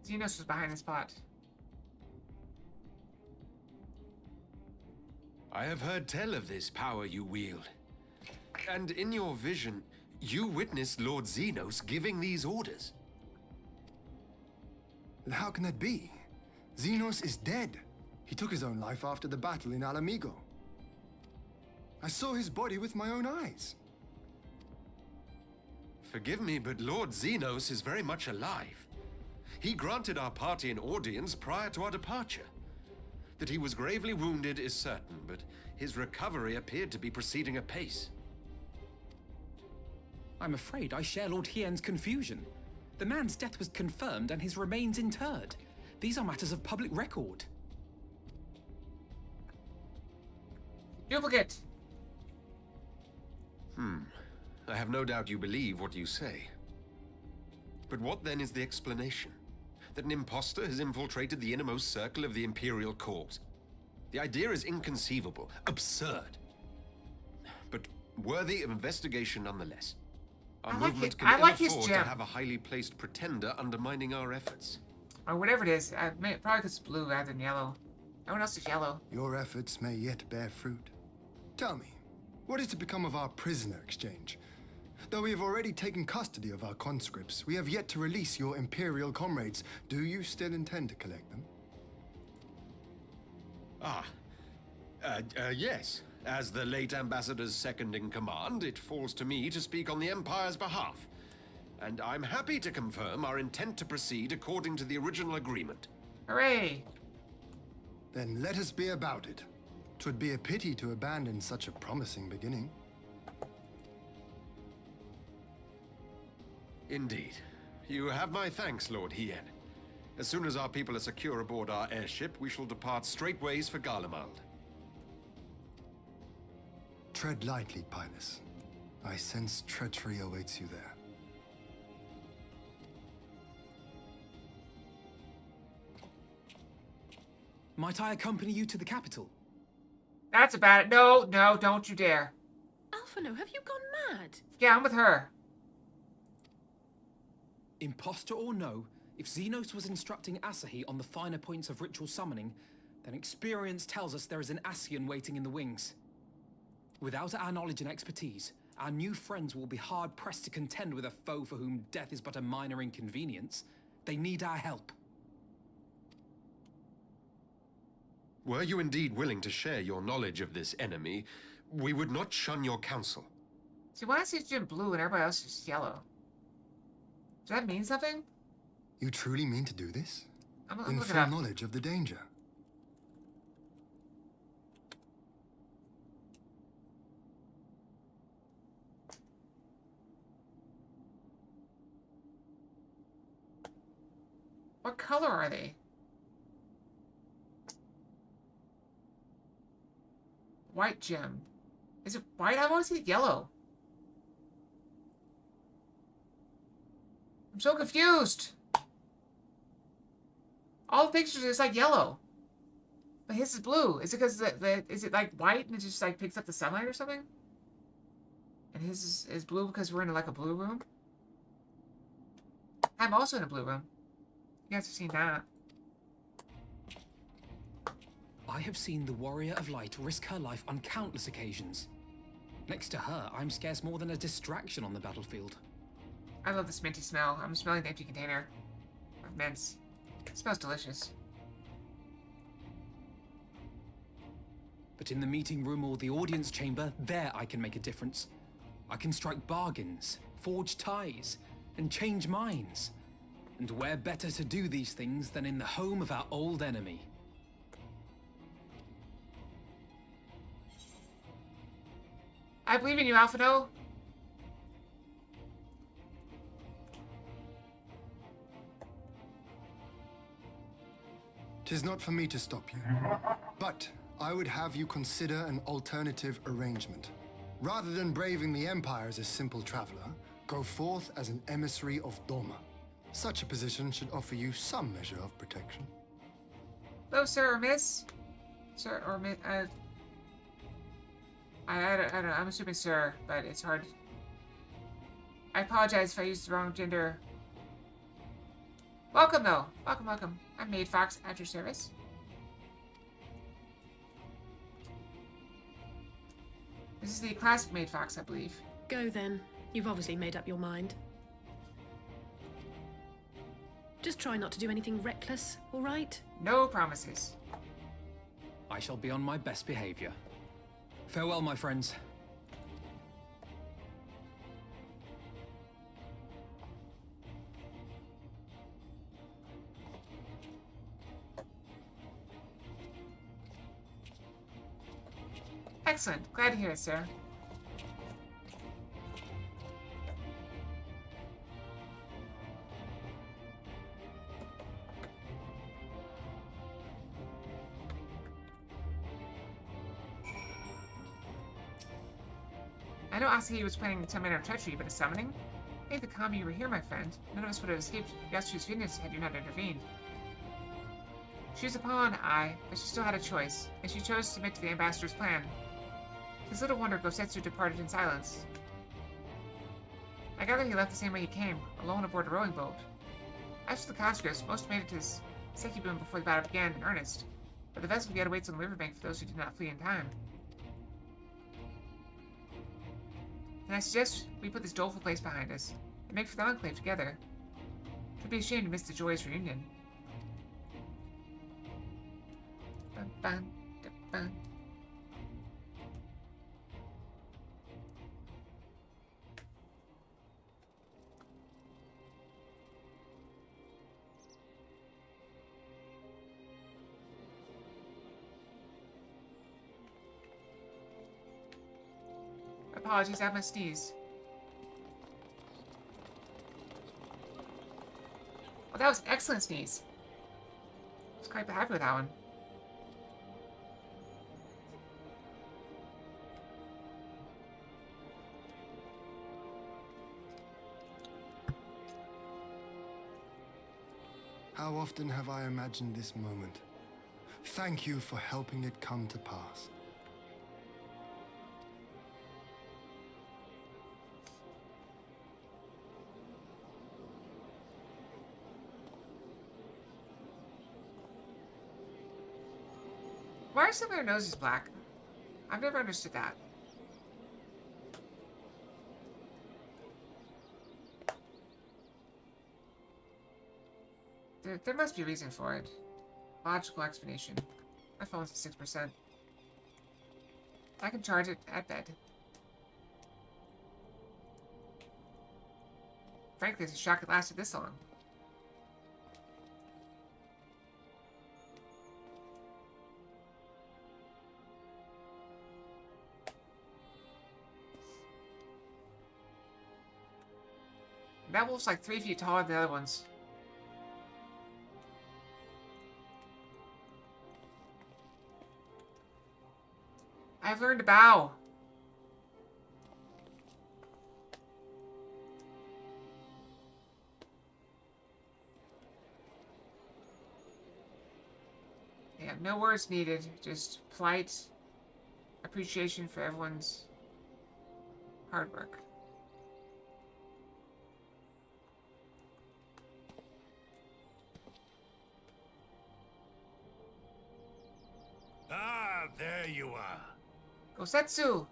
Xenos was behind this plot. I have heard tell of this power you wield. And in your vision, you witnessed Lord Xenos giving these orders. How can that be? Xenos is dead. He took his own life after the battle in Alamigo. I saw his body with my own eyes. Forgive me, but Lord Xenos is very much alive. He granted our party an audience prior to our departure. That he was gravely wounded is certain, but his recovery appeared to be proceeding apace. I'm afraid I share Lord Hien's confusion. The man's death was confirmed and his remains interred. These are matters of public record. Duplicate! I have no doubt you believe what you say. But what then is the explanation? That an impostor has infiltrated the innermost circle of the Imperial Court? The idea is inconceivable, absurd. But worthy of investigation nonetheless. Our movement can ill afford to have a highly placed pretender undermining our efforts. Or whatever it is. Probably because it's blue rather than yellow. No one else is yellow. Your efforts may yet bear fruit. Tell me, what is to become of our prisoner exchange? Though we have already taken custody of our conscripts, we have yet to release your Imperial comrades. Do you still intend to collect them? Yes. As the late Ambassador's second in command, it falls to me to speak on the Empire's behalf. And I'm happy to confirm our intent to proceed according to the original agreement. Hooray! Then let us be about it. 'Twould be a pity to abandon such a promising beginning. Indeed. You have my thanks, Lord Hien. As soon as our people are secure aboard our airship, we shall depart straightways for Garlemald. Tread lightly, Pilus. I sense treachery awaits you there. Might I accompany you to the capital? That's about it. No, no, don't you dare. Alphino, have you gone mad? Yeah, I'm with her. Imposter or no, if Xenos was instructing Asahi on the finer points of ritual summoning, then experience tells us there is an Ascian waiting in the wings. Without our knowledge and expertise, our new friends will be hard-pressed to contend with a foe for whom death is but a minor inconvenience. They need our help. Were you indeed willing to share your knowledge of this enemy, we would not shun your counsel. See, why is he in blue and everybody else is yellow? Does that mean something? You truly mean to do this? I'm In looking full up. knowledge of the danger? What color are they? White gem. Is it white? I want to see yellow. I'm so confused. All the pictures is like yellow. But his is blue. Is it because is it like white and it just like picks up the sunlight or something? And his is blue because we're in like a blue room? I'm also in a blue room. You guys have seen that. I have seen the Warrior of Light risk her life on countless occasions. Next to her, I'm scarce more than a distraction on the battlefield. I love this minty smell. I'm smelling the empty container of mints. It smells delicious. But in the meeting room or the audience chamber, there I can make a difference. I can strike bargains, forge ties, and change minds. And where better to do these things than in the home of our old enemy? I believe in you, Alphino. Tis not for me to stop you, but I would have you consider an alternative arrangement. Rather than braving the Empire as a simple traveler, go forth as an emissary of Doma. Such a position should offer you some measure of protection. Hello, sir or miss? Sir or miss? I don't know. I'm assuming sir, but it's hard. I apologize if I used the wrong gender. Welcome, though. Welcome, welcome. I'm Maid Fox at your service. This is the classic Maid Fox, I believe. Go then. You've obviously made up your mind. Just try not to do anything reckless, all right? No promises. I shall be on my best behavior. Farewell, my friends. Excellent. Glad to hear it, sir. I know Asahi was planning some manner of treachery, but a summoning? Thank the Kami you were here, my friend. None of us would have escaped Yasu's vengeance had you not intervened. She was a pawn, aye, but she still had a choice, and she chose to submit to the Ambassador's plan. Tis little wonder Gosetsu departed in silence. I gather he left the same way he came, alone aboard a rowing boat. As for the conscripts, most made it to Sekibun before the battle began in earnest. But the vessel yet awaits on the riverbank for those who did not flee in time. And I suggest we put this doleful place behind us and make for the Enclave together. It would be a shame to miss the joyous reunion. Bun, bun, da, bun. Apologies, I have my sneeze. Well, that was an excellent sneeze. I was quite happy with that one. How often have I imagined this moment? Thank you for helping it come to pass. Why are some of their noses black? I've never understood that. There must be a reason for it. Logical explanation. My phone's at 6%. I can charge it at bed. Frankly, it's a shock it lasted this long. That wolf's like 3 feet taller than the other ones. I've learned to bow. Yeah, no words needed. Just polite appreciation for everyone's hard work. Ah, there you are. Gosetsu!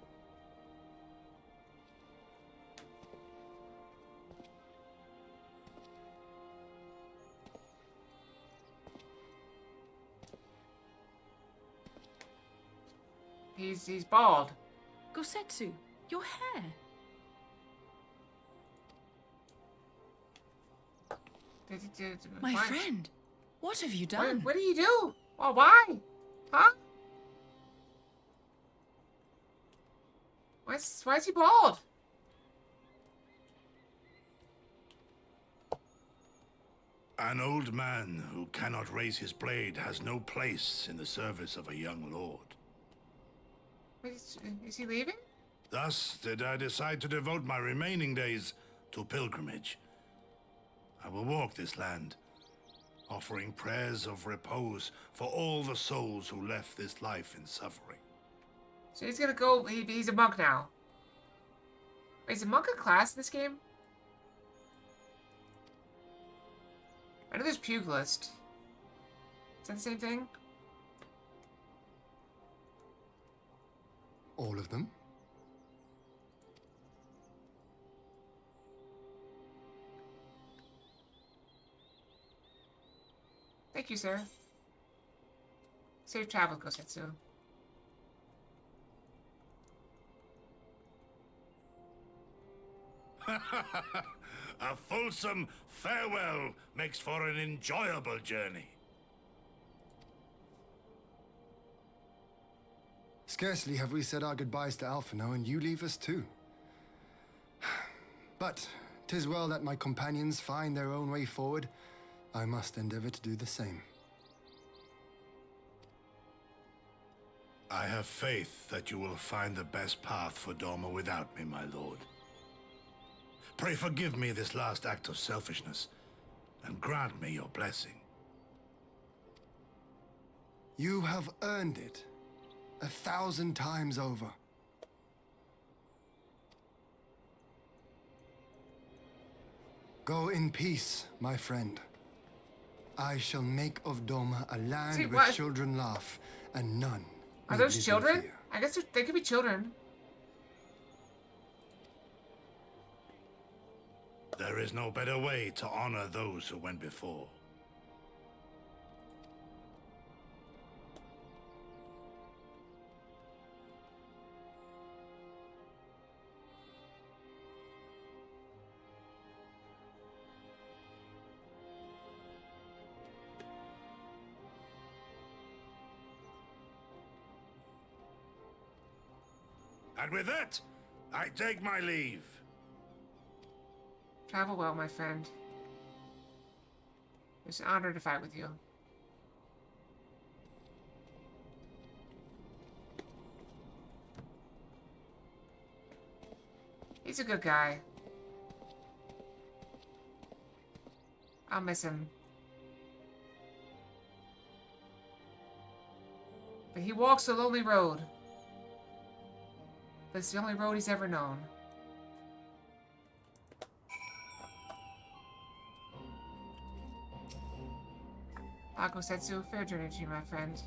He's bald. Gosetsu, your hair. My friend, what have you done? What do you do? Well, why? Huh? Why is he bald? An old man who cannot raise his blade has no place in the service of a young lord. Wait, is he leaving? Thus did I decide to devote my remaining days to pilgrimage. I will walk this land, offering prayers of repose for all the souls who left this life in suffering. So he's gonna go, he's a monk now. Wait, is a monk a class in this game? I know there's pugilist. Is that the same thing? All of them? Thank you, sir. Safe travel, Gosetsu. A fulsome farewell makes for an enjoyable journey. Scarcely have we said our goodbyes to Alphino, and you leave us too. But 'tis well that my companions find their own way forward. I must endeavor to do the same. I have faith that you will find the best path for Doma without me, my lord. Pray forgive me this last act of selfishness, and grant me your blessing. You have earned it 1,000 times over. Go in peace, my friend. I shall make of Doma a land See, where what? children laugh and none. Are need those live in children? fear. I guess they could be children. There is no better way to honor those who went before. And with that, I take my leave. Travel well, my friend. It's an honor to fight with you. He's a good guy. I'll miss him. But he walks a lonely road. But it's the only road he's ever known. Ako Setsu, fair journey to you, my friend.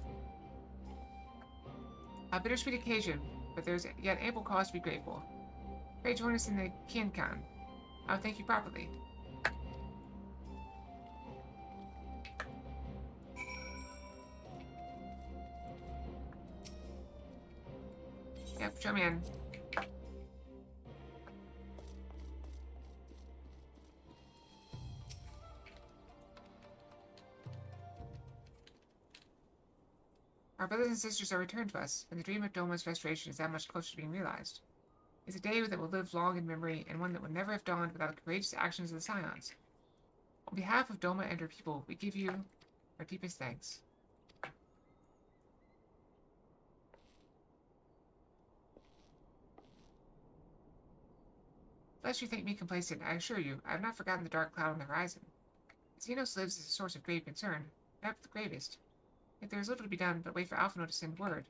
A bittersweet occasion, but there's yet ample cause to be grateful. Pray join us in the Kienkan. I'll thank you properly. Yep, show me in. Our brothers and sisters are returned to us, and the dream of Doma's restoration is that much closer to being realized. It's a day that will live long in memory, and one that would never have dawned without the courageous actions of the Scions. On behalf of Doma and her people, we give you our deepest thanks. Lest you think me complacent, I assure you, I have not forgotten the dark cloud on the horizon. Xenos lives as a source of grave concern, perhaps the gravest. Yet there is little to be done but wait for Alphino to send word.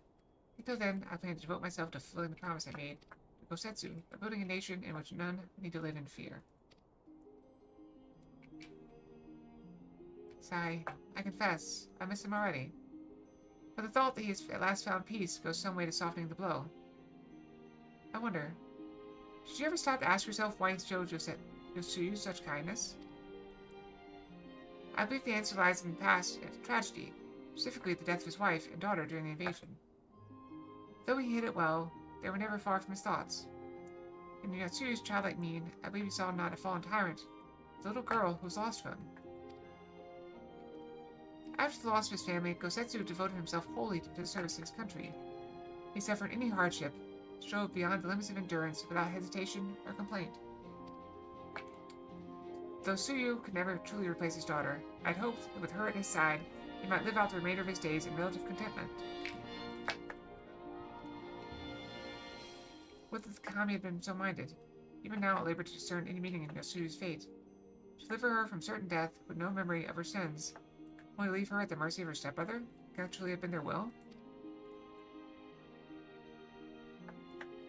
Until then, I plan to devote myself to fulfilling the promise I made to Gosetsu of building a nation in which none need to live in fear. Sigh, I confess, I miss him already. But the thought that he has at last found peace goes some way to softening the blow. I wonder, did you ever stop to ask yourself why he showed Yosuyu such kindness? I believe the answer lies in the past tragedy, specifically the death of his wife and daughter during the invasion. Though he hid it well, they were never far from his thoughts. In Yotsuyu's childlike mien, I believe he saw not a fallen tyrant, but the little girl who was lost to him. After the loss of his family, Gosetsu devoted himself wholly to the service of his country. He suffered any hardship, strove beyond the limits of endurance without hesitation or complaint. Though Tsuyu could never truly replace his daughter, I'd hoped that with her at his side, he might live out the remainder of his days in relative contentment. Would that the Kami had been so minded, even now it labored to discern any meaning in Yotsuyu's fate. To deliver her from certain death with no memory of her sins, only to leave her at the mercy of her stepbrother? Can that truly have been their will?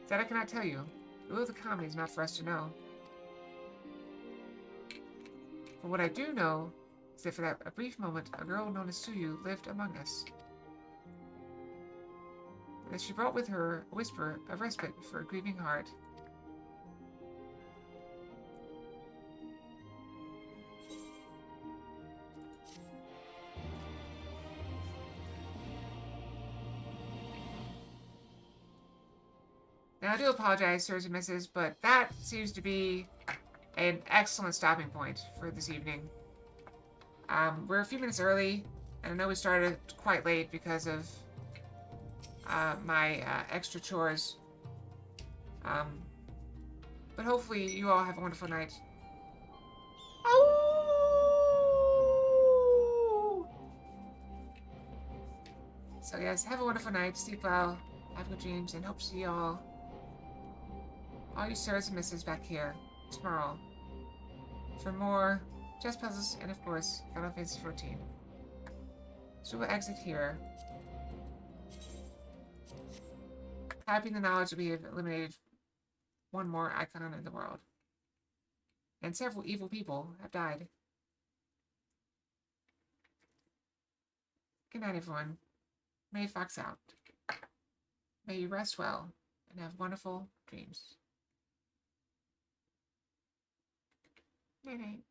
That I cannot tell you. The will of the Kami is not for us to know. But what I do know is that for that a brief moment, a girl known as Tsuyu lived among us. And that she brought with her a whisper of respite for a grieving heart. Now, I do apologize, sirs and misses, but that seems to be an excellent stopping point for this evening. We're a few minutes early, and I know we started quite late because of my extra chores. But hopefully you all have a wonderful night. Oh! So yes, have a wonderful night, sleep well, have good dreams, and hope to see you all you sirs and misses back here tomorrow for more chess puzzles and, of course, Final Fantasy XIV. So we'll exit here, happy in the knowledge that we have eliminated one more icon in the world, and several evil people have died. Good night, everyone. May Fox out. May you rest well and have wonderful dreams. Night night.